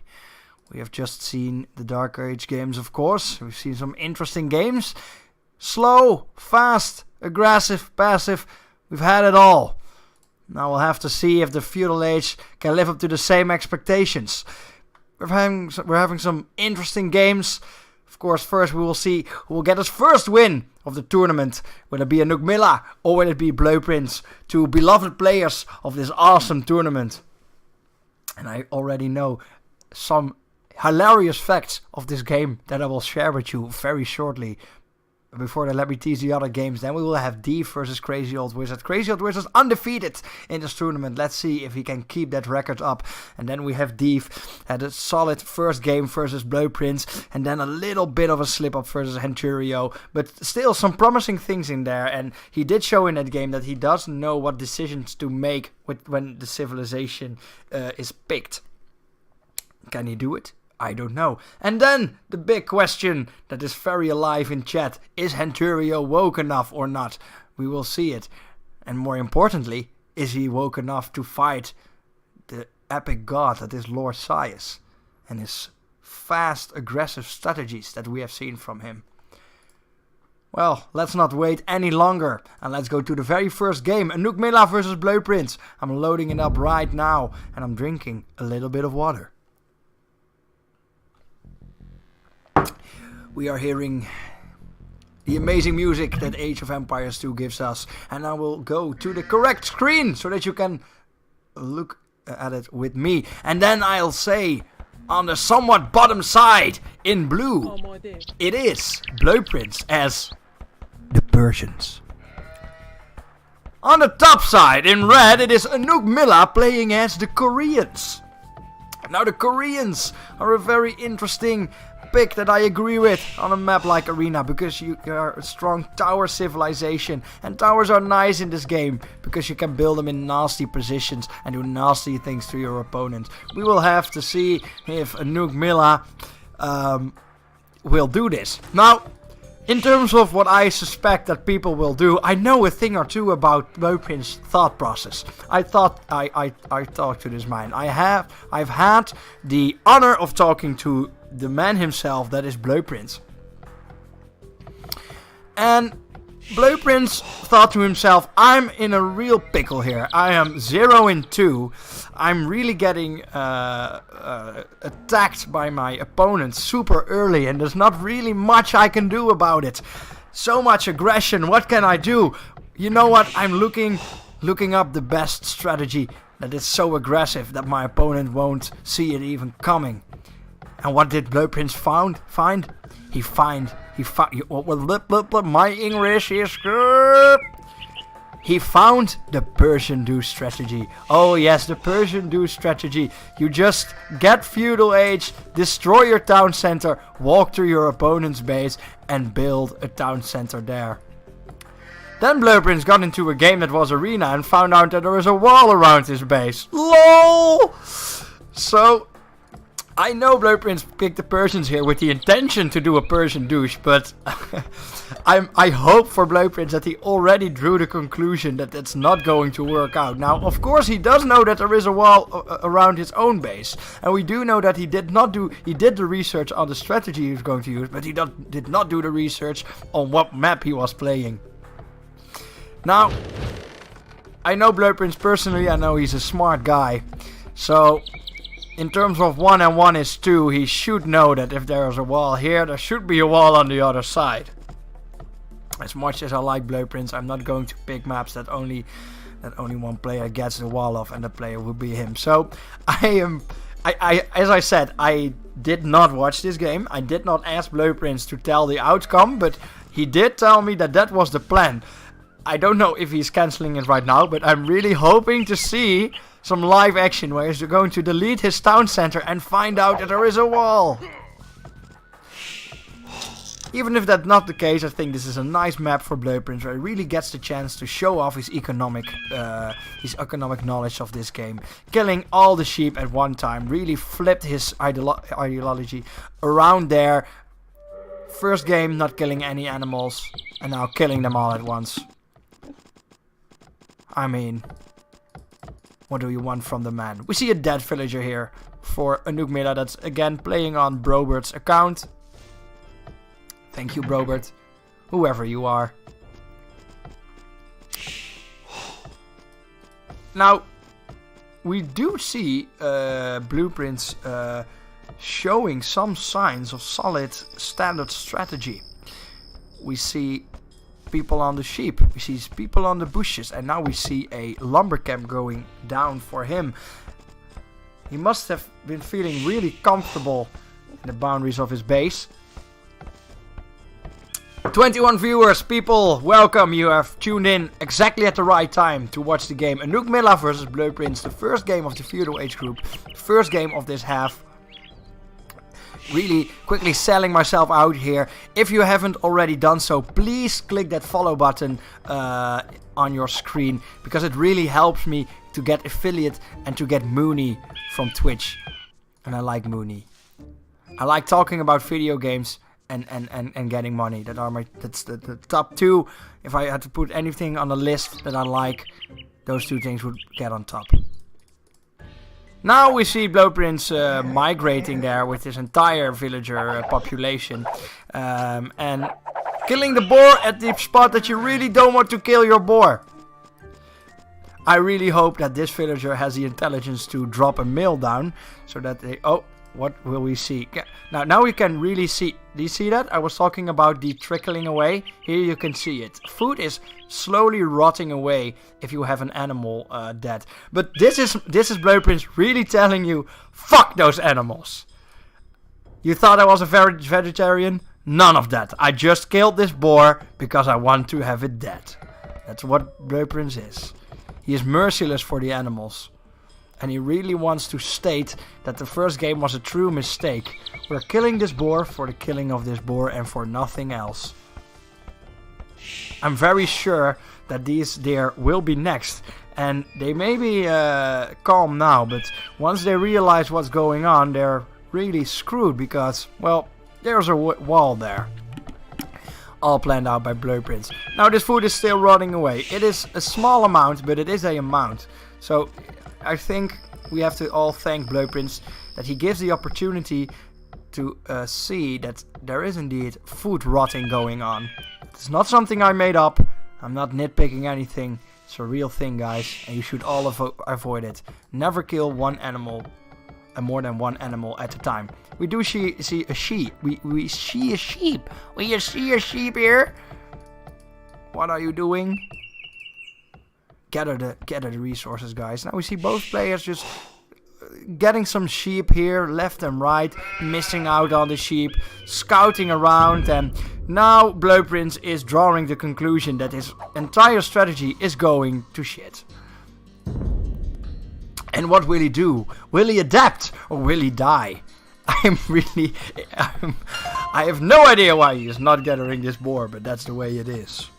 We have just seen the Dark Age games, of course. We've seen some interesting games. Slow, fast, aggressive, passive. We've had it all. Now we'll have to see if the Feudal Age can live up to the same expectations. We're having some interesting games. Of course, first we will see who will get his first win of the tournament. Will it be Anouk Milla or will it be Blowprince? Two beloved players of this awesome tournament. And I already know some hilarious facts of this game that I will share with you very shortly. Before that, let me tease the other games. Then we will have Deef versus Crazy Old Wizard. Crazy Old Wizard undefeated in this tournament. Let's see if he can keep that record up. And then we have Deef. Had a solid first game versus Blowprince. And then a little bit of a slip up versus Henturio. But still some promising things in there. And he did show in that game that he does know what decisions to make when the civilization is picked. Can he do it? I don't know. And then, the big question that is very alive in chat. Is Henturio woke enough or not? We will see it. And more importantly, is he woke enough to fight the epic god that is Lord Sias? And his fast, aggressive strategies that we have seen from him. Well, let's not wait any longer. And let's go to the very first game. Anouk Milla versus Blowprince. I'm loading it up right now. And I'm drinking a little bit of water. We are hearing the amazing music that Age of Empires 2 gives us. And I will go to the correct screen so that you can look at it with me. And then I'll say, on the somewhat bottom side, in blue, it is Blowprince as the Persians. On the top side, in red, it is Anouk Milla playing as the Koreans. Now the Koreans are a very interesting pick that I agree with on a map like Arena, because you are a strong tower civilization, and towers are nice in this game because you can build them in nasty positions and do nasty things to your opponent. We will have to see if Anouk Milla will do this. Now, in terms of what I suspect that people will do, I know a thing or two about Blowprince's thought process. I talked to this man. I've had the honor of talking to the man himself, that is Blowprince. And Blowprince thought to himself, I'm in a real pickle here. I am 0-2. I'm really getting attacked by my opponent super early, and there's not really much I can do about it. So much aggression, what can I do? You know what, I'm looking up the best strategy that is so aggressive that my opponent won't see it even coming. And what did Blowprince find? My English is good. He found the Persian Do strategy. Oh yes, the Persian Do strategy. You just get Feudal Age, destroy your town center, walk to your opponent's base and build a town center there. Then Blowprince got into a game that was Arena and found out that there was a wall around his base. LOL! So, I know Blowprince picked the Persians here with the intention to do a Persian douche, but I hope for Blowprince that he already drew the conclusion that that's not going to work out. Now, of course, he does know that there is a wall around his own base, and we do know that he did the research on the strategy he was going to use, but he did not do the research on what map he was playing. Now, I know Blowprince personally, I know he's a smart guy, so in terms of 1 and 1 is 2, he should know that if there is a wall here, there should be a wall on the other side. As much as I like Blowprince, I'm not going to pick maps that only one player gets the wall of, and the player will be him. So as I said, I did not watch this game. I did not ask Blowprince to tell the outcome, but he did tell me that that was the plan. I don't know if he's cancelling it right now, but I'm really hoping to see some live action where he's going to delete his town center and find out that there is a wall. Even if that's not the case, I think this is a nice map for Blowprince where he really gets the chance to show off his economic knowledge of this game. Killing all the sheep at one time really flipped his ideology around there. First game not killing any animals, and now killing them all at once. I mean, what do you want from the man? We see a dead villager here for Anouk Milla that's again playing on Brobert's account. Thank you, Brobert. Whoever you are. Now, we do see blueprints showing some signs of solid standard strategy. We see people on the sheep, we see people on the bushes, and now we see a lumber camp going down for him. He must have been feeling really comfortable in the boundaries of his base. 21 viewers, people, welcome. You have tuned in exactly at the right time to watch the game. Anouk Milla versus Blueprints, the first game of the Feudal age group, first game of this half. Really quickly selling myself out here. If you haven't already done so, please click that follow button on your screen, because it really helps me to get affiliate and to get Mooney from Twitch. And I like Mooney. I like talking about video games and getting money. That's the top two. If I had to put anything on the list that I like, those two things would get on top. Now we see Blueprints migrating there with his entire villager population. And killing the boar at the spot that you really don't want to kill your boar. I really hope that this villager has the intelligence to drop a mill down. So that they... Oh, what will we see? Now we can really see... Do you see that? I was talking about the trickling away. Here you can see it. Food is slowly rotting away if you have an animal dead. But this is Blueprints really telling you, fuck those animals. You thought I was a vegetarian? None of that. I just killed this boar because I want to have it dead. That's what Blueprints is. He is merciless for the animals. And he really wants to state that the first game was a true mistake. We're killing this boar for the killing of this boar and for nothing else. I'm very sure that these deer will be next. And they may be calm now, but once they realize what's going on, they're really screwed because, well, there's a wall there. All planned out by Blueprints. Now this food is still rotting away. It is a small amount, but it is a amount. So I think we have to all thank Blueprints that he gives the opportunity to see that there is indeed food rotting going on. It's not something I made up. I'm not nitpicking anything. It's a real thing, guys, and you should all avoid it. Never kill one animal, more than one animal at a time. We do see a sheep. We see a sheep. We see a sheep here. What are you doing? Gather the resources, guys. Now we see both players just getting some sheep here, left and right, missing out on the sheep, scouting around, and now Blueprints is drawing the conclusion that his entire strategy is going to shit. And what will he do? Will he adapt or will he die? I have no idea why he is not gathering this boar, but that's the way it is.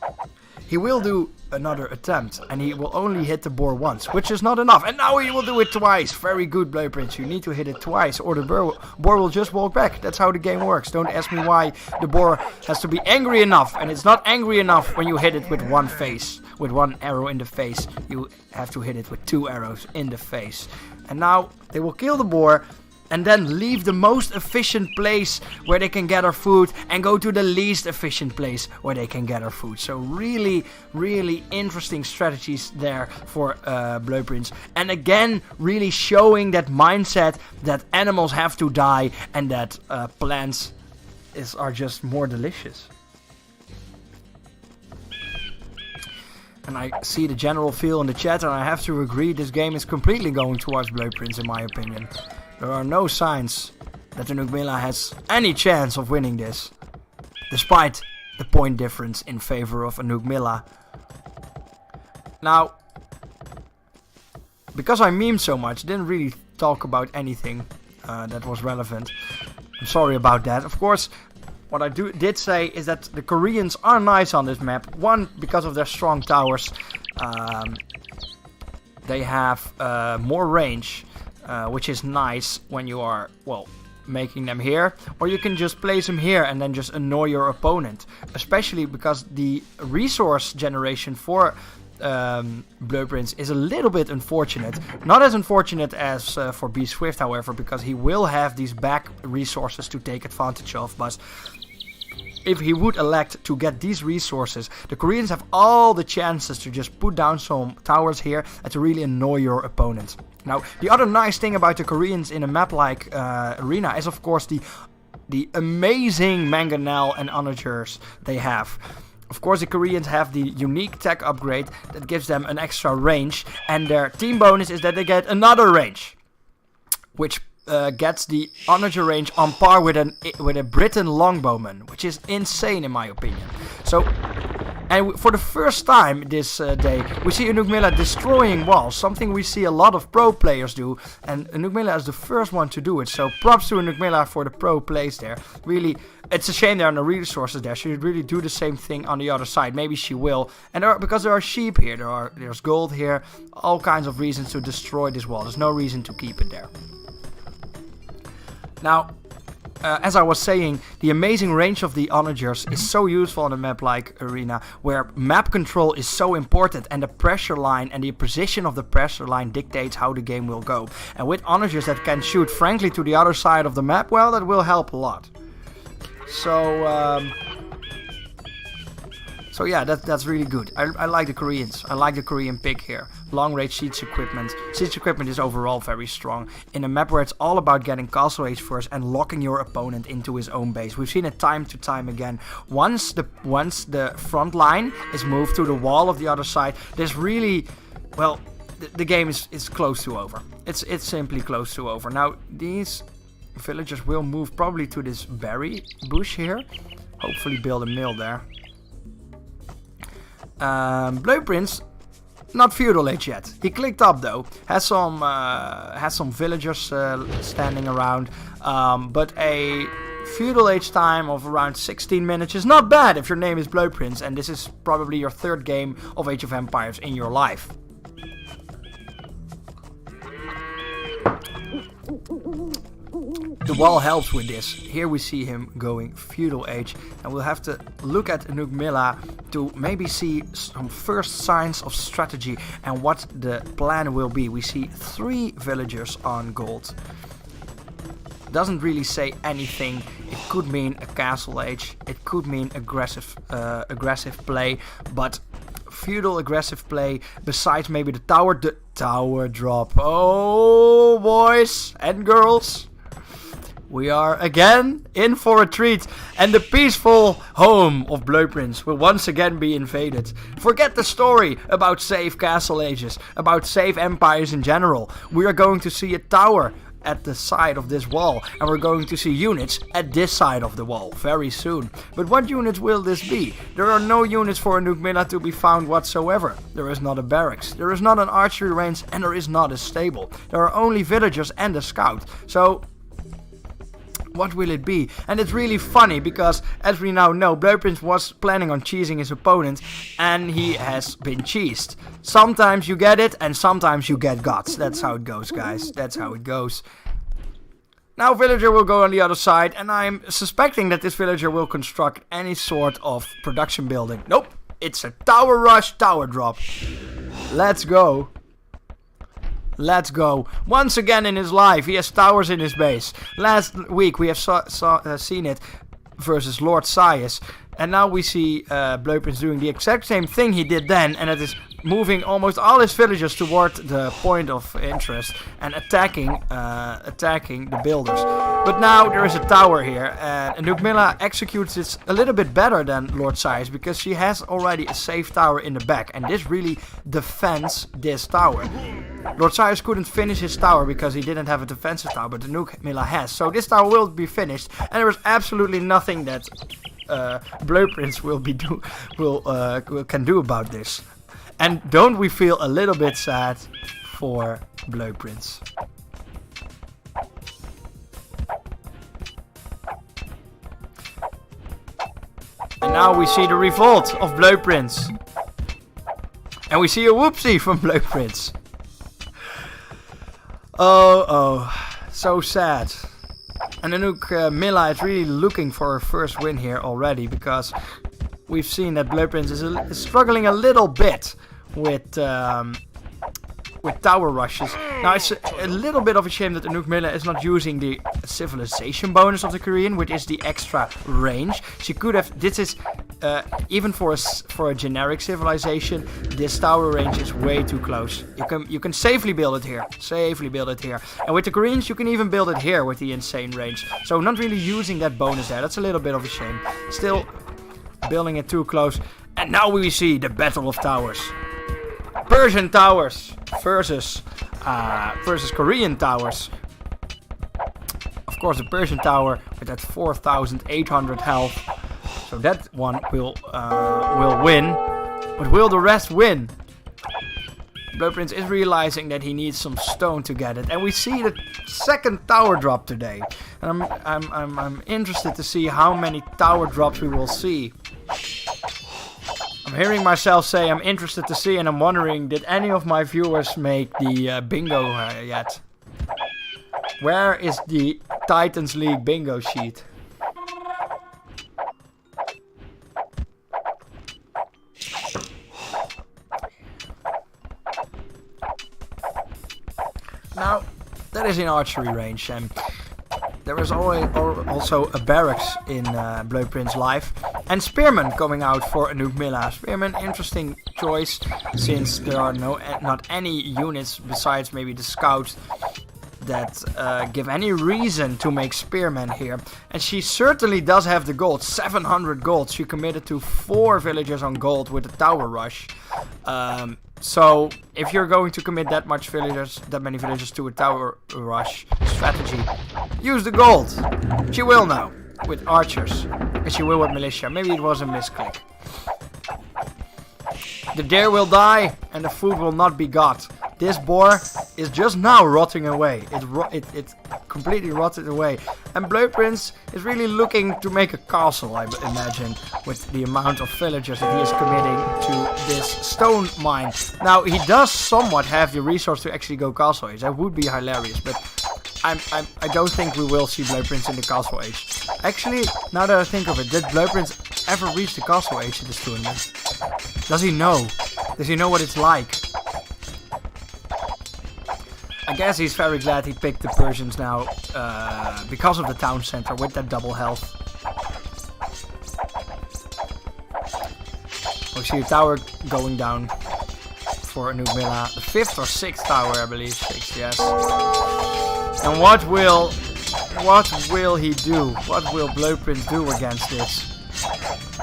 He will do another attempt, and he will only hit the boar once, which is not enough. And now he will do it twice. Very good, Blueprints. You need to hit it twice, or the boar will just walk back. That's how the game works. Don't ask me why the boar has to be angry enough, and it's not angry enough when you hit it with one arrow in the face. You have to hit it with 2 arrows in the face. And now they will kill the boar, and then leave the most efficient place where they can gather food and go to the least efficient place where they can gather food. So really, really interesting strategies there for Blueprints. And again, really showing that mindset that animals have to die and that plants are just more delicious. And I see the general feel in the chat, and I have to agree, this game is completely going towards Blueprints in my opinion. There are no signs that Anouk Milla has any chance of winning this, despite the point difference in favor of Anouk Milla. Now, because I meme so much, didn't really talk about anything that was relevant. I'm sorry about that. Of course, what I did say is that the Koreans are nice on this map. One, because of their strong towers. They have more range. Which is nice when you are, well, making them here. Or you can just place them here and then just annoy your opponent. Especially because the resource generation for Blue Prince is a little bit unfortunate. Not as unfortunate as for B Swift, however, because he will have these back resources to take advantage of. But if he would elect to get these resources, the Koreans have all the chances to just put down some towers here and to really annoy your opponent. Now, the other nice thing about the Koreans in a map like Arena is, of course, the amazing mangonel and onagers they have. Of course, the Koreans have the unique tech upgrade that gives them an extra range, and their team bonus is that they get another range, which gets the onager range on par with a Briton longbowman, which is insane in my opinion. So, and for the first time this day, we see Enugmila destroying walls, something we see a lot of pro players do, and Enugmila is the first one to do it. So props to Enugmila for the pro plays there. Really, it's a shame there are no resources there. She should really do the same thing on the other side. Maybe she will. And because there are sheep here, there's gold here, all kinds of reasons to destroy this wall. There's no reason to keep it there. Now, as I was saying, the amazing range of the onagers is so useful on a map like Arena, where map control is so important, and the pressure line and the position of the pressure line dictates how the game will go. And with onagers that can shoot frankly to the other side of the map, well, that will help a lot. So yeah, that's really good. I like the Koreans. I like the Korean pick here. Long range siege equipment. Siege equipment is overall very strong. In a map where it's all about getting castle age first and locking your opponent into his own base. We've seen it time to time again. Once the front line is moved to the wall of the other side, there's really, well, the game is close to over. It's simply close to over. Now, these villagers will move probably to this berry bush here. Hopefully build a mill there. Blue Prince, not feudal age yet. He clicked up though. Has some villagers standing around. But a feudal age time of around 16 minutes is not bad if your name is Blue Prince and this is probably your third game of Age of Empires in your life. The wall helps with this. Here we see him going feudal age, and we'll have to look at Enugmila to maybe see some first signs of strategy and what the plan will be. We see 3 villagers on gold. Doesn't really say anything. It could mean a castle age. It could mean aggressive play, but feudal aggressive play besides maybe the tower drop. Oh, boys and girls. We are again in for a treat, and the peaceful home of Blue Prince will once again be invaded. Forget the story about safe castle ages, about safe empires in general. We are going to see a tower at the side of this wall, and we're going to see units at this side of the wall very soon. But what units will this be? There are no units for Enugmila to be found whatsoever. There is not a barracks, there is not an archery range, and there is not a stable. There are only villagers and a scout. So what will it be? And it's really funny because, as we now know, Blue Prince was planning on cheesing his opponent, and he has been cheesed. Sometimes you get it, and sometimes you get guts. That's how it goes, guys. That's how it goes. Now villager will go on the other side, and I'm suspecting that this villager will construct any sort of production building. Nope, it's a tower rush, tower drop. Let's go. Let's go. Once again in his life, he has towers in his base. Last week we have seen it versus Lord Sias. And now we see Blue Prince doing the exact same thing he did then. And it is moving almost all his villagers toward the point of interest and attacking the builders. But now there is a tower here, and Enugmila executes this a little bit better than Lord Sias because she has already a safe tower in the back, and this really defends this tower. Lord Sias couldn't finish his tower because he didn't have a defensive tower, but Enugmila has. So this tower will be finished, and there is absolutely nothing that Blue Prince can do about this. And don't we feel a little bit sad for Blue Prince? And now we see the revolt of Blue Prince. And we see a whoopsie from Blue Prince. Oh, so sad. And Enugmila is really looking for her first win here already, because we've seen that Blue Prince is struggling a little bit with tower rushes. Now it's a little bit of a shame that Anouk Miller is not using the civilization bonus of the Korean, which is the extra range. She could have. This is even for a generic civilization. This tower range is way too close. You can safely build it here. And with the Koreans, you can even build it here with the insane range. So not really using that bonus there. That's a little bit of a shame. Still building it too close. And now we see the Battle of Towers. Persian towers versus Korean towers. Of course, the Persian tower with that 4,800 health, so that one will win. But will the rest win? Blood Prince is realizing that he needs some stone to get it, and we see the second tower drop today. And I'm interested to see how many tower drops we will see. I'm hearing myself say I'm interested to see, and I'm wondering, did any of my viewers make the bingo yet? Where is the Titans League bingo sheet? Now, that is in archery range, and there is also a barracks in Blood Prince Life. And Spearman coming out for Anouk Miller. Spearman, interesting choice, since there are not any units besides maybe the scouts that give any reason to make Spearman here. And she certainly does have the gold, 700 gold. She committed to 4 villagers on gold with the tower rush. So if you're going to commit that many villagers to a tower rush strategy, use the gold. She will now with archers, and she will with militia. Maybe it was a misclick. The deer will die, and the food will not be got. This boar is just now rotting away. It completely rotted away. And Blood Prince is really looking to make a castle, I imagine, with the amount of villagers that he is committing to this stone mine. Now, he does somewhat have the resource to actually go castle age. That would be hilarious, but I don't think we will see Blood Prince in the castle age. Actually, now that I think of it, did Blood Prince ever reach the castle age in this tournament? Does he know? Does he know what it's like? I guess he's very glad he picked the Persians now, because of the town center with that double health. We see a tower going down for Anouk Miller. The 5th or 6th tower, I believe. 6th, yes. And what will he do? What will Blood Prince do against this?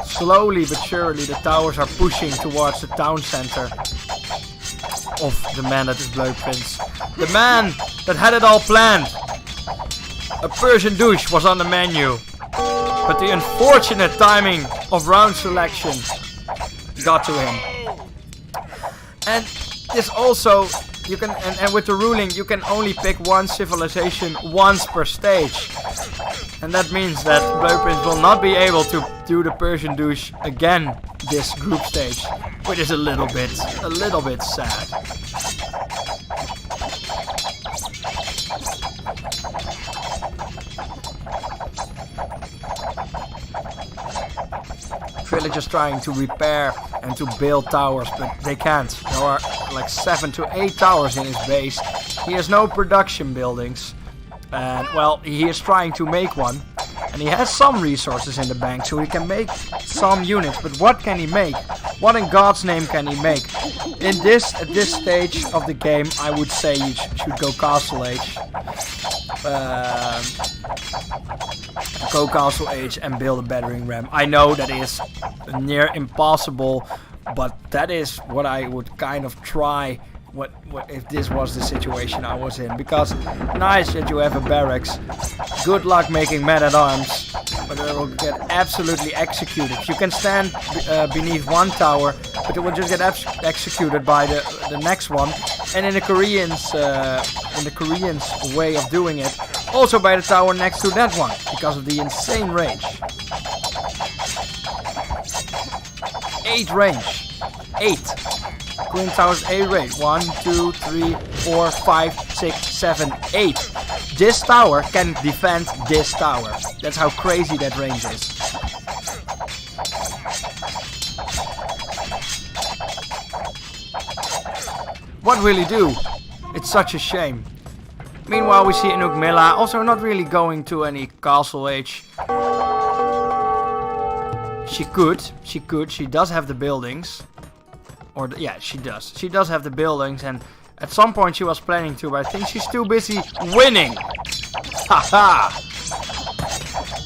Slowly but surely the towers are pushing towards the town center of the man that is Blood Prince. The man that had it all planned. A Persian douche was on the menu, but the unfortunate timing of round selection got to him. And this also, you can, and with the ruling, you can only pick one civilization once per stage. And that means that Blood Prince will not be able to do the Persian douche again this group stage, which is a little bit sad. Villagers trying to repair and to build towers, but they can't. There are like 7 to 8 towers in his base. He has no production buildings. And, well, he is trying to make one. And he has some resources in the bank, so he can make some units. But what can he make? What in God's name can he make? At this stage of the game, I would say you should go Castle Age. Go Castle Age and build a battering ram. I know that is near impossible, but that is what I would kind of try. What if this was the situation I was in? Because nice that you have a barracks. Good luck making men-at-arms, but it will get absolutely executed. You can stand beneath one tower, but it will just get executed by the next one. And in the Koreans' way of doing it, also by the tower next to that one, because of the insane range. 8 range. 8. Queen Tower's 8 range. 1, 2, 3, 4, 5, 6, 7, 8. This tower can defend this tower. That's how crazy that range is. What will he do? It's such a shame. Meanwhile, we see Inuk Milla also not really going to any castle age. She could. She does have the buildings. Yeah, she does. She does have the buildings, and at some point she was planning to, but I think she's too busy winning. Haha!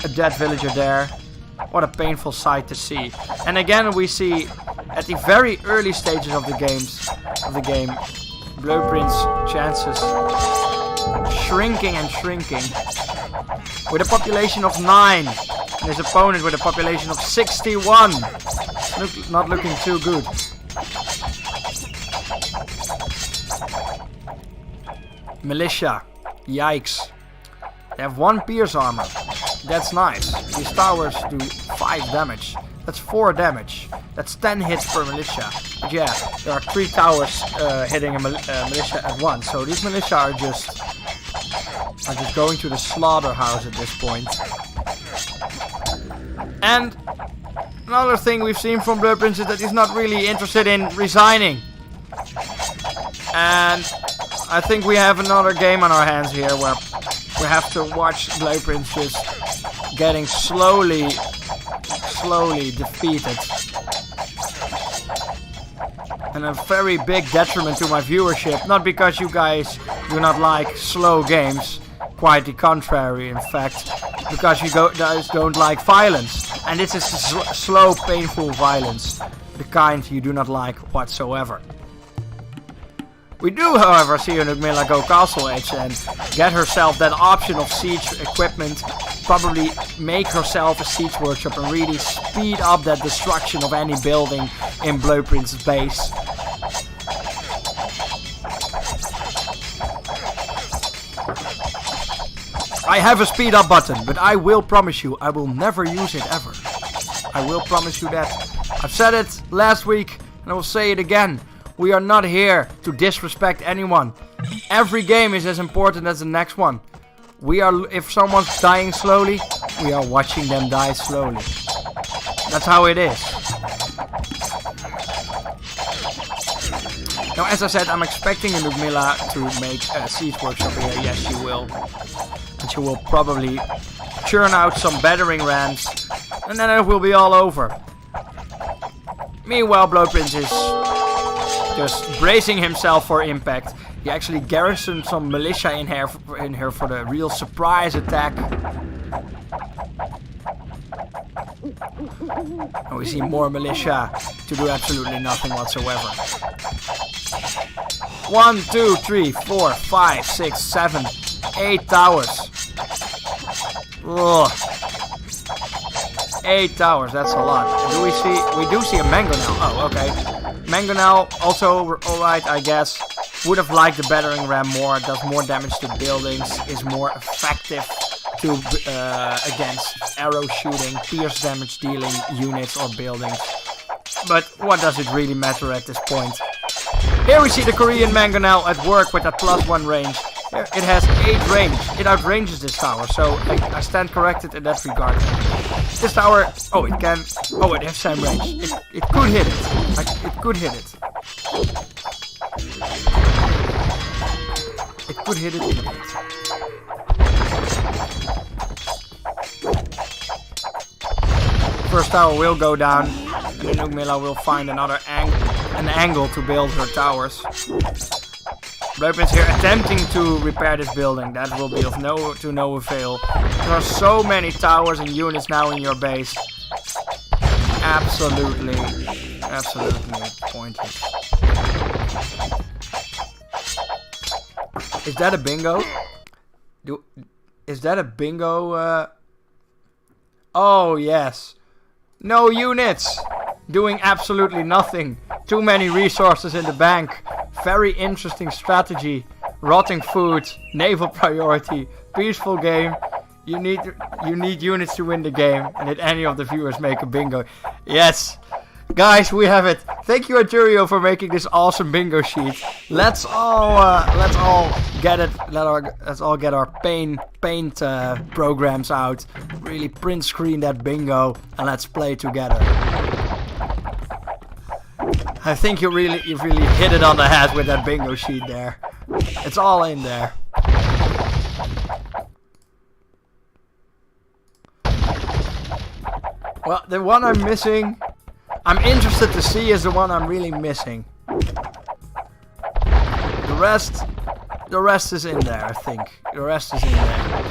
A dead villager there. What a painful sight to see. And again, we see at the very early stages of the game, Blueprint's chances shrinking and shrinking. With a population of 9, and his opponent with a population of 61. Not looking too good. Militia. Yikes. They have 1 pierce armor. That's nice. These towers do 5 damage. That's 4 damage. That's 10 hits per militia. But yeah, there are 3 towers hitting a militia at once. So these militia are just going to the slaughterhouse at this point. And another thing we've seen from Blueprint is that he's not really interested in resigning. And I think we have another game on our hands here where we have to watch Blueprint just getting slowly defeated. And a very big detriment to my viewership. Not because you guys do not like slow games, quite the contrary in fact. Because you guys don't like violence. And this is slow, painful violence. The kind you do not like whatsoever. We do, however, see Inuk Milla go castle age and get herself that option of siege equipment. Probably make herself a siege workshop and really speed up that destruction of any building in Blueprint's base. I have a speed up button, but I will promise you, I will never use it ever. I will promise you that. I've said it last week and I will say it again. We are not here to disrespect anyone. Every game is as important as the next one. If someone's dying slowly, we are watching them die slowly. That's how it is. Now, as I said, I'm expecting Inuk Milla to make a siege workshop here. Yes, she will. And she will probably churn out some battering rams. And then it will be all over. Meanwhile, Blueprint is just bracing himself for impact. He actually garrisoned some militia in here for the real surprise attack. And we see more militia to do absolutely nothing whatsoever. 1, 2, 3, 4, 5, 6, 7, 8 towers. Ugh. 8 towers, that's a lot. We do see a mangonel. Oh, okay. Mangonel also alright, I guess. Would have liked the battering ram more. Does more damage to buildings. Is more effective to against arrow shooting, pierce damage dealing units or buildings. But what does it really matter at this point? Here we see the Korean mangonel at work with that +1 range. It has 8 range. It outranges this tower, so I stand corrected in that regard. This tower, it has same range. It could hit it. It could hit it. It could hit it in a bit. First tower will go down, and Inuk Milla will find an angle to build her towers. Blueprint's here attempting to repair this building. That will be of no avail. There are so many towers and units now in your base. Absolutely pointless. Is that a bingo? Is that a bingo? Oh yes. No units. Doing absolutely nothing. Too many resources in the bank. Very interesting strategy. Rotting food. Naval priority. Peaceful game. You need units to win the game. And did any of the viewers make a bingo? Yes. Guys, we have it. Thank you, Arturio, for making this awesome bingo sheet. Let's all get it. Let's all get our paint programs out. Really print screen that bingo, and let's play together. I think you really hit it on the head with that bingo sheet there. It's all in there. Well, the one I'm missing, I'm interested to see, is the one I'm really missing. The rest is in there, I think. The rest is in there.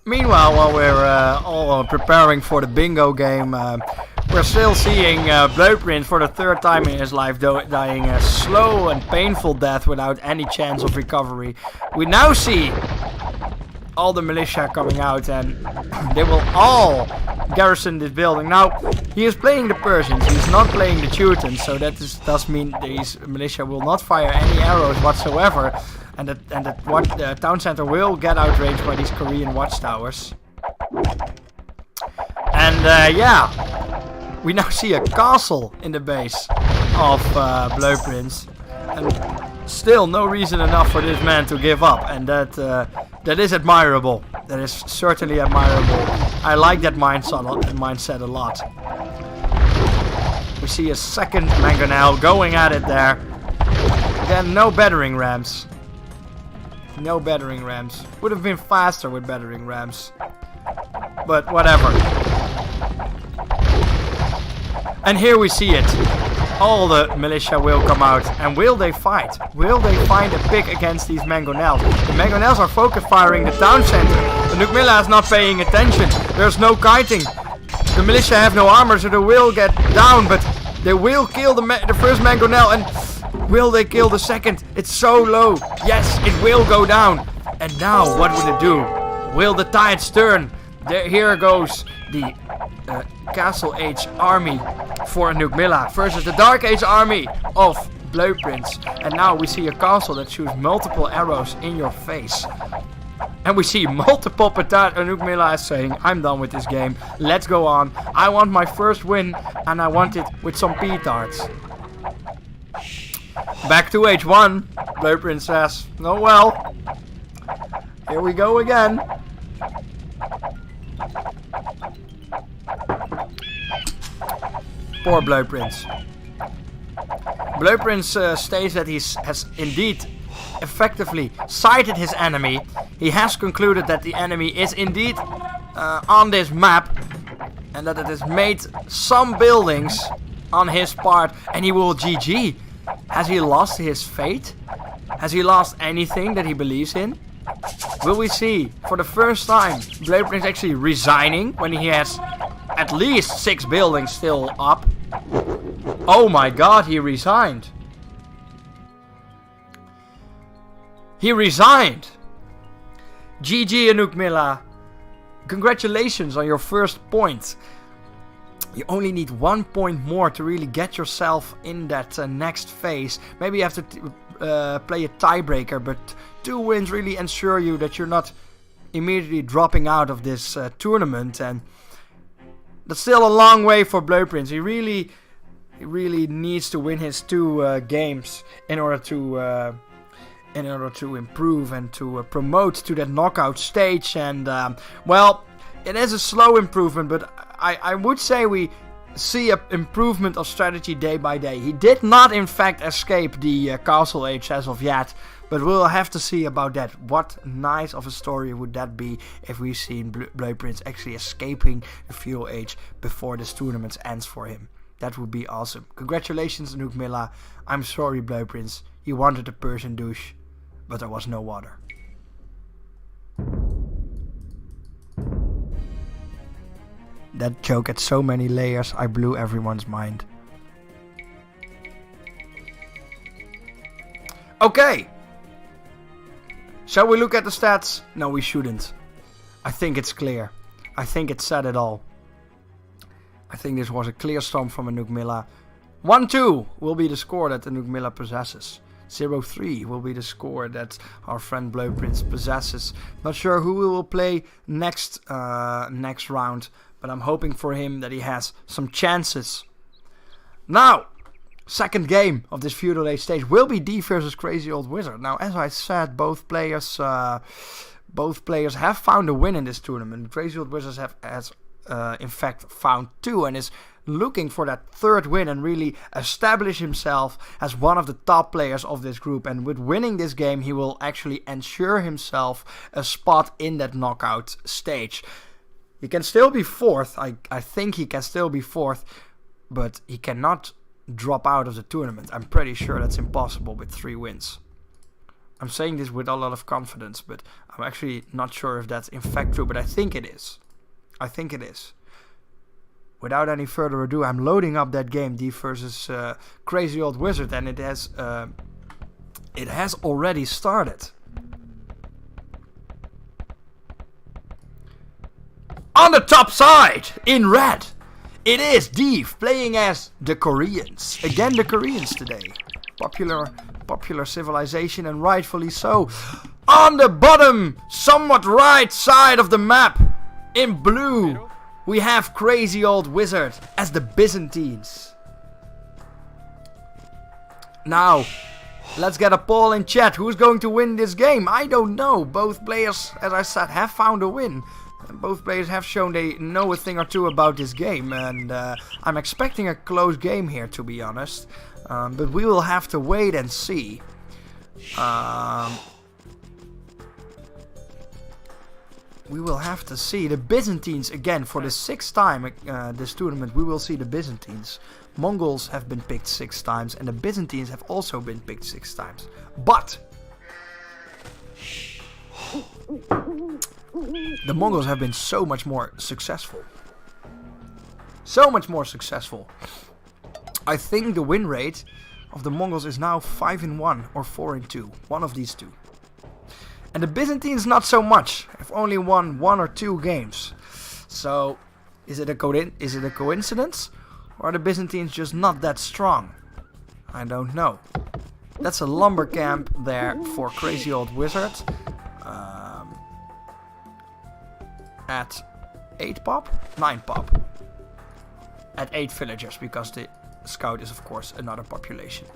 Meanwhile, while we're all preparing for the bingo game, we're still seeing Blueprint for the third time in his life dying a slow and painful death without any chance of recovery. We now see all the militia coming out, and they will all garrison this building. Now, he is playing the Persians, he's not playing the Teutons, so that does mean these militia will not fire any arrows whatsoever, and the town center will get outraged by these Korean watchtowers. And yeah, we now see a castle in the base of Blueprints, and still no reason enough for this man to give up, and that is admirable. That is certainly admirable. I like that mindset a lot. We see a second mangonel going at it there. Again, no battering rams. No battering rams. Would have been faster with battering rams. But whatever. And here we see it. All the militia will come out. And will they fight? Will they find a pick against these mangonels? The mangonels are focus firing the town center. The Nukmilla is not paying attention. There's no kiting. The militia have no armor, so they will get down. But they will kill the first mangonel. And will they kill the second? It's so low. Yes, it will go down. And now, what will it do? Will the tides turn? Here goes the Castle Age army for Nukmilla versus the Dark Age army of Blueprints. And now we see a castle that shoots multiple arrows in your face. And we see multiple Nukmilla saying, I'm done with this game. Let's go on. I want my first win, and I want it with some petards. Back to H1. Blueprint says, oh well. Here we go again. Poor Blueprints. Blueprints states that he has indeed effectively sighted his enemy. He has concluded that the enemy is indeed on this map, and that it has made some buildings on his part, and he will GG. Has he lost his fate? Has he lost anything that he believes in? Will we see for the first time Blueprint actually resigning when he has at least 6 buildings still up? Oh my god, he resigned. He resigned. GG Nukmilla. Congratulations on your first point. You only need 1 point more to really get yourself in that next phase. Maybe you have to play a tiebreaker, but 2 wins really ensure you that you're not immediately dropping out of this tournament. And that's still a long way for Blueprints. He really needs to win his 2 games in order to improve and to promote to that knockout stage. And well, it is a slow improvement, but I would say we see an improvement of strategy day by day. He did not in fact escape the Castle Age as of yet, but we'll have to see about that. What nice of a story would that be if we've seen Blueprints actually escaping the Feudal Age before this tournament ends for him. That would be awesome. Congratulations, Nukmilla. I'm sorry, Blueprints. You wanted a Persian douche, but there was no water. That joke had so many layers, I blew everyone's mind. Okay. Shall we look at the stats? No, we shouldn't. I think it's clear. I think it said it all. I think this was a clear stomp from a Nukmilla. 1-2 will be the score that the Nukmilla possesses. 0-3 will be the score that our friend Blueprints possesses. Not sure who we will play next round, but I'm hoping for him that he has some chances. Now, second game of this Feudal Age stage will be Deef versus Crazy Old Wizard. Now, as I said, both players have found a win in this tournament. Crazy Old Wizard has in fact found 2 and is looking for that third win and really establish himself as one of the top players of this group. And with winning this game, he will actually ensure himself a spot in that knockout stage. He can still be 4th. I think he can still be 4th, but he cannot drop out of the tournament. I'm pretty sure that's impossible with 3 wins. I'm saying this with a lot of confidence, but I'm actually not sure if that's in fact true, but I think it is. I think it is. Without any further ado, I'm loading up that game, Deef versus Crazy Old Wizard, and it has already started. On the top side, in red, it is Deef playing as the Koreans. Again, the Koreans today. Popular civilization, and rightfully so. On the bottom, somewhat right side of the map, in blue, we have Crazy Old Wizard as the Byzantines. Now, let's get a poll in chat. Who's going to win this game? I don't know. Both players, as I said, have found a win. Both players have shown they know a thing or two about this game. And I'm expecting a close game here, to be honest. But we will have to wait and see. We will have to see. The Byzantines, again, for the 6th time this tournament, we will see the Byzantines. Mongols have been picked 6 times, and the Byzantines have also been picked 6 times. But the Mongols have been so much more successful. So much more successful. I think the win rate of the Mongols is now 5-1 or 4-2. One of these two. And the Byzantines not so much. Have only won 1 or 2 games. So, is it a coincidence? Or are the Byzantines just not that strong? I don't know. That's a lumber camp there for Crazy Old Wizard. At 8 pop? 9 pop. At 8 villagers, because the scout is of course another population.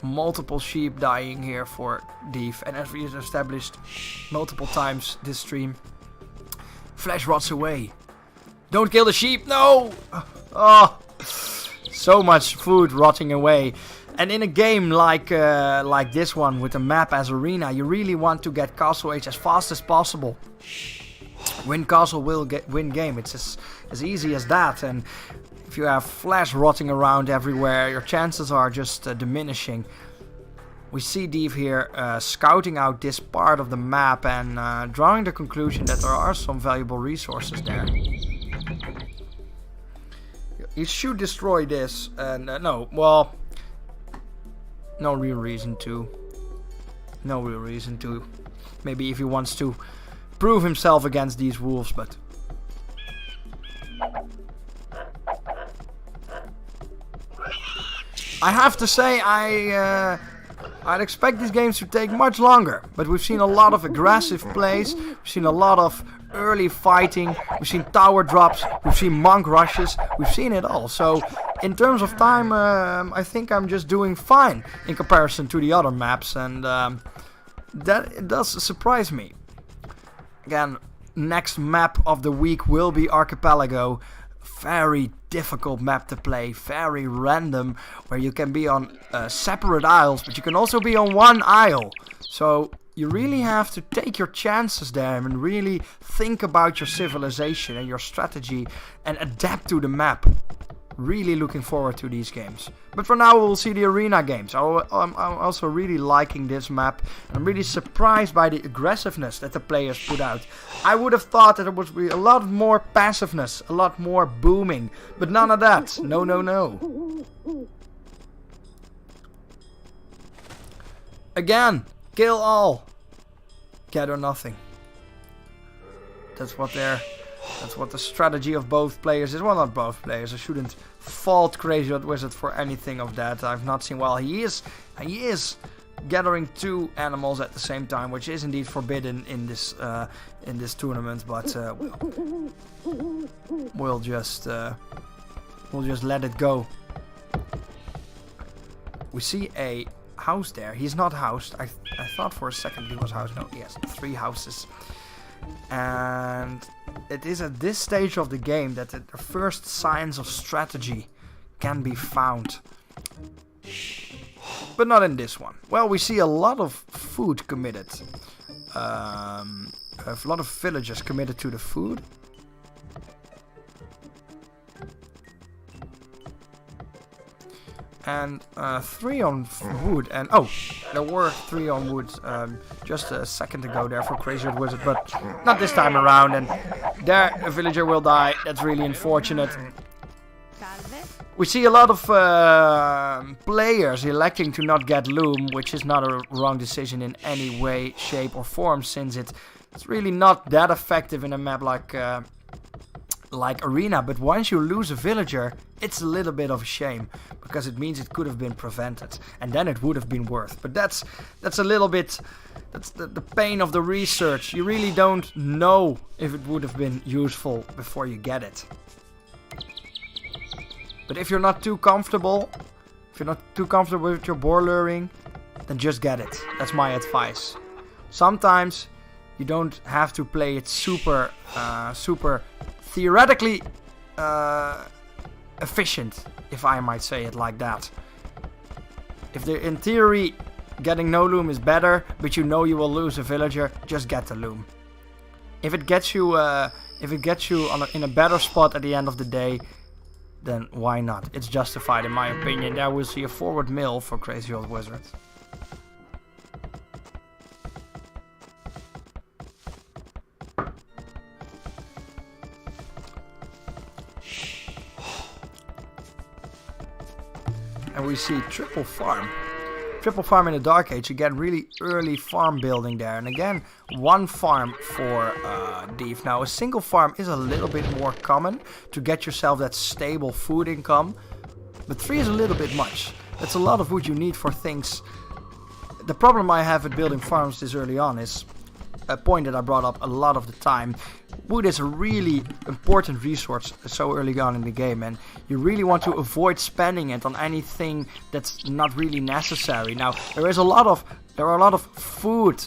Multiple sheep dying here for Deef, and as we have established multiple times this stream, flesh rots away. Don't kill the sheep, no! Oh, so much food rotting away. And in a game like this one with a map as arena, you really want to get Castle Age as fast as possible. Win castle will win game. It's as easy as that. And if you have flesh rotting around everywhere, your chances are just diminishing. We see Deef here scouting out this part of the map and drawing the conclusion that there are some valuable resources there. He should destroy this, and no real reason to. No real reason to. Maybe if he wants to prove himself against these wolves, but I have to say I'd expect these games to take much longer, but we've seen a lot of aggressive plays, we've seen a lot of early fighting, we've seen tower drops, we've seen monk rushes, we've seen it all. So in terms of time, I think I'm just doing fine in comparison to the other maps, and that it does surprise me. Again, next map of the week will be Archipelago. Very difficult map to play, very random, where you can be on separate isles, but you can also be on one isle. So you really have to take your chances there and really think about your civilization and your strategy and adapt to the map. Really looking forward to these games. But for now we'll see the arena games. I'm also really liking this map. I'm really surprised by the aggressiveness that the players put out. I would have thought that there would be a lot more passiveness, a lot more booming. But none of that. No, no, no. Again, kill all. Gather nothing. That's what the strategy of both players is. Well, not both players. I shouldn't fault Crazy Old Wizard for anything of that. I've not seen. Well, he is gathering 2 animals at the same time, which is indeed forbidden in this tournament. But we'll just let it go. We see a house there. He's not housed. I thought for a second he was housed. No, he has 3 houses. And it is at this stage of the game that the first signs of strategy can be found. But not in this one. Well, we see a lot of food committed. A lot of villagers committed to the food. And 3 on wood. And oh, there were 3 on wood just a second ago there for Crazy Old Wizard, but not this time around. And there a villager will die. That's really unfortunate. We see a lot of players electing to not get loom, which is not a wrong decision in any way, shape or form, since it's really not that effective in a map like Arena. But once you lose a villager, it's a little bit of a shame, because it means it could have been prevented, and then it would have been worth. But that's a little bit, that's the pain of the research. You really don't know if it would have been useful before you get it. But if you're not too comfortable, with your boar luring, then just get it. That's my advice. Sometimes you don't have to play it super theoretically efficient, if I might say it like that. If in theory getting no loom is better, but you know you will lose a villager, just get the loom. If it gets you in a better spot at the end of the day, then why not? It's justified in my opinion. There we'll see a forward mill for Crazy Old Wizard. And we see triple farm. Triple farm in the Dark Age. Again, really early farm building there. And again, 1 farm for Thief. Now, a single farm is a little bit more common to get yourself that stable food income. But 3 is a little bit much. That's a lot of wood you need for things. The problem I have with building farms this early on is a point that I brought up a lot of the time. Wood is a really important resource so early on in the game, and you really want to avoid spending it on anything that's not really necessary. Now, there are a lot of food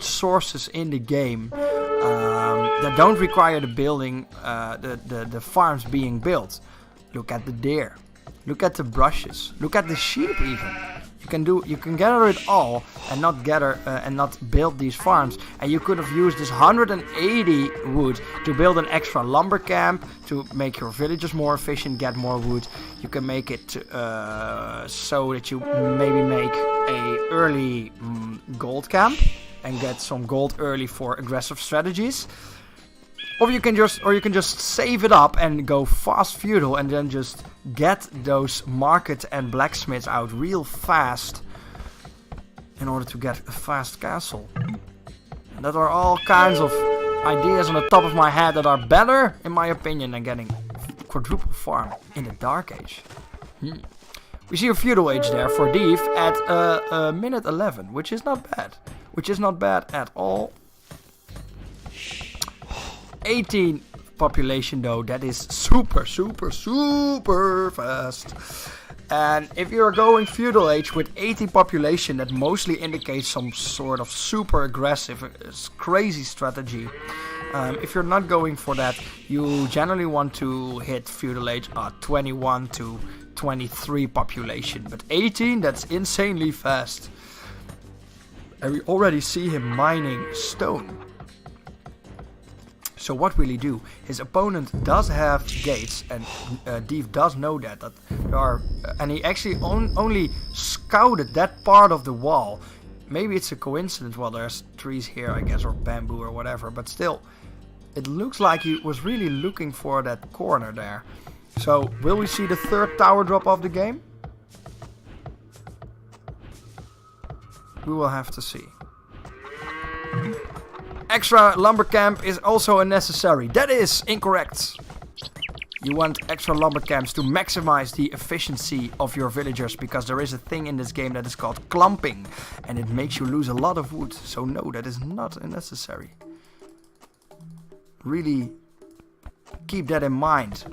sources in the game that don't require the building, the farms being built. Look at the deer, look at the brushes, look at the sheep even. You can gather it all and not build these farms. And you could have used this 180 wood to build an extra lumber camp to make your villagers more efficient, get more wood. You can make it so that you maybe make a early gold camp and get some gold early for aggressive strategies. Or you can just save it up and go fast feudal and then just get those market and blacksmiths out real fast in order to get a fast castle. And that are all kinds of ideas on the top of my head that are better, in my opinion, than getting quadruple farm in the Dark Age. We see a feudal age there for Thief at minute 11, which is not bad. Which is not bad at all. 18 population though, that is super fast. And if you're going feudal age with 80 population, that mostly indicates some sort of super aggressive, crazy strategy. If you're not going for that, you generally want to hit feudal age at 21 to 23 population. But 18, that's insanely fast. And we already see him mining stone. So what will he do? His opponent does have gates, and Thief does know that there are, and he actually only scouted that part of the wall. Maybe it's a coincidence. Well, there's trees here, I guess, or bamboo or whatever. But still, it looks like he was really looking for that corner there. So will we see the 3rd tower drop of the game? We will have to see. Extra lumber camp is also unnecessary. That is incorrect. You want extra lumber camps to maximize the efficiency of your villagers, because there is a thing in this game that is called clumping, and it makes you lose a lot of wood. So no, that is not unnecessary. Really keep that in mind.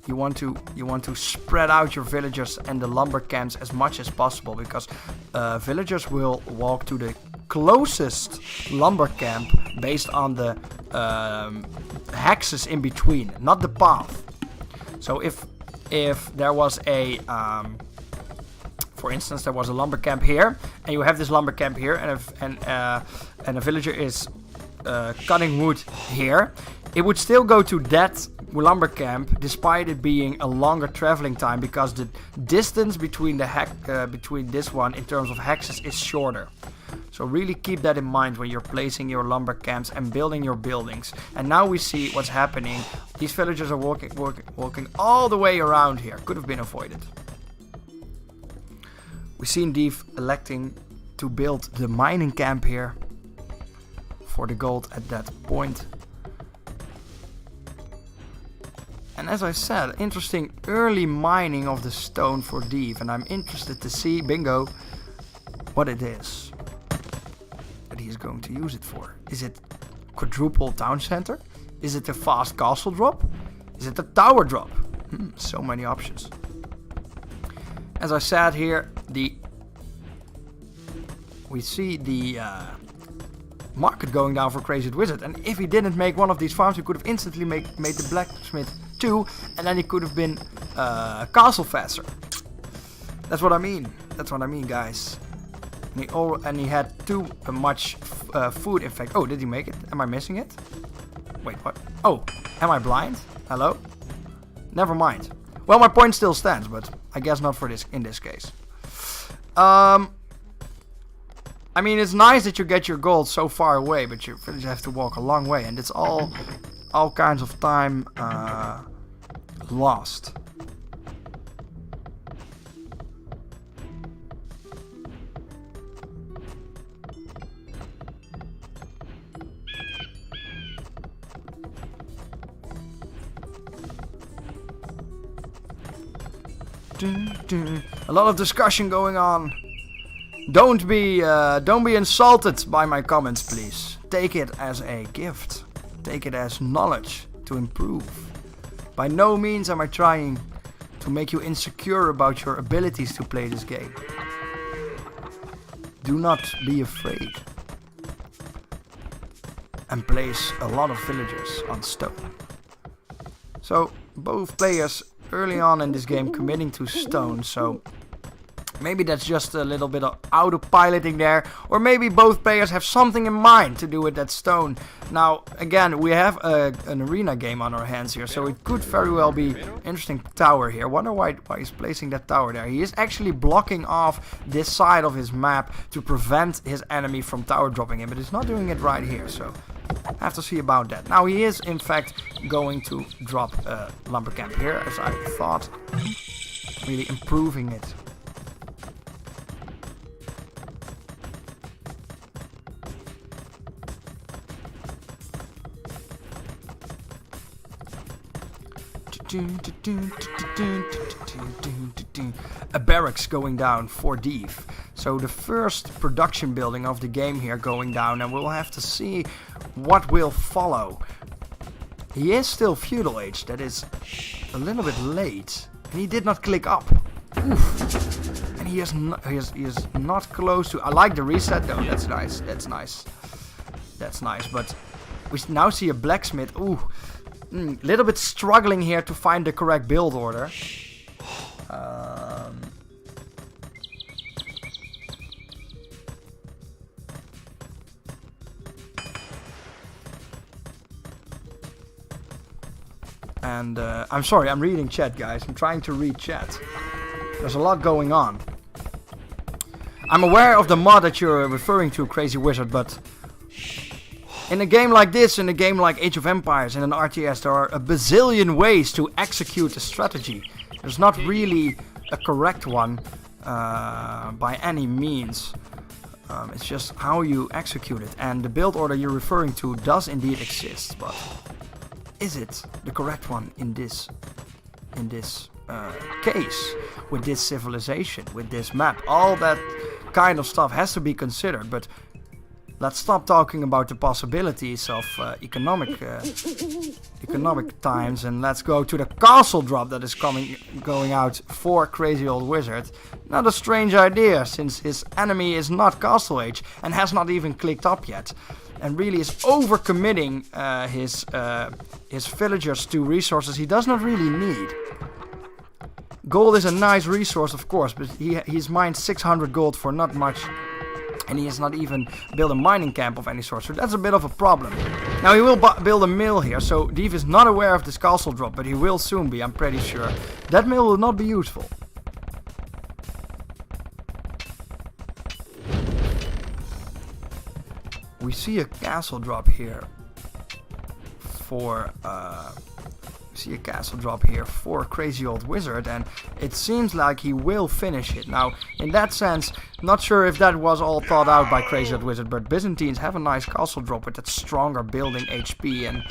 you want to spread out your villagers and the lumber camps as much as possible, because villagers will walk to the closest lumber camp based on the hexes in between, not the path. So if there was a for instance, there was a lumber camp here, and you have this lumber camp here, and a villager is cutting wood here, it would still go to that lumber camp despite it being a longer traveling time, because the distance between between this one in terms of hexes is shorter. So really keep that in mind when you're placing your lumber camps and building your buildings. And now we see what's happening. These villagers are walking all the way around here. Could have been avoided. We see Indeed electing to build the mining camp here for the gold at that point. And as I said, interesting early mining of the stone for Deep, and I'm interested to see, bingo, what it is that he's going to use it for. Is it quadruple town center? Is it a fast castle drop? Is it a tower drop? So many options. As I said here, we see the market going down for Crazy Wizard, and if he didn't make one of these farms, he could have instantly made the blacksmith 2, and then he could have been castle faster. That's what I mean. That's what I mean, guys. And he had too much food. In fact, oh, did he make it? Am I missing it? Wait, what? Oh, am I blind? Hello? Never mind. Well, my point still stands, but I guess not for this in this case. I mean, it's nice that you get your gold so far away, but you have to walk a long way, and it's all kinds of time lost. A lot of discussion going on. Don't be insulted by my comments, please. Take it as a gift. Take it as knowledge to improve. By no means am I trying to make you insecure about your abilities to play this game. Do not be afraid. And place a lot of villagers on stone. So both players early on in this game committing to stone, so maybe that's just a little bit of autopiloting there, or maybe both players have something in mind to do with that stone. Now, again, we have an arena game on our hands here, so it could very well be an interesting tower here. Wonder why he's placing that tower there. He is actually blocking off this side of his map to prevent his enemy from tower dropping him, but he's not doing it right here, so have to see about that. Now, he is, in fact, going to drop a lumber camp here, as I thought, really improving it. A barracks going down for Deep. So the first production building of the game here going down, and we'll have to see what will follow. He is still feudal age, that is a little bit late, and he did not click up. Oof. And he is not close to. I like the reset though. That's nice. That's nice. That's nice. But we now see a blacksmith. Ooh. Little bit struggling here to find the correct build order. And I'm sorry, I'm reading chat, guys. I'm trying to read chat. There's a lot going on. I'm aware of the mod that you're referring to, Crazy Wizard, but in a game like this, in a game like Age of Empires, in an RTS, there are a bazillion ways to execute a strategy. There's not really a correct one by any means. It's just how you execute it. And the build order you're referring to does indeed exist, but is it the correct one in this case, with this civilization, with this map? All that kind of stuff has to be considered, but let's stop talking about the possibilities of economic times, and let's go to the castle drop that is going out for Crazy Old Wizard. Not a strange idea, since his enemy is not Castle Age and has not even clicked up yet, and really is overcommitting his villagers to resources he does not really need. Gold is a nice resource, of course, but he's mined 600 gold for not much. And he has not even built a mining camp of any sort, so that's a bit of a problem. Now he will build a mill here, so Div is not aware of this castle drop, but he will soon be, I'm pretty sure. That mill will not be useful. We see a castle drop here for Crazy Old Wizard, and it seems like he will finish it. Now, in that sense, not sure if that was all thought out by Crazy Old Wizard, but Byzantines have a nice castle drop with that stronger building HP, and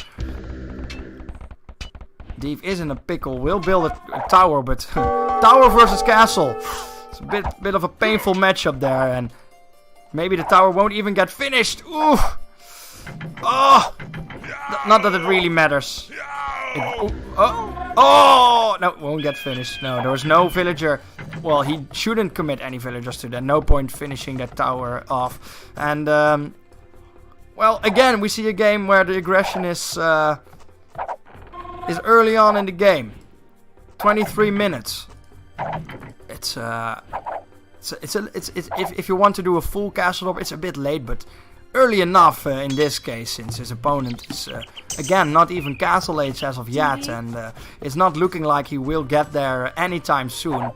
Div is in a pickle. Will build a tower, but tower versus castle. It's a bit of a painful matchup there, and maybe the tower won't even get finished. Ooh! Oh! Not that it really matters. Oh! No, it won't get finished. No, there was no villager. Well, he shouldn't commit any villagers to that. No point finishing that tower off. And, well, again, we see a game where the aggression is early on in the game. 23 minutes. If you want to do a full castle drop, it's a bit late, but early enough in this case, since his opponent is again not even castle age as of yet, and it's not looking like he will get there anytime soon.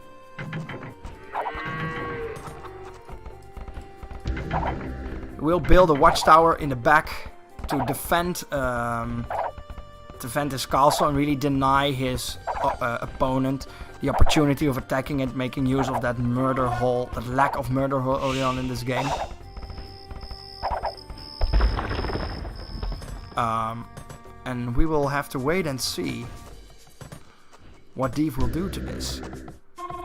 We'll build a watchtower in the back to defend his castle and really deny his opponent the opportunity of attacking it, making use of that murder hole, that lack of murder hole early on in this game. And we will have to wait and see what Div will do to this.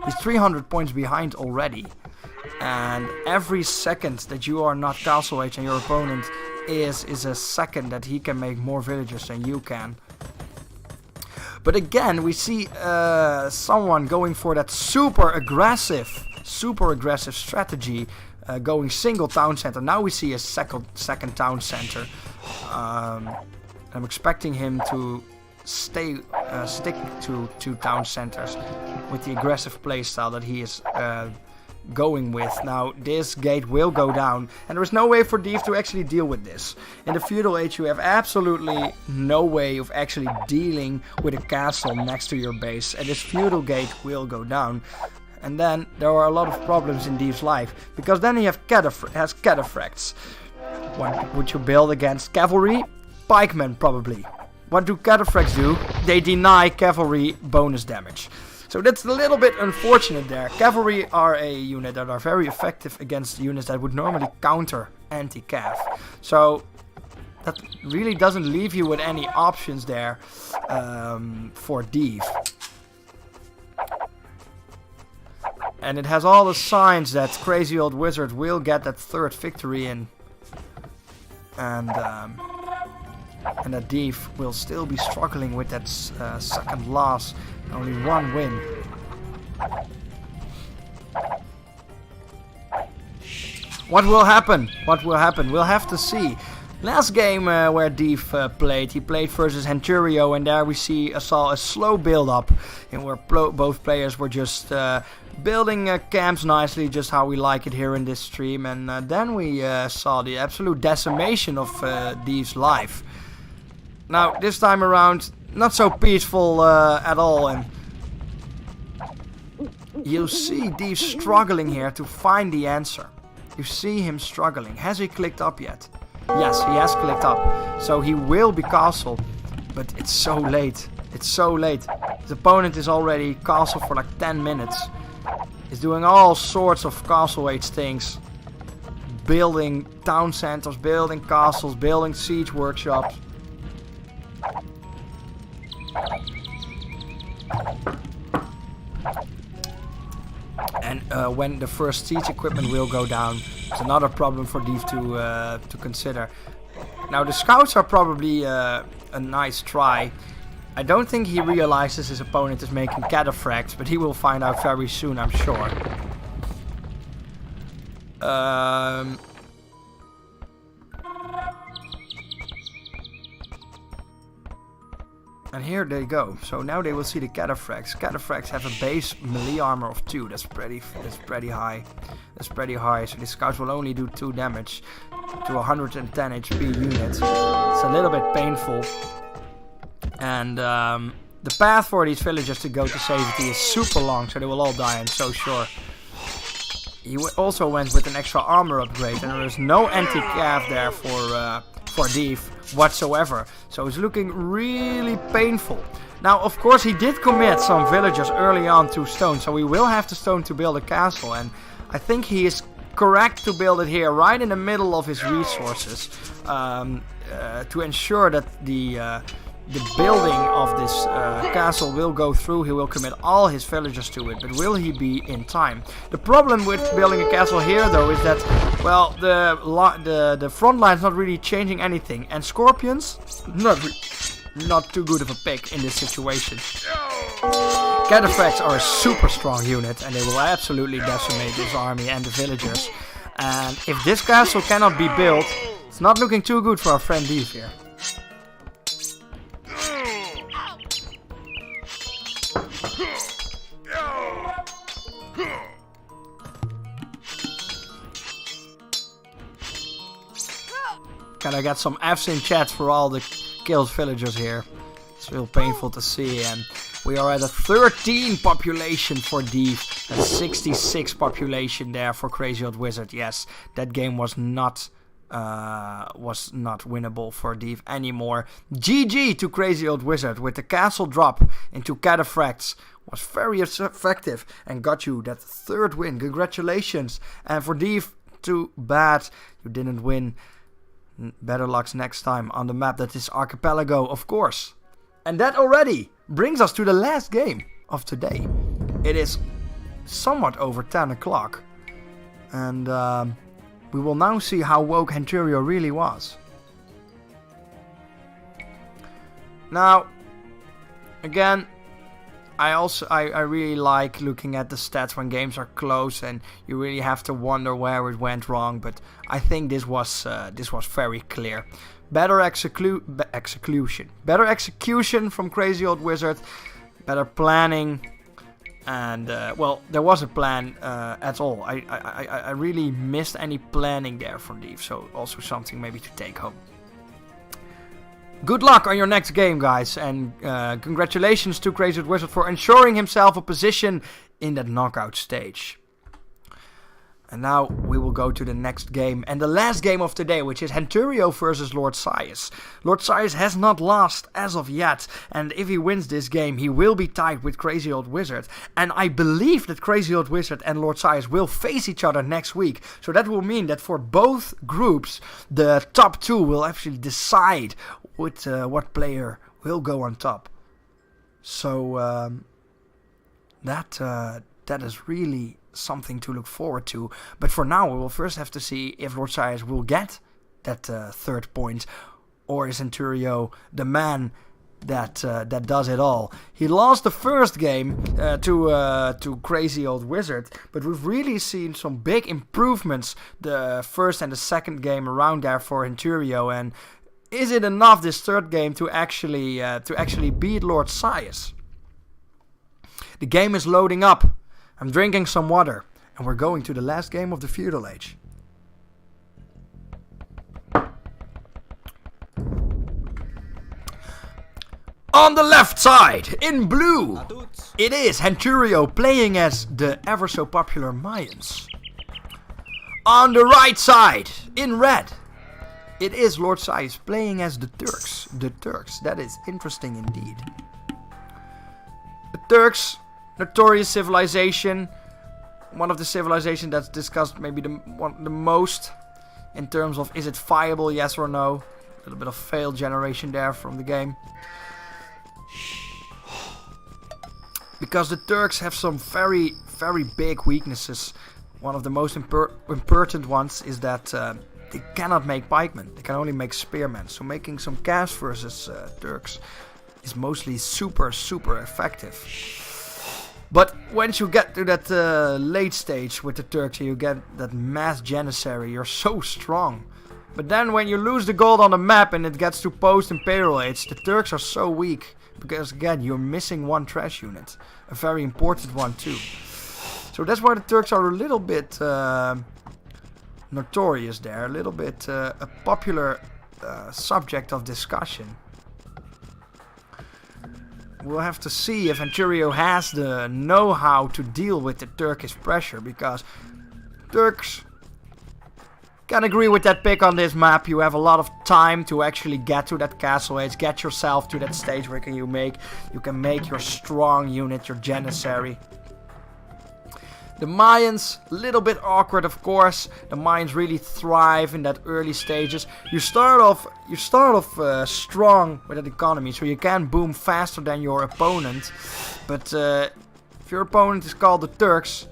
He's 300 points behind already, and every second that you are not castle age and your opponent is a second that he can make more villagers than you can. But again, we see someone going for that super aggressive strategy, going single town center. Now we see a second town center. I'm expecting him to stick to two town centers with the aggressive playstyle that he is going with. Now this gate will go down, and there is no way for Div to actually deal with this. In the Feudal Age you have absolutely no way of actually dealing with a castle next to your base, and this Feudal gate will go down. And then there are a lot of problems in Div's life, because then he has cataphracts. What would you build against cavalry? Pikemen, probably. What do cataphracts do? They deny cavalry bonus damage. So that's a little bit unfortunate there. Cavalry are a unit that are very effective against units that would normally counter anti-cav. So that really doesn't leave you with any options there for Div. And it has all the signs that Crazy Old Wizard will get that third victory in. And that Div will still be struggling with that second loss. Only one win. What will happen? What will happen? We'll have to see. Last game where Div played, he played versus Henturio, and there we saw a slow build-up, and where both players were just building camps nicely, just how we like it here in this stream, and then we saw the absolute decimation of Div's life. Now, this time around, not so peaceful at all, and you see Div struggling here to find the answer. You see him struggling. Has he clicked up yet? Yes, he has clicked up. So he will be castle, but it's so late. It's so late. His opponent is already castle for like 10 minutes. He's doing all sorts of castle age things. Building town centers, building castles, building siege workshops. And when the first siege equipment will go down, It's another problem for Deef to consider. Now the scouts are probably a nice try. I don't think he realizes his opponent is making cataphracts, but he will find out very soon, I'm sure. And here they go. So now they will see the cataphracts. Cataphracts have a base melee armor of 2. That's pretty high. That's pretty high. So the scouts will only do 2 damage to 110 HP unit. It's a little bit painful. And the path for these villagers to go to safety is super long, so they will all die, I'm so sure. He also went with an extra armor upgrade, and there is no anti-cav there for Deef whatsoever. So it's looking really painful. Now, of course, he did commit some villagers early on to stone, so we will have to stone to build a castle, and I think he is correct to build it here, right in the middle of his resources, to ensure that the building of this castle will go through. He will commit all his villagers to it, but will he be in time? The problem with building a castle here, though, is that, well, the front line's not really changing anything, and scorpions, not too good of a pick in this situation. Cataphracts are a super strong unit, and they will absolutely decimate this army and the villagers. And if this castle cannot be built, it's not looking too good for our friend Deef here. Can I get some F's in chat for all the killed villagers here? It's real painful to see, and we are at a 13 population for Deef, and 66 population there for Crazy Old Wizard. Yes, that game was not winnable for Deef anymore. GG to Crazy Old Wizard with the castle drop into cataphracts. Was very effective and got you that 3rd win. Congratulations. And for Deef, too bad you didn't win. Better luck next time on the map that is Archipelago, of course. And that already brings us to the last game of today. It is somewhat over 10 o'clock. And we will now see how woke Henturio really was. Now, again, I really like looking at the stats when games are close and you really have to wonder where it went wrong, but I think this was very clear. Better execution from Crazy Old Wizard, better planning, and well, there was a plan at all. I really missed any planning there from Deef, so also something maybe to take home. Good luck on your next game, guys, and congratulations to Crazy Old Wizard for ensuring himself a position in that knockout stage. And now we will go to the next game, and the last game of today, which is Henturio versus Lord Sias. Lord Sias has not lost as of yet, and if he wins this game, he will be tied with Crazy Old Wizard. And I believe that Crazy Old Wizard and Lord Sias will face each other next week. So that will mean that for both groups, the top 2 will actually decide what player will go on top. So that is really something to look forward to. But for now, we will first have to see if Lord Sias will get that 3rd point, or is Henturio the man that does it all. He lost the first game to Crazy Old Wizard, but we've really seen some big improvements the first and the second game around there for Henturio. And is it enough this 3rd game to actually beat Lord Sias? The game is loading up. I'm drinking some water, and we're going to the last game of the Feudal Age. On the left side, in blue, it is Henturio playing as the ever so popular Mayans. On the right side, in red, it is Lord Sias playing as the Turks. The Turks, that is interesting indeed. The Turks, notorious civilization, one of the civilizations that's discussed maybe the most in terms of is it viable, yes or no. A little bit of failed generation there from the game. Because the Turks have some very, very big weaknesses one of the most important ones is that they cannot make pikemen. They can only make spearmen. So making some calves versus Turks is mostly super effective. But once you get to that late stage with the Turks, you get that mass janissary, you're so strong. But then when you lose the gold on the map and it gets to post-imperial age, the Turks are so weak. Because again, you're missing one trash unit. A very important one too. So that's why the Turks are a little bit notorious there. A little bit a popular subject of discussion. We'll have to see if Anturio has the know-how to deal with the Turkish pressure, because Turks can agree with that pick on this map. You have a lot of time to actually get to that castle age, get yourself to that stage where you can make your strong unit, your janissary. The Mayans, a little bit awkward, of course. The Mayans really thrive in that early stages. You start off strong with that economy, so you can boom faster than your opponent. But if your opponent is called the Turks,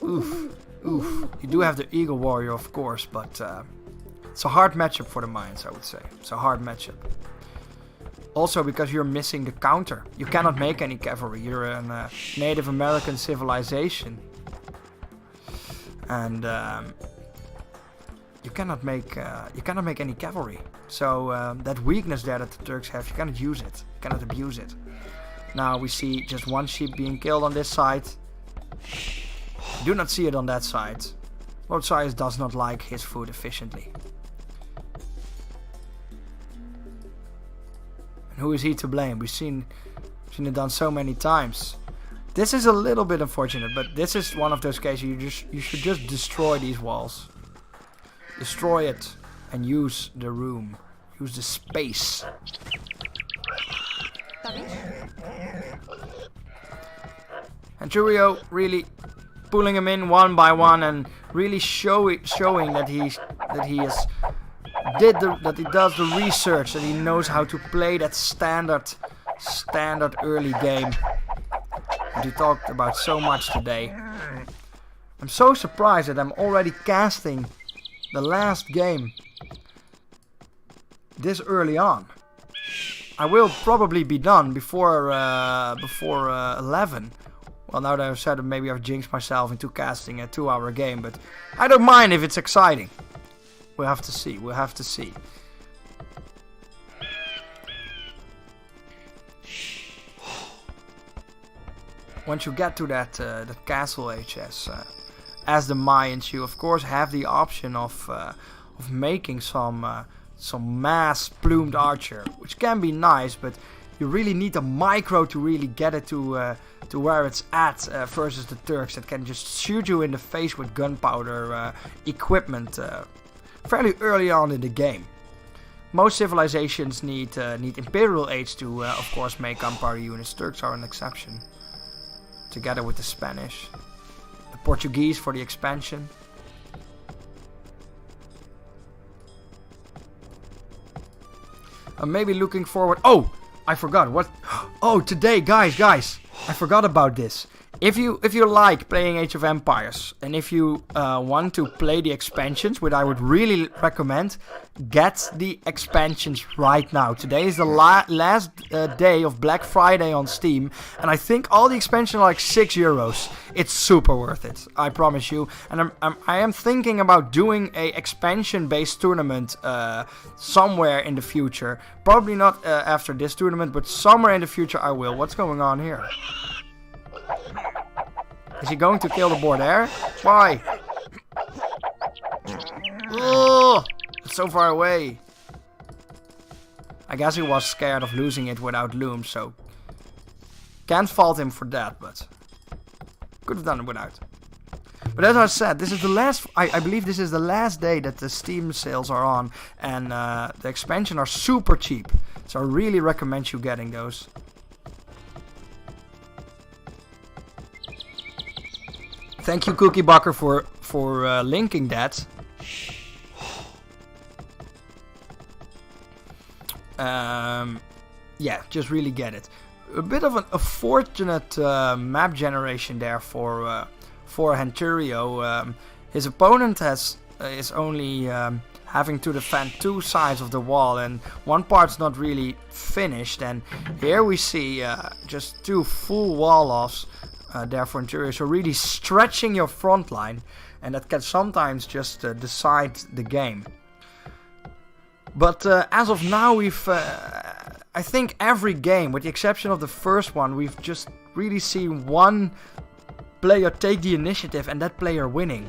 oof. You do have the Eagle Warrior, of course, but it's a hard matchup for the Mayans, I would say. It's a hard matchup. Also because you're missing the counter. You cannot make any cavalry. You're a Native American civilization. And you cannot make any cavalry. So that weakness there that the Turks have, you cannot use it. You cannot abuse it. Now we see just one sheep being killed on this side. Do not see it on that side. Lord Sias does not like his food efficiently. And who is he to blame? We've seen it done so many times. This is a little bit unfortunate, but this is one of those cases you should just destroy these walls. Destroy it and use the room. Use the space. And Churio really pulling him in one by one and really showing that he does the research, that he knows how to play that standard early game that we talked about so much today. I'm so surprised that I'm already casting the last game this early on. I will probably be done before 11. Well, now that I've said it, maybe I've jinxed myself into casting a 2-hour game, but I don't mind if it's exciting. We'll have to see. We'll have to see. Once you get to that castle age as the Mayans, you of course have the option of making some mass plumed archer, which can be nice, but you really need a micro to really get it to where it's at versus the Turks that can just shoot you in the face with gunpowder equipment fairly early on in the game. Most civilizations need Imperial Age to, of course, make gunpowder units. Turks are an exception, together with the Spanish, the Portuguese for the expansion. I'm maybe looking forward. Oh, I forgot what. Oh, today, guys, I forgot about this. If you like playing Age of Empires and if you want to play the expansions, which I would really recommend, get the expansions right now. Today is the last day of Black Friday on Steam, and I think all the expansions are like €6. It's super worth it, I promise you. And I am thinking about doing a expansion-based tournament somewhere in the future. Probably not after this tournament, but somewhere in the future I will. What's going on here? Is he going to kill the board there? Why? Oh, it's so far away. I guess he was scared of losing it without looms, so can't fault him for that, but could have done it without. But as I said, this is the last. I believe this is the last day that the Steam sales are on, and the expansion are super cheap. So I really recommend you getting those. Thank you, Cookie Bucker, for linking that. Yeah, just really get it. A bit of a fortunate map generation there for for Henturio. His opponent is only having to defend 2 sides of the wall, and one part's not really finished. And here we see just 2 full wall offs there for Henturio. So really stretching your front line, and that can sometimes just decide the game. But as of now, we've I think every game, with the exception of the first one, we've just really seen one player take the initiative and that player winning.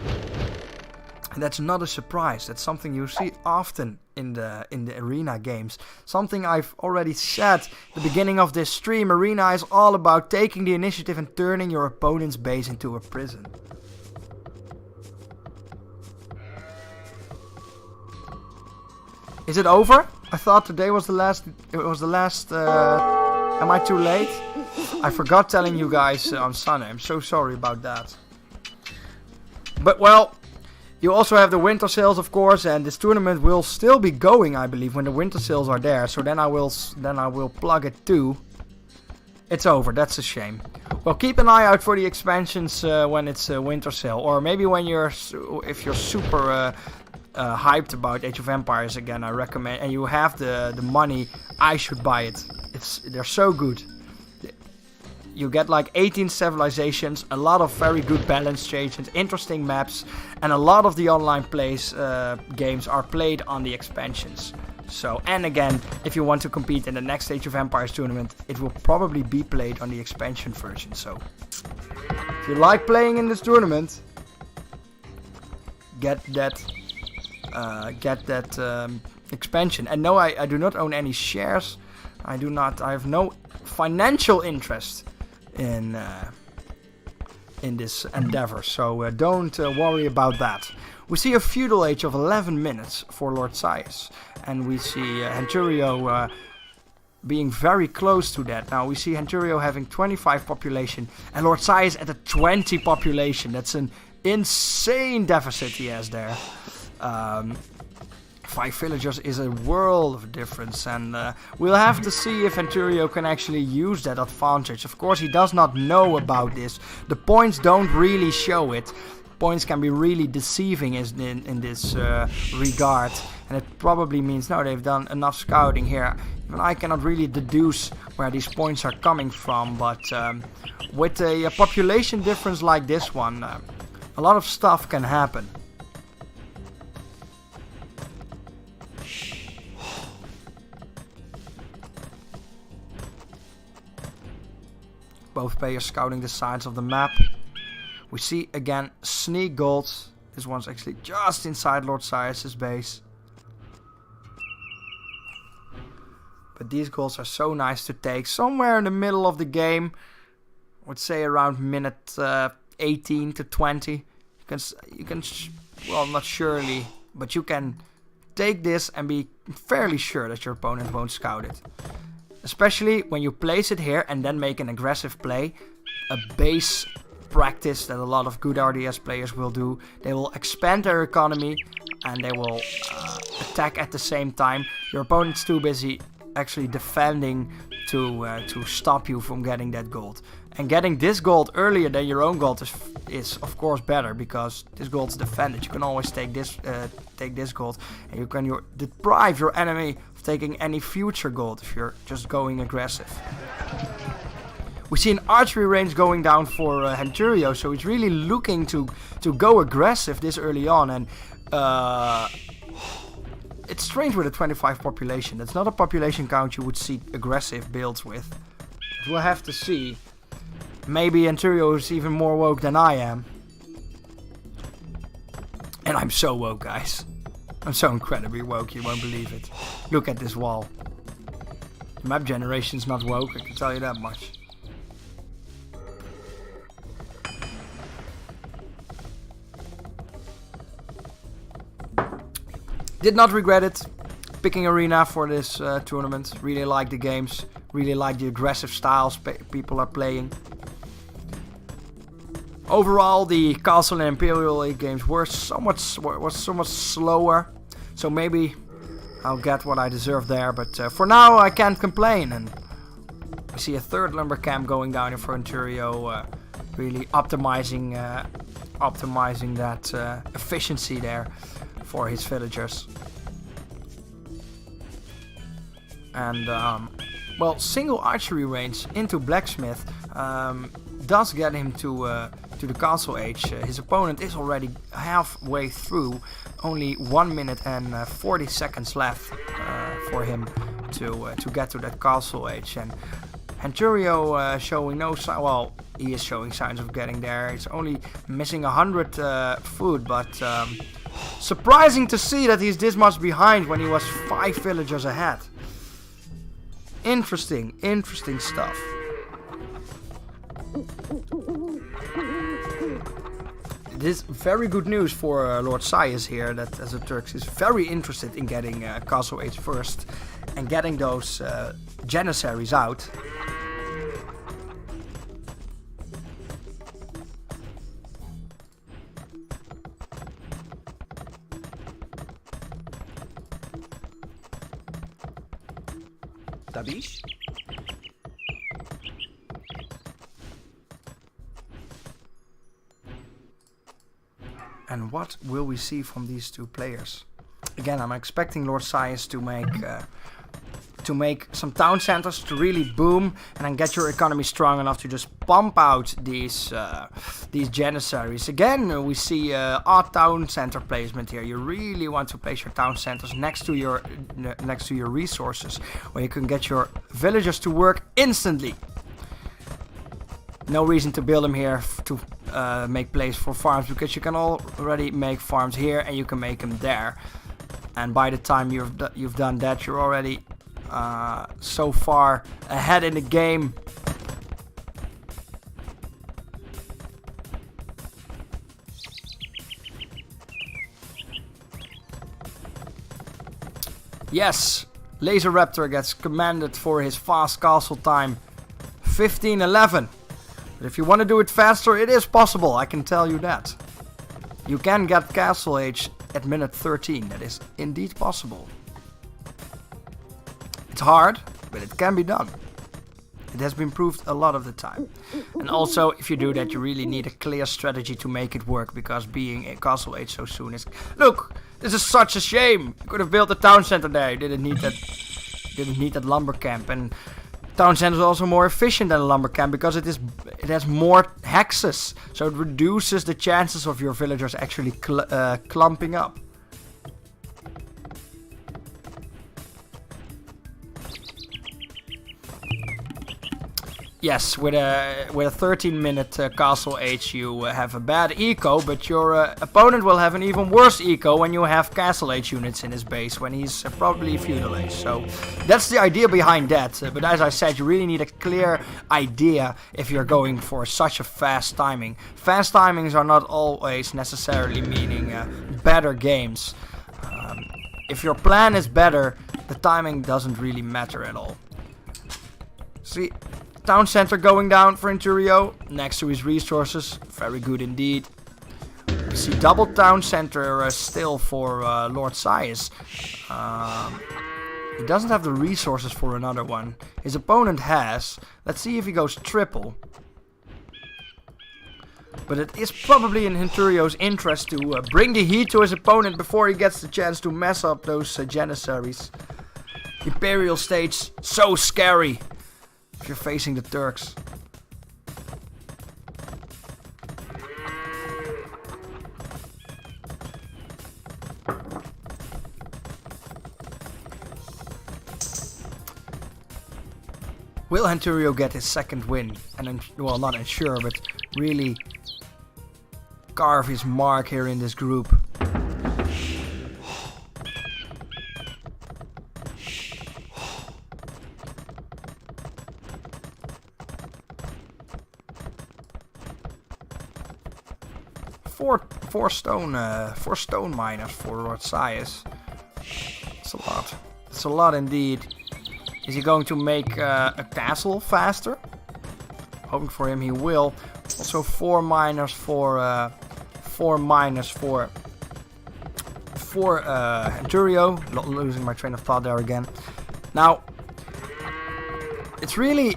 And that's not a surprise. That's something you see often in the arena games. Something I've already said at the beginning of this stream. Arena is all about taking the initiative and turning your opponent's base into a prison. Is it over? I thought today was the last. It was the last. Am I too late? I forgot telling you guys on Sunday. I'm so sorry about that. But well, you also have the winter sales, of course, and this tournament will still be going, I believe, when the winter sales are there. So then I will plug it too. It's over. That's a shame. Well, keep an eye out for the expansions when it's a winter sale, or maybe when if you're super hyped about Age of Empires again. I recommend, and you have the money, I should buy it. They're so good. You get like 18 civilizations, a lot of very good balance changes, interesting maps, and a lot of the online games are played on the expansions. So, and again, if you want to compete in the next Age of Empires tournament, it will probably be played on the expansion version. So, if you like playing in this tournament, get that expansion. And no, I do not own any shares. I have no financial interest in this endeavor, so don't worry about that. We see a feudal age of 11 minutes for Lord Sias, and we see Henturio being very close to that. Now we see Henturio having 25 population and Lord Sias at a 20 population. That's an insane deficit he has there. 5 villagers is a world of difference, and we'll have to see if Henturio can actually use that advantage. Of course, he does not know about this. The points don't really show it. Points can be really deceiving in this regard, and it probably means, no, they've done enough scouting here. Even I cannot really deduce where these points are coming from, but with a population difference like this one, a lot of stuff can happen. Both players scouting the sides of the map. We see again sneak golds. This one's actually just inside Lord Sias' base. But these golds are so nice to take. Somewhere in the middle of the game, I would say around minute 18 to 20. You can, well, not surely, but you can take this and be fairly sure that your opponent won't scout it. Especially when you place it here and then make an aggressive play. A base practice that a lot of good RDS players will do. They will expand their economy and they will attack at the same time. Your opponent's too busy actually defending to stop you from getting that gold. And getting this gold earlier than your own gold is of course better, because this gold's defended. You can always take this gold, and you can deprive your enemy of taking any future gold if you're just going aggressive. We see an archery range going down for Henturio, so he's really looking to go aggressive this early on, and it's strange with a 25 population. That's not a population count you would see aggressive builds with. But we'll have to see. Maybe Henturio is even more woke than I am. And I'm so woke, guys. I'm so incredibly woke, you won't believe it. Look at this wall. The map generation's not woke, I can tell you that much. Did not regret it. Picking Arena for this tournament. Really like the games. Really like the aggressive styles people are playing. Overall, the Castle and Imperial League games were somewhat slower. So maybe I'll get what I deserve there. But for now, I can't complain. And we see a third lumber camp going down in Fronturio. really optimizing that efficiency there for his villagers. And well, single archery range into blacksmith does get him to the castle age. His opponent is already halfway through, only 1 minute and 40 seconds left for him to get to that castle age. And Henturio showing no sign. Well, he is showing signs of getting there. He's only missing 100 food, but surprising to see that he's this much behind when he was 5 villagers ahead. Interesting stuff. It is very good news for Lord Sias here, that as the Turks is very interested in getting Castle Age first and getting those Janissaries out. Tabish? And what will we see from these two players? Again, I'm expecting Lord Sias to make some town centers to really boom, and then get your economy strong enough to just pump out these Janissaries. Again, we see odd town center placement here. You really want to place your town centers next to your resources, where you can get your villagers to work instantly. No reason to build them here to make place for farms, because you can already make farms here and you can make them there. And by the time you've done that, you're already so far ahead in the game. Yes, Laser Raptor gets commended for his fast castle time, 15:11. But if you want to do it faster, it is possible, I can tell you that. You can get Castle Age at minute 13, that is indeed possible. It's hard, but it can be done. It has been proved a lot of the time. And also, if you do that, you really need a clear strategy to make it work, because being a Castle Age so soon is... Look, this is such a shame! You could have built a town center there, you didn't need that lumber camp. And town center is also more efficient than a lumber camp, because it has more hexes, so it reduces the chances of your villagers actually clumping up. Yes, with a 13-minute castle age, you have a bad eco, but your opponent will have an even worse eco when you have castle age units in his base, when he's probably feudal age. So that's the idea behind that. But as I said, you really need a clear idea if you're going for such a fast timing. Fast timings are not always necessarily meaning better games. If your plan is better, the timing doesn't really matter at all. See? Town center going down for Inturio, next to his resources, very good indeed. We see double town center still for Lord Sias. He doesn't have the resources for another one. His opponent has. Let's see if he goes triple. But it is probably in Inturio's interest to bring the heat to his opponent before he gets the chance to mess up those Janissaries. Imperial stage, so scary if you're facing the Turks. Will Henturio get his second win? And well, not ensure, but really carve his mark here in this group. Four stone miners for Lord Sias. That's a lot. That's a lot indeed. Is he going to make a castle faster? Hoping for him, he will. Also 4 miners for Henturio. Losing my train of thought there again. Now, it's really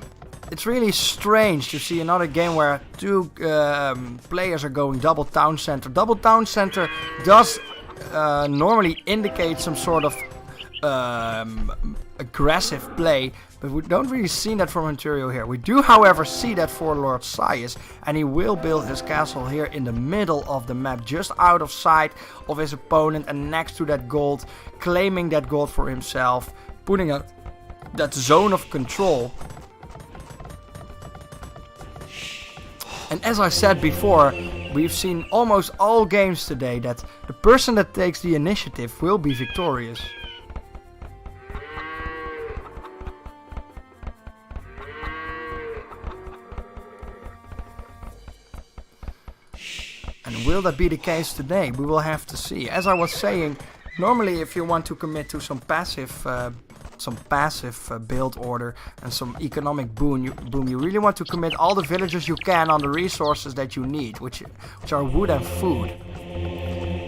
it's really strange to see another game where two players are going double town center. Double town center does normally indicate some sort of aggressive play, but we don't really see that from Ontario here. We do, however, see that for Lord Sias, and he will build his castle here in the middle of the map, just out of sight of his opponent and next to that gold, claiming that gold for himself, putting that zone of control. And as I said before, we've seen almost all games today that the person that takes the initiative will be victorious. And will that be the case today? We will have to see. As I was saying, normally if you want to commit to some passive build order and some economic boom, you really want to commit all the villagers you can on the resources that you need, which are wood and food.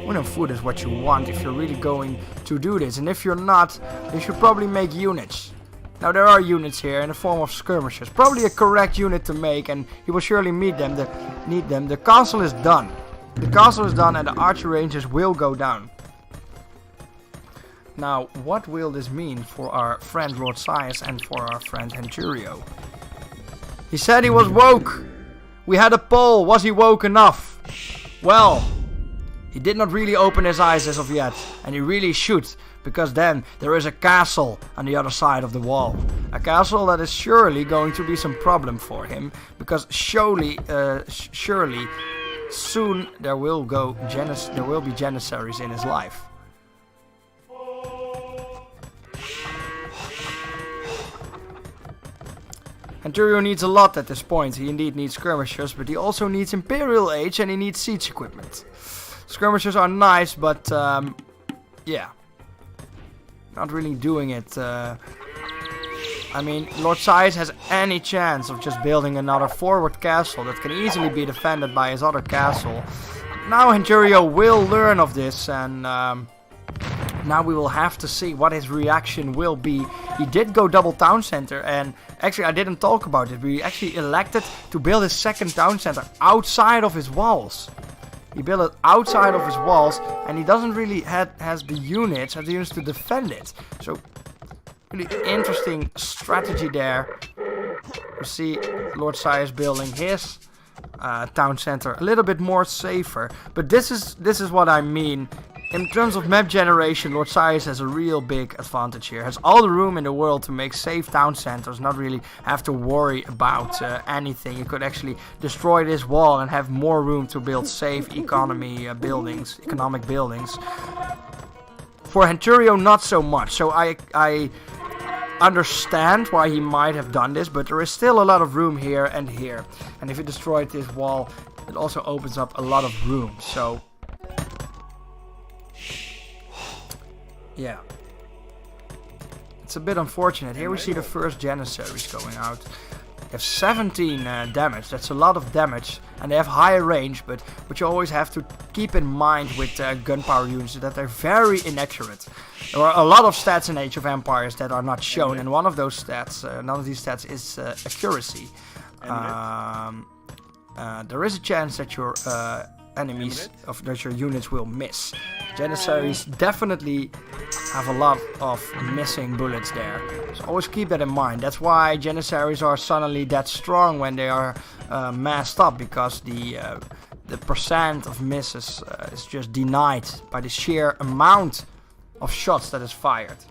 Wood and food is what you want if you're really going to do this. And if you're not, you should probably make units. Now there are units here in the form of skirmishers. Probably a correct unit to make, and you will surely need them. The castle is done. The castle is done and the archer ranges will go down. Now, what will this mean for our friend Lord Sias and for our friend Henturio? He said he was woke. We had a poll. Was he woke enough? Well, he did not really open his eyes as of yet. And he really should. Because then there is a castle on the other side of the wall. A castle that is surely going to be some problem for him. Because surely soon there will be janissaries in his life. Henturio needs a lot at this point. He indeed needs skirmishers, but he also needs Imperial Age and he needs siege equipment. Skirmishers are nice, but yeah, not really doing it. I mean, Lord Sias has any chance of just building another forward castle that can easily be defended by his other castle. Now Henturio will learn of this, and now we will have to see what his reaction will be. He did go double town center, and actually I didn't talk about it. We actually elected to build his second town center outside of his walls. He built it outside of his walls, and he doesn't really has the units to defend it. So really interesting strategy there. You see Lord Sias building his town center a little bit more safer, but this is what I mean. In terms of map generation, Lord Sias has a real big advantage here. Has all the room in the world to make safe town centers, not really have to worry about anything. You could actually destroy this wall and have more room to build safe economic buildings. For Henturio, not so much. So I understand why he might have done this, but there is still a lot of room here and here. And if you destroyed this wall, it also opens up a lot of room. So yeah, it's a bit unfortunate. Here we see the first janissaries going out. They have 17 damage. That's a lot of damage, and they have higher range. But what you always have to keep in mind with gunpowder units is that they're very inaccurate. There are a lot of stats in Age of Empires that are not shown, and one of those stats, none of these stats, is accuracy. There is a chance that your that your units will miss. Janissaries definitely have a lot of missing bullets there. So always keep that in mind. That's why Janissaries are suddenly that strong when they are massed up, because the percent of misses is just denied by the sheer amount of shots that is fired.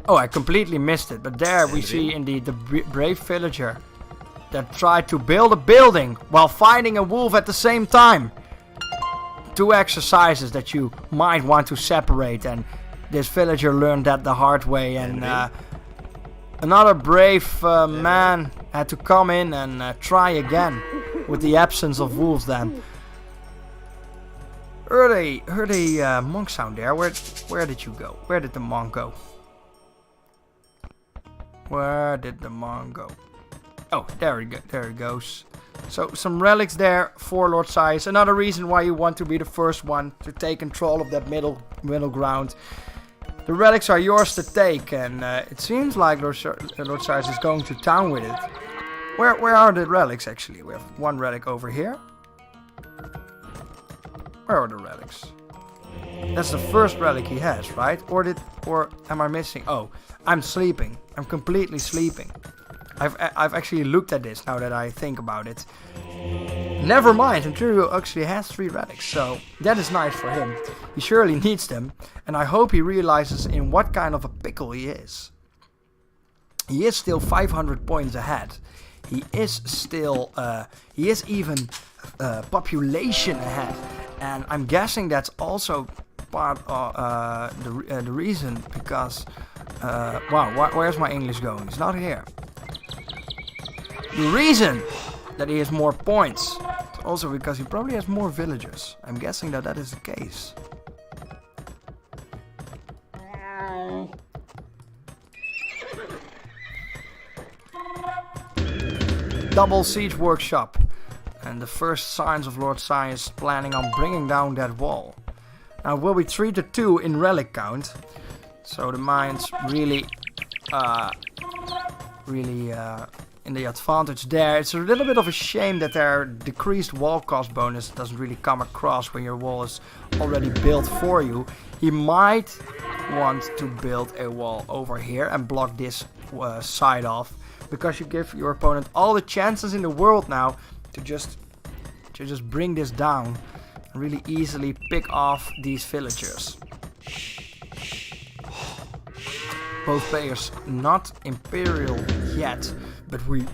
Oh, I completely missed it, but there we see indeed the brave villager that tried to build a building while fighting a wolf at the same time. Two exercises that you might want to separate, and this villager learned that the hard way, and another brave man had to come in and try again with the absence of wolves then. Heard a monk sound there. Where did you go? Where did the monk go? Where did the monk go? Oh, there he goes. So some relics there for Lord Sias. Another reason why you want to be the first one to take control of that middle ground. The relics are yours to take, and it seems like Lord Cyrus is going to town with it. Where are the relics actually? We have one relic over here. Where are the relics? That's the first relic he has, right? Or am I missing? Oh, I'm sleeping. I'm completely sleeping. I've actually looked at this now that I think about it. Never mind, Ontario actually has 3 relics, so that is nice for him. He surely needs them, and I hope he realizes in what kind of a pickle he is. He is still 500 points ahead. He is still, he is even population ahead. And I'm guessing that's also part of the reason, because, wow, where's my English going? It's not here. The reason that he has more points is also because he probably has more villagers. I'm guessing that that is the case. Double siege workshop. And the first signs of Lord Cyrus planning on bringing down that wall. Now it will be 3-2 in relic count. So the mines really in the advantage there. It's a little bit of a shame that their decreased wall cost bonus doesn't really come across when your wall is already built for you. He might want to build a wall over here and block this side off, because you give your opponent all the chances in the world now to just bring this down and really easily pick off these villagers. Both players not Imperial yet, but we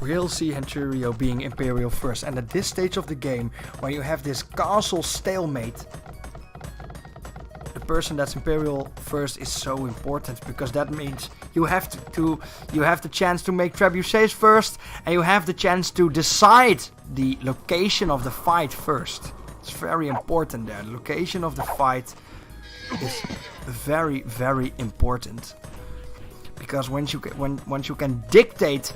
will see Henturio being Imperial first. And at this stage of the game, when you have this castle stalemate, the person that's Imperial first is so important, because that means you have the chance to make trebuchets first, and you have the chance to decide the location of the fight first. It's very important there. The location of the fight is very, very important, because once you can dictate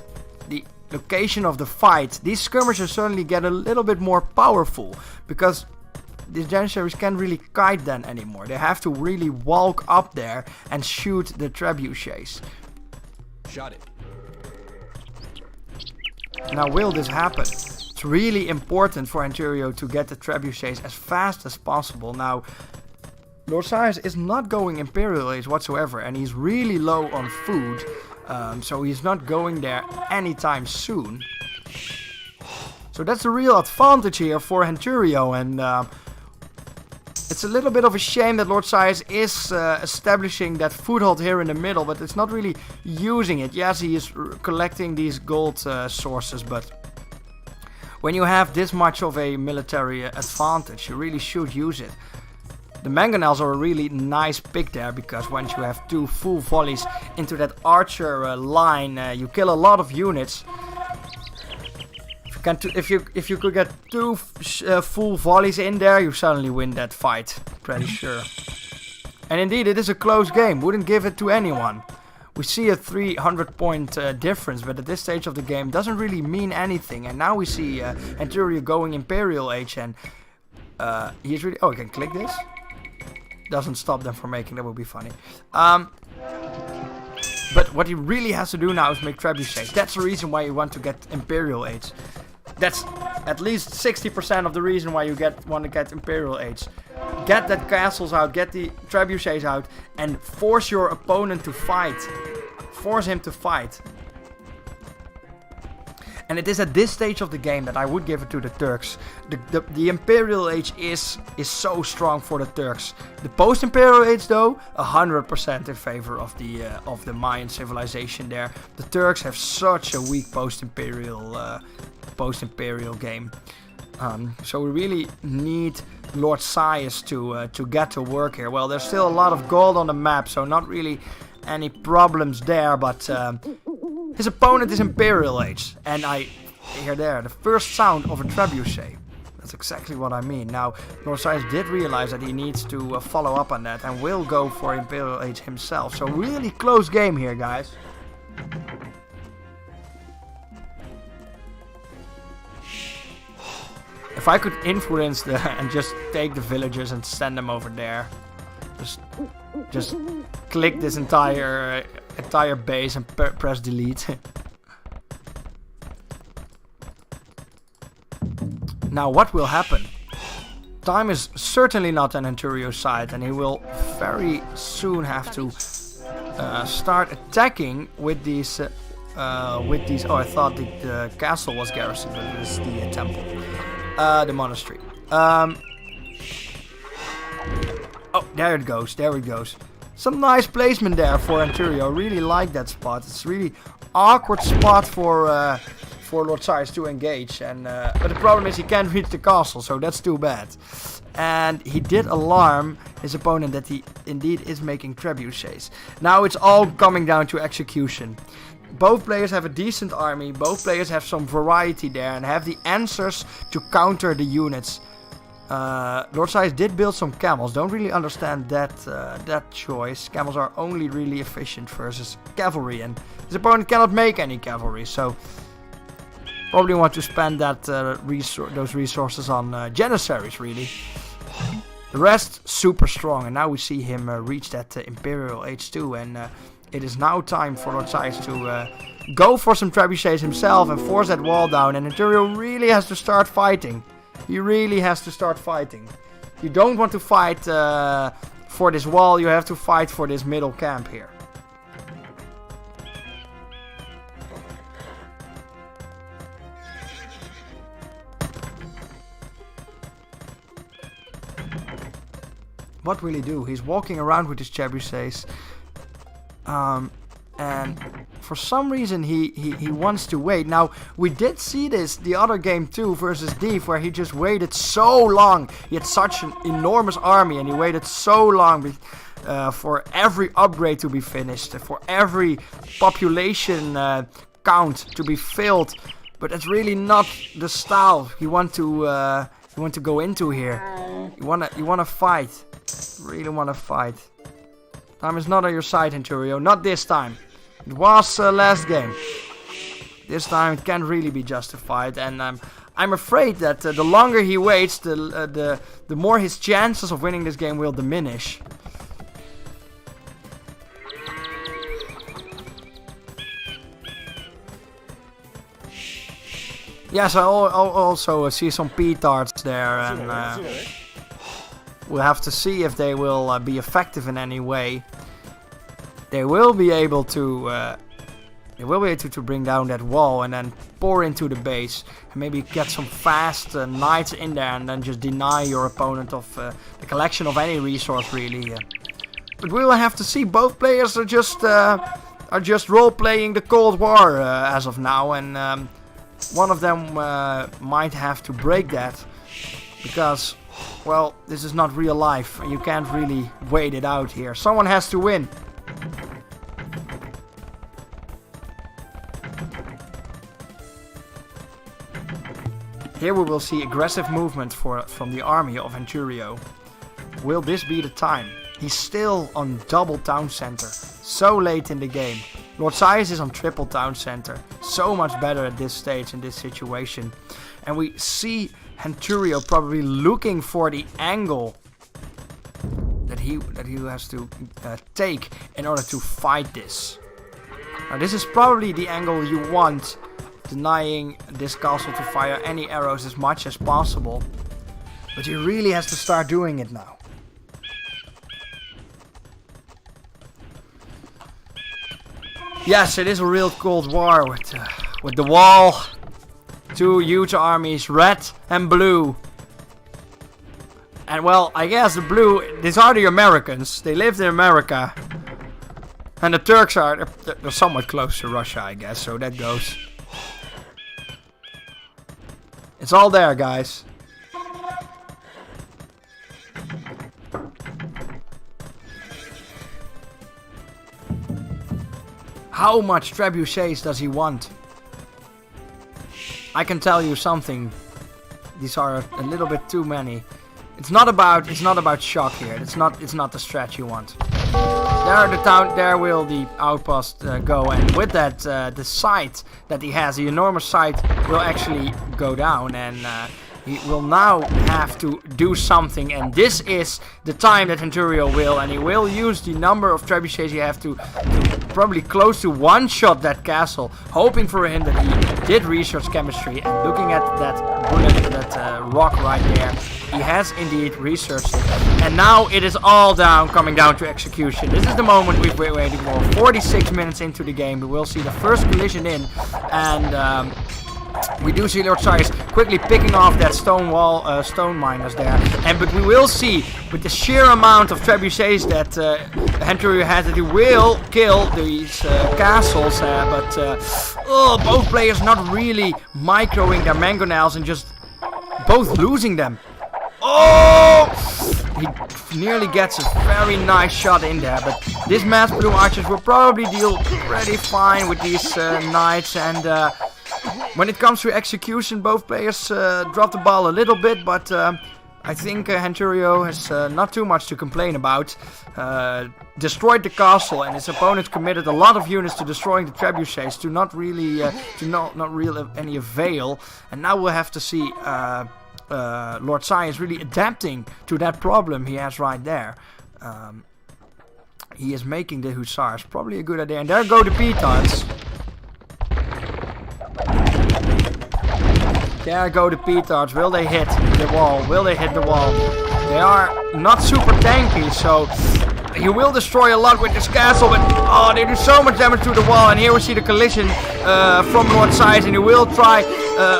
the location of the fight, these skirmishers suddenly get a little bit more powerful, because these Janissaries can't really kite then anymore. They have to really walk up there and shoot the trebuchets. Shot it. Now, will this happen? It's really important for Henturio to get the trebuchets as fast as possible. Now, Lord Cyrus is not going Imperial Age whatsoever, and he's really low on food, so he's not going there anytime soon. So that's a real advantage here for Henturio, and it's a little bit of a shame that Lord Cyrus is establishing that foothold here in the middle, but it's not really using it. Yes, he is collecting these gold sources, but when you have this much of a military advantage, you really should use it. The mangonels are a really nice pick there, because once you have 2 full volleys into that archer line, you kill a lot of units. If you could get 2 full volleys in there, you suddenly win that fight. Pretty sure. And indeed, it is a close game. Wouldn't give it to anyone. We see a 300 point difference, but at this stage of the game doesn't really mean anything. And now we see Henturio going Imperial Age, and he's really... Oh, I can click this. Doesn't stop them from making. That would be funny. But what he really has to do now is make trebuchets. That's the reason why you want to get Imperial Age. That's at least 60% of the reason why you want to get Imperial Age. Get that castles out, get the trebuchets out, and force your opponent to fight. Force him to fight. And it is at this stage of the game that I would give it to the Turks. The Imperial Age is so strong for the Turks. The post-Imperial Age, though, 100% in favor of the Mayan civilization there. The Turks have such a weak post-Imperial game. So we really need Lord Cyrus to get to work here. Well, there's still a lot of gold on the map, so not really any problems there, but his opponent is Imperial Age, and I hear there the first sound of a trebuchet. That's exactly what I mean. Now, Lord Cyrus did realize that he needs to follow up on that, and will go for Imperial Age himself. So really close game here, guys. If I could influence and just take the villagers and send them over there. Just just click this entire base and press delete. Now what will happen? Time is certainly not on Anturio's side, and he will very soon have to start attacking with these. Oh, I thought the castle was garrisoned, but it is the temple, the monastery. Oh, there it goes. There it goes. Some nice placement there for Anturio. I really like that spot. It's a really awkward spot for Lord Sires to engage, and but the problem is he can't reach the castle, so that's too bad. And he did alarm his opponent that he indeed is making trebuchets. Now it's all coming down to execution. Both players have a decent army, both players have some variety there and have the answers to counter the units. Lord Sires did build some camels. Don't really understand that choice. Camels are only really efficient versus cavalry, and his opponent cannot make any cavalry, so probably want to spend that those resources on Janissaries, really. The rest super strong, and now we see him reach that Imperial H2, and it is now time for Lord Sires to go for some trebuchets himself and force that wall down, and Anturio really has to start fighting. He really has to start fighting. You don't want to fight for this wall, you have to fight for this middle camp here. What will he do? He's walking around with his trebuchets. And for some reason he wants to wait. Now, we did see this the other game too versus Deef, where he just waited so long. He had such an enormous army and he waited so long for every upgrade to be finished, for every population count to be filled. But that's really not the style you want to go into here. You wanna fight. Really wanna fight. Time is not on your side, Anturio. Not this time. It was last game. This time it can't really be justified, and I'm afraid that the longer he waits, the more his chances of winning this game will diminish. Yes, I also see some petards there, and we'll have to see if they will be effective in any way. They will be able to bring down that wall and then pour into the base and maybe get some fast knights in there and then just deny your opponent of the collection of any resource, really. But we will have to see. Both players are just role playing the Cold War as of now, and one of them might have to break that because, well, this is not real life and you can't really wait it out here. Someone has to win. Here we will see aggressive movement from the army of Anturio. Will this be the time? He's still on double town center, so late in the game. Lord Sires is on triple town center, so much better at this stage in this situation. And we see Anturio probably looking for the angle that he has to take in order to fight this. Now this is probably the angle you want, denying this castle to fire any arrows as much as possible. But he really has to start doing it now. Yes, it is a real Cold War with the wall, two huge armies, red and blue. And well, I guess the blue, these are the Americans. They lived in America. And the Turks they're somewhat close to Russia, I guess, so that goes. It's all there, guys. How much trebuchets does he want? I can tell you something. These are a little bit too many. It's not about shock here. It's not the stretch you want. There will the outpost go, and with that the sight that he has, the enormous sight, will actually go down, and He will now have to do something, and this is the time that Henturio will, and he will use the number of trebuchets he have to probably close to one-shot that castle, hoping for him that he did research chemistry, and looking at that bullet, that rock right there, he has indeed researched it. And now it is all coming down to execution. This is the moment we've been waiting for. 46 minutes into the game, we will see the first collision in, and we do see Lord Cyrus quickly picking off that stone wall, stone miners there. But we will see, with the sheer amount of trebuchets that Henturio has, that he will kill these castles. Both players not really microing their mangonels and just both losing them. Oh! He nearly gets a very nice shot in there, but this mass blue archers will probably deal pretty fine with these knights, and when it comes to execution, both players drop the ball a little bit, but I think Henturio has not too much to complain about. Destroyed the castle, and his opponent committed a lot of units to destroying the trebuchets to not really any avail, and now we'll have to see Lord Cyrus really adapting to that problem he has right there. He is making the hussars probably a good idea, and there go the petards. There go the petards. Will they hit the wall? Will they hit the wall? They are not super tanky, so he will destroy a lot with this castle, but they do so much damage to the wall. And here we see the collision from Lord Cyrus, and he will try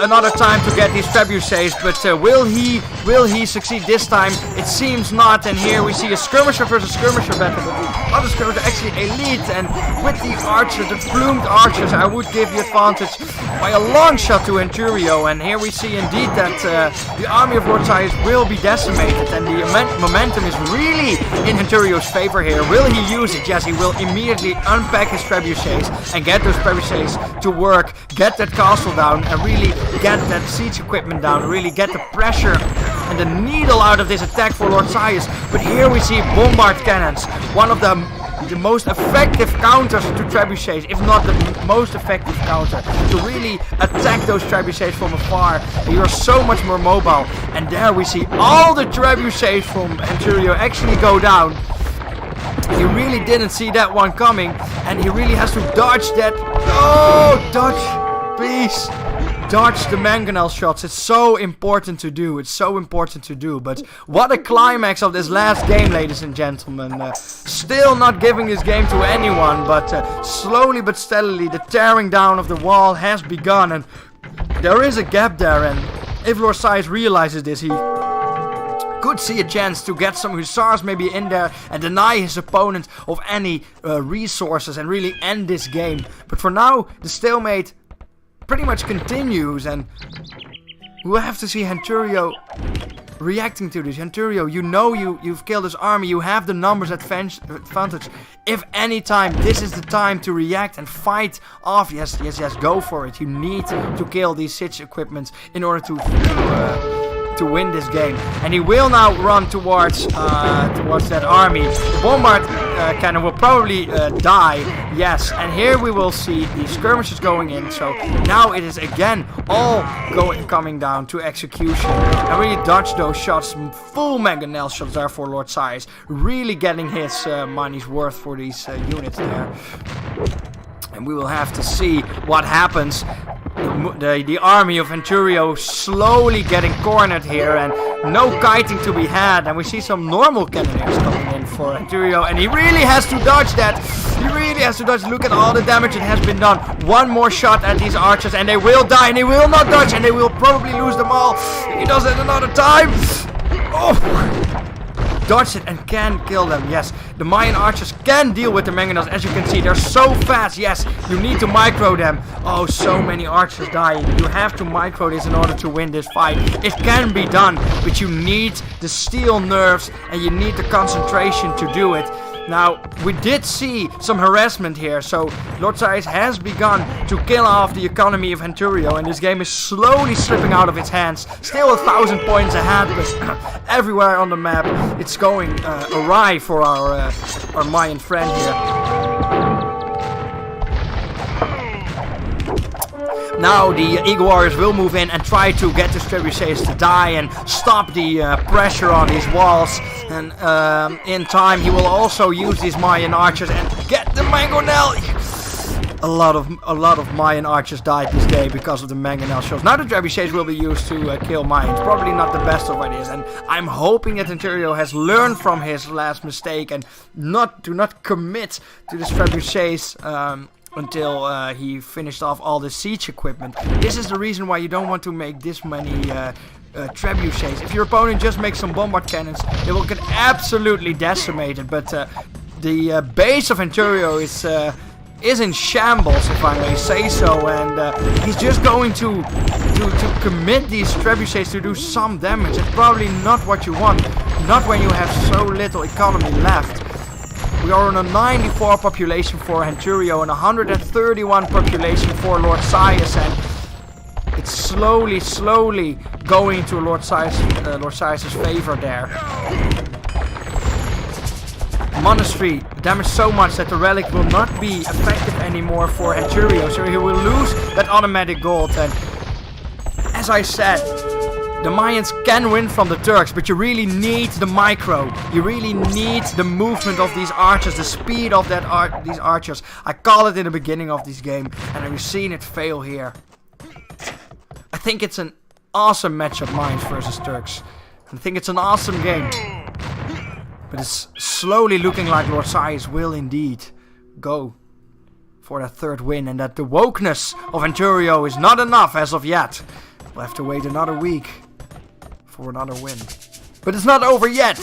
another time to get these trebuchets, but will he succeed this time? It seems not. And here we see a skirmisher versus skirmisher battle, but the other skirmisher actually elite, and with the archers, the plumed archers, I would give the advantage by a long shot to Henturio. And here we see indeed that the army of Lord Cyrus will be decimated, and the momentum is really in Henturio's favor here. Will he use it? Yes, he will immediately unpack his trebuchets and get those trebuchets to work, get that castle down, and really get that siege equipment down, really get the pressure and the needle out of this attack for Lord Cyrus. But here we see bombard cannons, one of the most effective counters to trebuchets, if not the most effective counter, to really attack those trebuchets from afar. You are so much more mobile, and there we see all the trebuchets from Henturio actually go down. He really didn't see that one coming, and he really has to dodge that. Oh, dodge, please. Dodge the mangonel shots. It's so important to do. It's so important to do. But what a climax of this last game, ladies and gentlemen. Still not giving this game to anyone, but slowly but steadily the tearing down of the wall has begun, and there is a gap there, and if Lord Cyrus realizes this, he could see a chance to get some hussars maybe in there and deny his opponent of any resources and really end this game. But for now, the stalemate pretty much continues, and we'll have to see Henturio reacting to this. Henturio, you know you've killed his army, you have the numbers advantage. If any time, this is the time to react and fight off. Yes, go for it. You need to kill these siege equipments in order to win this game. And he will now run towards that army. The bombard cannon will probably die. Yes, and here we will see the skirmishes going in. So now it is again all coming down to execution. And really dodge those shots. Full mangonel shots there for Lord Cyrus. Really getting his money's worth for these units there. And we will have to see what happens. The army of Henturio slowly getting cornered here, and no kiting to be had. And we see some normal cannoneers coming in for Henturio, and he really has to dodge that. He really has to dodge. Look at all the damage that has been done. One more shot at these archers, and they will die, and they will not dodge, and they will probably lose them all. He does it another time. Oh! Dodge it and can kill them. Yes, the Mayan archers can deal with the mangonels. As you can see, they're so fast. Yes, you need to micro them. Oh, so many archers dying. You have to micro this in order to win this fight. It can be done, but you need the steel nerves and you need the concentration to do it. Now, we did see some harassment here, so Lord Cyrus has begun to kill off the economy of Henturio, and this game is slowly slipping out of its hands. Still 1,000 points ahead, but everywhere on the map it's going awry for our Mayan friend here. Now the Eagle Warriors will move in and try to get the trebuchets to die and stop the pressure on these walls. And in time he will also use these Mayan archers and get the mangonel. A lot of Mayan archers died this day because of the mangonel shells. Now the trebuchets will be used to kill Mayans. Probably not the best of ideas, and I'm hoping that Ontario has learned from his last mistake and do not commit to the trebuchets until he finished off all the siege equipment. This is the reason why you don't want to make this many trebuchets. If your opponent just makes some bombard cannons, they will get absolutely decimated. But the base of Ontario is in shambles, if I may say so, and he's just going to commit these trebuchets to do some damage. It's probably not what you want, not when you have so little economy left. We are on a 94 population for Ontario and 131 population for Lord Sias, and it's slowly going to Lord Sias's favor there. Monastery damaged so much that the relic will not be effective anymore for Ontario, so he will lose that automatic gold. And as I said, the Mayans can win from the Turks, but you really need the micro. You really need the movement of these archers, the speed of these archers. I call it in the beginning of this game, and we've seen it fail here. I think it's an awesome matchup, Mayans versus Turks. I think it's an awesome game. But it's slowly looking like Lord Sias will indeed go for that third win, and that the wokeness of Ontario is not enough as of yet. We'll have to wait another week for another win. But it's not over yet.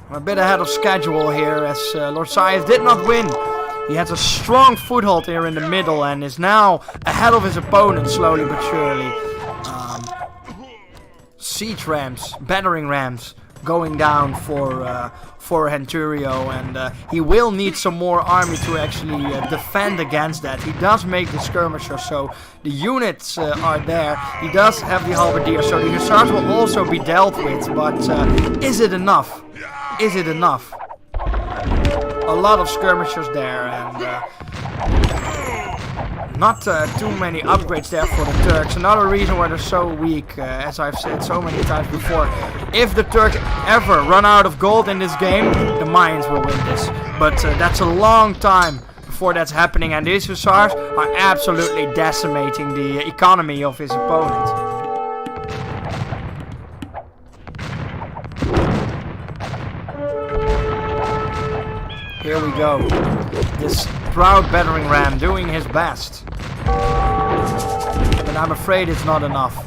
I'm a bit ahead of schedule here, as Lord Sias did not win. He has a strong foothold here in the middle and is now ahead of his opponent slowly but surely. Siege rams, battering rams, going down for Ontario, and he will need some more army to actually defend against that. He does make the skirmishers, so the units are there. He does have the halberdiers, so the hussars will also be dealt with, but is it enough? Is it enough? A lot of skirmishers there, and not too many upgrades there for the Turks. Another reason why they're so weak, as I've said so many times before. If the Turks ever run out of gold in this game, the Mayans will win this. But that's a long time before that's happening, and these hussars are absolutely decimating the economy of his opponent. Here we go. This proud battering ram doing his best. But I'm afraid it's not enough.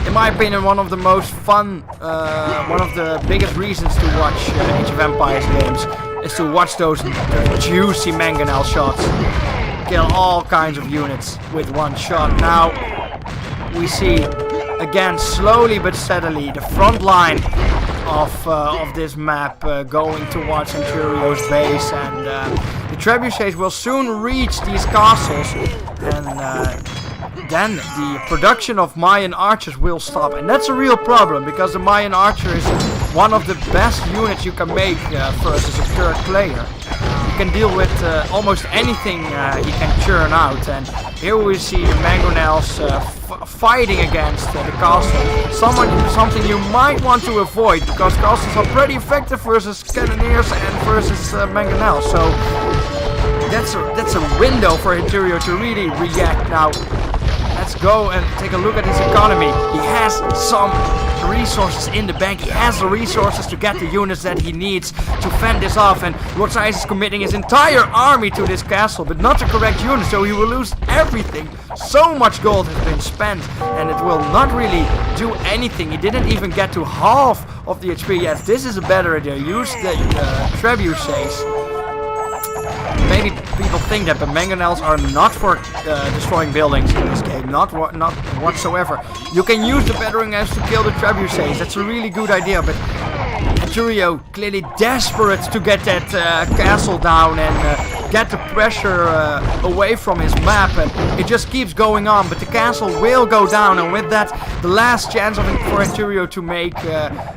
In my opinion, one of the most fun, one of the biggest reasons to watch Age of Empires games is to watch those juicy mangonel shots. Kill all kinds of units with one shot. Now, we see, again, slowly but steadily, the front line of this map going towards Ontario's base, and the trebuchets will soon reach these castles, and then the production of Mayan archers will stop, and that's a real problem because the Mayan archer is one of the best units you can make versus a third player. You can deal with almost anything he can churn out, and here we see the mangonels fighting against the castle. Something you might want to avoid, because castles are pretty effective versus cannoneers and versus mangonels. So that's a window for Ontario to really react. Now let's go and take a look at his economy. He has some resources in the bank. He has the resources to get the units that he needs to fend this off, and Lord Sias is committing his entire army to this castle, but not the correct unit, so he will lose everything. So much gold has been spent, and it will not really do anything. He didn't even get to half of the HP. Yes, this is a better idea. Use the trebuchets. Maybe people think that, but mangonels are not for destroying buildings in this game, not whatsoever. You can use the battering rams to kill the trebuchets. That's a really good idea, but Ontario clearly desperate to get that castle down, and get the pressure away from his map, and it just keeps going on. But the castle will go down, and with that, the last chance for Anturio to make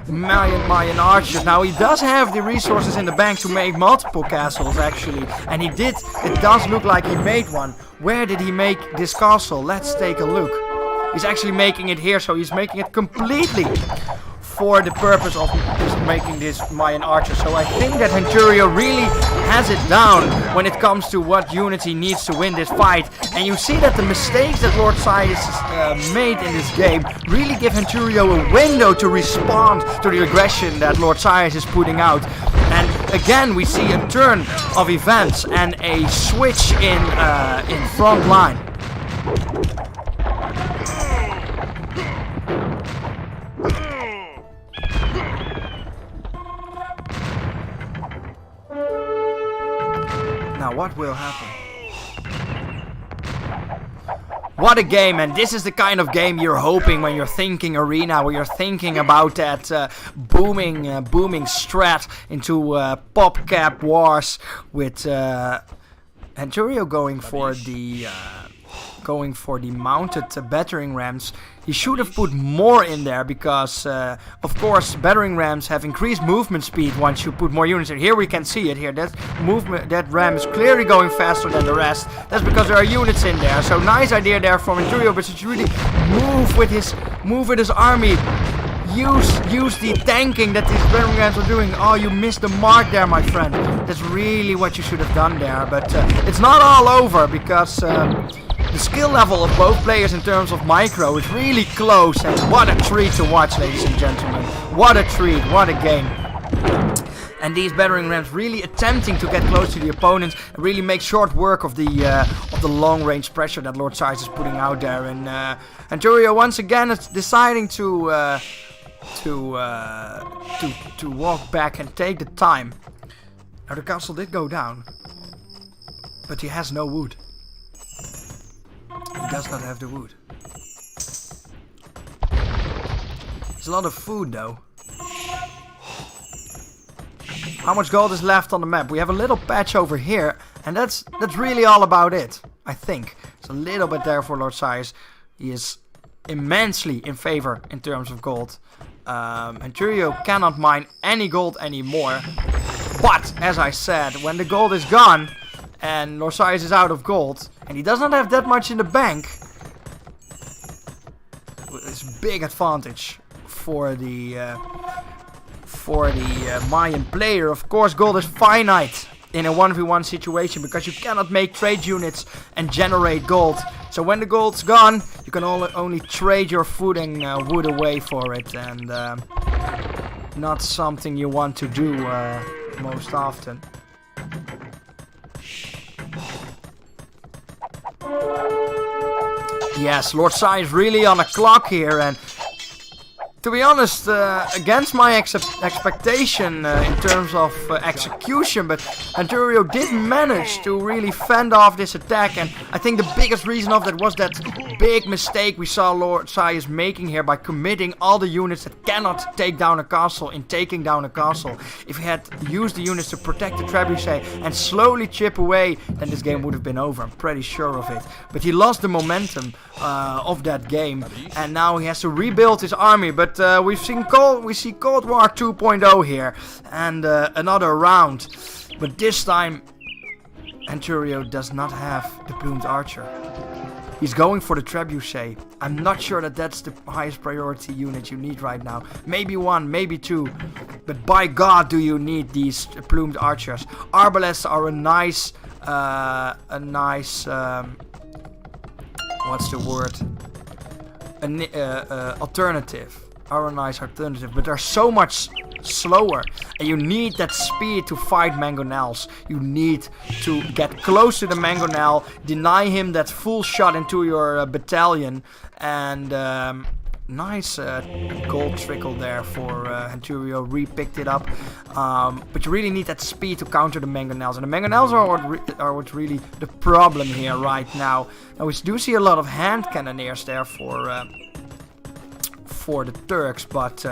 Mayan archers. Now he does have the resources in the bank to make multiple castles actually, and he did. It does look like he made one. Where did he make this castle? Let's take a look. He's actually making it here, so he's making it completely for the purpose of just making this Mayan archer. So I think that Anturio really has it down when it comes to what unit he needs to win this fight. And you see that the mistakes that Lord Sias made in this game really give Anturio a window to respond to the aggression that Lord Sias is putting out. And again we see a turn of events and a switch in front line. Now what will happen? What a game, and this is the kind of game you're hoping when you're thinking arena, where you're thinking about that booming strat into PopCap wars with Anturio going for the mounted battering rams. He should have put more in there because, of course, battering rams have increased movement speed once you put more units in. Here we can see it here. That ram is clearly going faster than the rest. That's because there are units in there. So nice idea there from Anturio, but should really move with his army. Use the tanking that these battering rams are doing. Oh, you missed the mark there, my friend. That's really what you should have done there. But it's not all over because the skill level of both players in terms of micro is really close, and what a treat to watch, ladies and gentlemen. What a treat, what a game. And these battering rams really attempting to get close to the opponents and really make short work of the long range pressure that Lord Sias is putting out there. And Anturio once again is deciding to walk back and take the time. Now the castle did go down, but he has no wood. He does not have the wood. There's a lot of food though. How much gold is left on the map? We have a little patch over here, and that's really all about it, I think. It's a little bit there for Lord Sias. He is immensely in favor in terms of gold. Anturio cannot mine any gold anymore. But, as I said, when the gold is gone, and Lord Sias is out of gold, and he does not have that much in the bank, it's a big advantage for the Mayan player. Of course, gold is finite in a 1v1 situation because you cannot make trade units and generate gold. So when the gold's gone, you can only trade your food and wood away for it, and not something you want to do most often. Yes, Lord Sias really on a clock here, and to be honest, against my expectation in terms of execution, but Anturio did manage to really fend off this attack, and I think the biggest reason of that was that big mistake we saw Lord Sias making here by committing all the units that cannot take down a castle in taking down a castle. If he had used the units to protect the trebuchet and slowly chip away, then this game would have been over, I'm pretty sure of it. But he lost the momentum of that game, and now he has to rebuild his army. But we see Cold War 2.0 here, and another round. But this time, Anturio does not have the plumed archer. He's going for the trebuchet. I'm not sure that that's the highest priority unit you need right now. Maybe one, maybe two. But by God, do you need these plumed archers. Arbalests are a nice, what's the word? Alternative. Are a nice alternative, but they're so much slower, and you need that speed to fight mangonels. You need to get close to the mangonel, deny him that full shot into your battalion, and nice gold trickle there for Anturio. Re-picked it up, but you really need that speed to counter the mangonels, and the mangonels are what's really the problem here right now. Now we do see a lot of hand cannoneers there for the Turks, but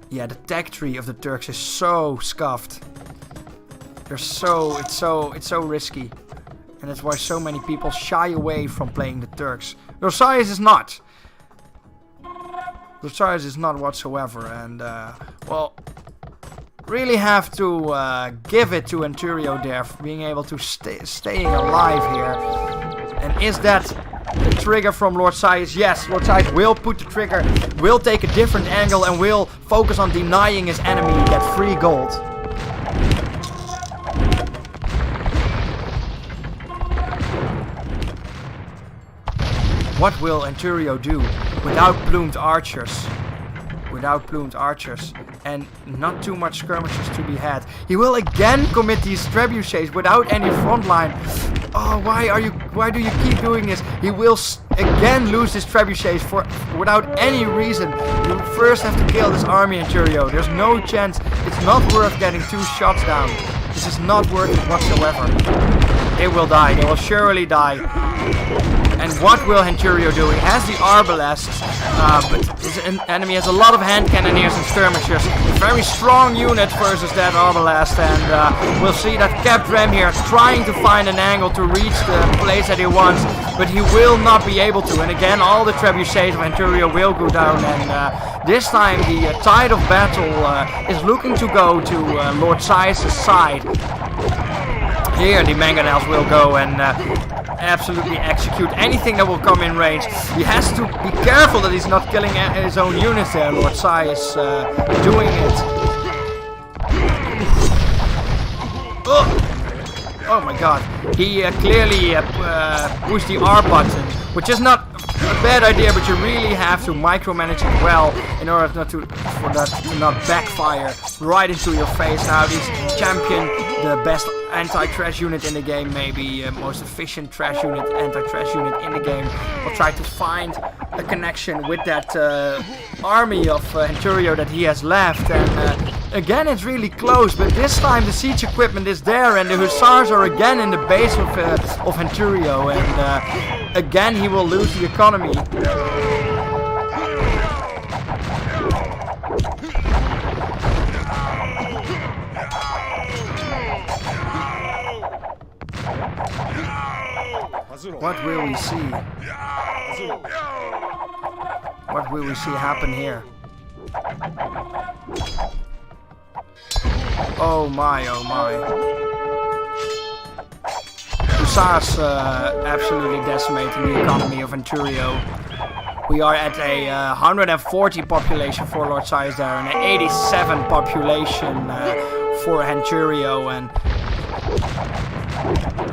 yeah, the tech tree of the Turks is so scuffed. it's so risky. And that's why so many people shy away from playing the Turks. Rosias is not. Rosias is not whatsoever. And, well, really have to give it to Anturio there for being able to staying alive here. And is that the trigger from Lord Sias? Yes, Lord Sias will put the trigger, will take a different angle and will focus on denying his enemy that free gold. What will Anturio do without plumed archers? Without plumed archers and not too much skirmishes to be had. He will again commit these trebuchets without any front line. Oh, why do you keep doing this? He will again lose his trebuchets without any reason. You first have to kill this army, Anturio. There's no chance. It's not worth getting 2 shots down. This is not worth it whatsoever. They will die. They will surely die. And what will Anturio do? He has the arbalests, but his enemy has a lot of hand cannoneers and skirmishers. A very strong unit versus that arbalest, and we'll see that Capdrem here trying to find an angle to reach the place that he wants, but he will not be able to. And again, all the trebuchets of Anturio will go down, and this time the tide of battle is looking to go to Lord Sias' side. Here the mangonels will go and absolutely execute anything that will come in range. He has to be careful that he's not killing his own units there. Lord Sias doing it. Oh my god. He clearly pushed the R button, which is not a bad idea, but you really have to micromanage it well in order not for that to not backfire right into your face. Now he's champion, the best anti-trash unit in the game, maybe most efficient trash unit, anti-trash unit in the game. Will try to find a connection with that army of Anturio that he has left, and again it's really close, but this time the siege equipment is there and the hussars are again in the base of Anturio, and again he will lose the economy. What will we see? What will we see happen here? Oh my, oh my. Hussars absolutely decimating the economy of Anturio. We are at a 140 population for Lord Sias there and an 87 population for Anturio, and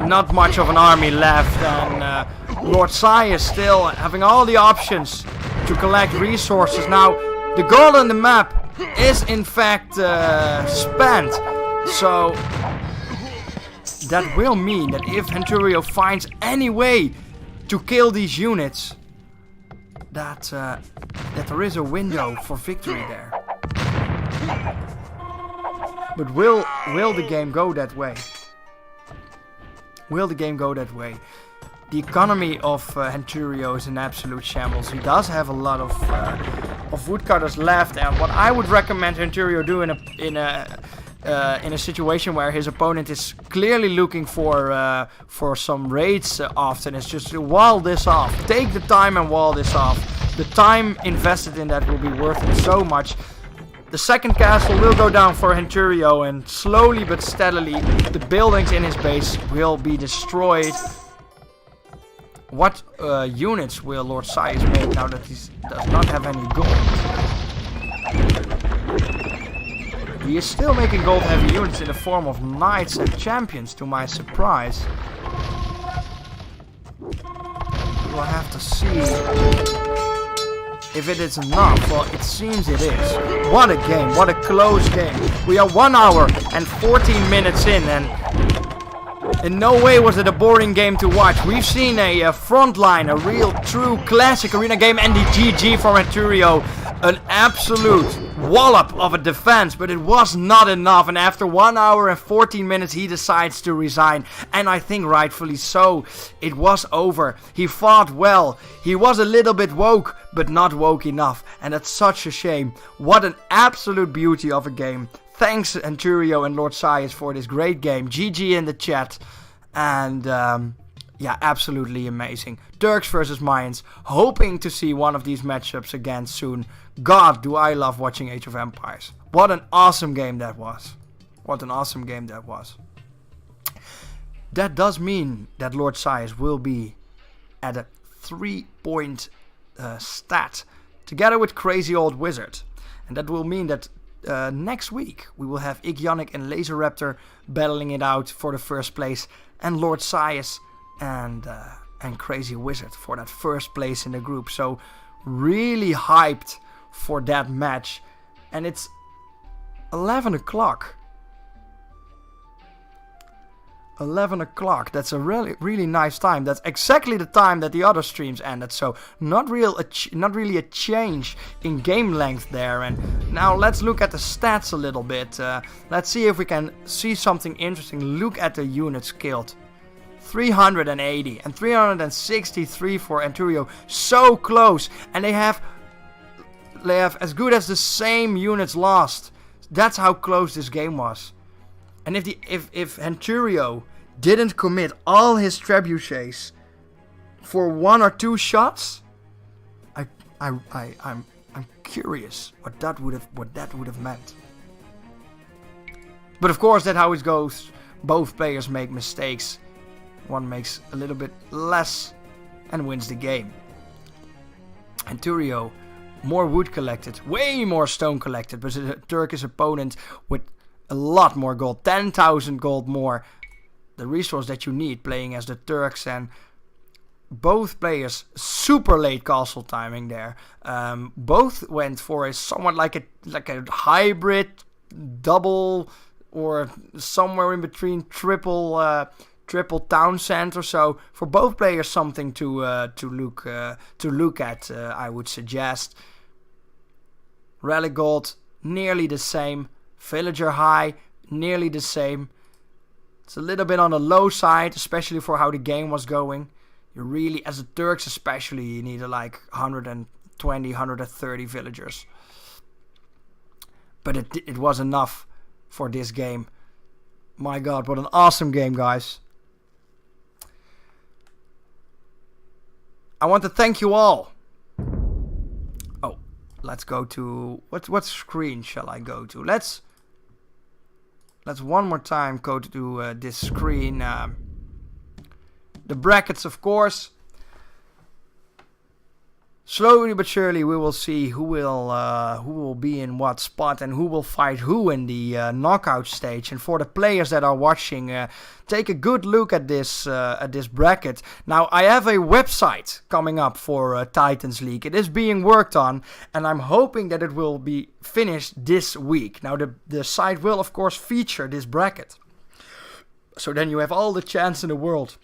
not much of an army left, and Lord Sias still having all the options to collect resources. Now the gold on the map is in fact spent, so that will mean that if Anturio finds any way to kill these units, that there is a window for victory there. But will the game go that way? Will the game go that way? The economy of Anturio is an absolute shambles. He does have a lot of woodcutters left, and what I would recommend Anturio do in a situation where his opponent is clearly looking for some raids often is just to wall this off. Take the time and wall this off. The time invested in that will be worth it so much. The second castle will go down for Anturio, and slowly but steadily the buildings in his base will be destroyed. What units will Lord Sias make now that he does not have any gold? He is still making gold heavy units in the form of knights and champions, to my surprise. We will have to see if it is enough. Well, it seems it is. What a game, what a close game. We are 1 hour and 14 minutes in, and in no way was it a boring game to watch. We've seen a frontline, a real true classic arena game, and the GG from Anturio. An absolute wallop of a defense, but it was not enough, and after 1 hour and 14 minutes he decides to resign, and I think rightfully so. It was over. He fought well. He was a little bit woke, but not woke enough, and that's such a shame. What an absolute beauty of a game. Thanks Anturio and Lord Science for this great game. GG in the chat. And yeah, absolutely amazing. Turks versus Mayans. Hoping to see one of these matchups again soon. God, do I love watching Age of Empires. What an awesome game that was. What an awesome game that was. That does mean that Lord Science will be at a 3-point stat. Together with Crazy Old Wizard. And that will mean that next week we will have Igionic and Laser Raptor battling it out for the first place. And Lord Science and Crazy Wizard for that first place in the group. So really hyped for that match. And it's 11 o'clock. 11 o'clock. That's a really nice time. That's exactly the time that the other streams ended. So not really a change in game length there. And now let's look at the stats a little bit. Let's see if we can see something interesting. Look at the units killed. 380 and 363 for Anturio. So close. And they have as good as the same units lost. That's how close this game was. And if Anturio didn't commit all his trebuchets for 1 or 2 shots, I'm curious what that would have meant. But of course, that's how it goes. Both players make mistakes. One makes a little bit less and wins the game. Anturio, more wood collected, way more stone collected, but a Turkish opponent with a lot more gold, 10,000 gold more. The resource that you need playing as the Turks, and both players super late castle timing there. Both went for a somewhat like a hybrid double or somewhere in between triple town center. So for both players, something to look at. I would suggest. Relic gold nearly the same. Villager high, nearly the same. It's a little bit on the low side, especially for how the game was going. You really, as the Turks especially, you need like 120, 130 villagers. But it was enough for this game. My God, what an awesome game, guys. I want to thank you all. Oh, let's go to... What screen shall I go to? Let's one more time go to this screen. The brackets, of course. Slowly but surely we will see who will be in what spot and who will fight who in the knockout stage. And for the players that are watching, take a good look at this bracket. Now I have a website coming up for Titans League. It is being worked on, and I'm hoping that it will be finished this week. Now the site will of course feature this bracket, so then you have all the chance in the world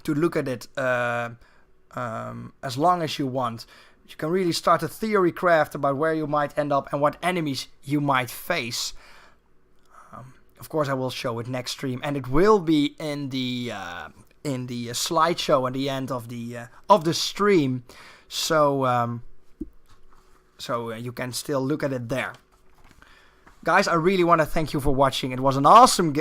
to look at it. As long as you want. You can really start a theory craft about where you might end up and what enemies you might face. Of course, I will show it next stream, and it will be in the slideshow at the end of the stream. So you can still look at it there. Guys, I really want to thank you for watching. It was an awesome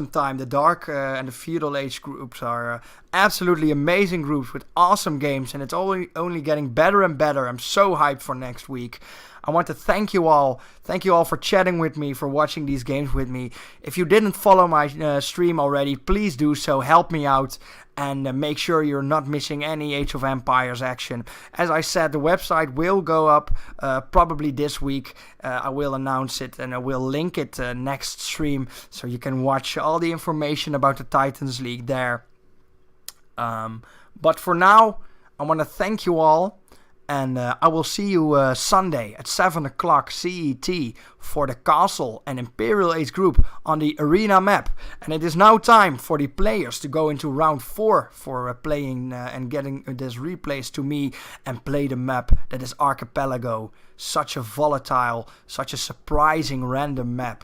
time. The Dark and the Feudal Age groups are absolutely amazing groups with awesome games, and it's only getting better and better. I'm so hyped for next week. I want to thank you all. Thank you all for chatting with me, for watching these games with me. If you didn't follow my stream already, please do so. Help me out. And make sure you're not missing any Age of Empires action. As I said, the website will go up probably this week. I will announce it and I will link it next stream. So you can watch all the information about the Titans League there. But for now, I want to thank you all. And I will see you Sunday at 7 o'clock CET for the Castle and Imperial Age group on the Arena map. And it is now time for the players to go into round 4 for playing and getting this replays to me and play the map that is Archipelago. Such a volatile, such a surprising random map.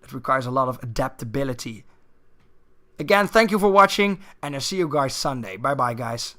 It requires a lot of adaptability. Again, thank you for watching, and I'll see you guys Sunday. Bye bye, guys.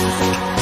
Bye.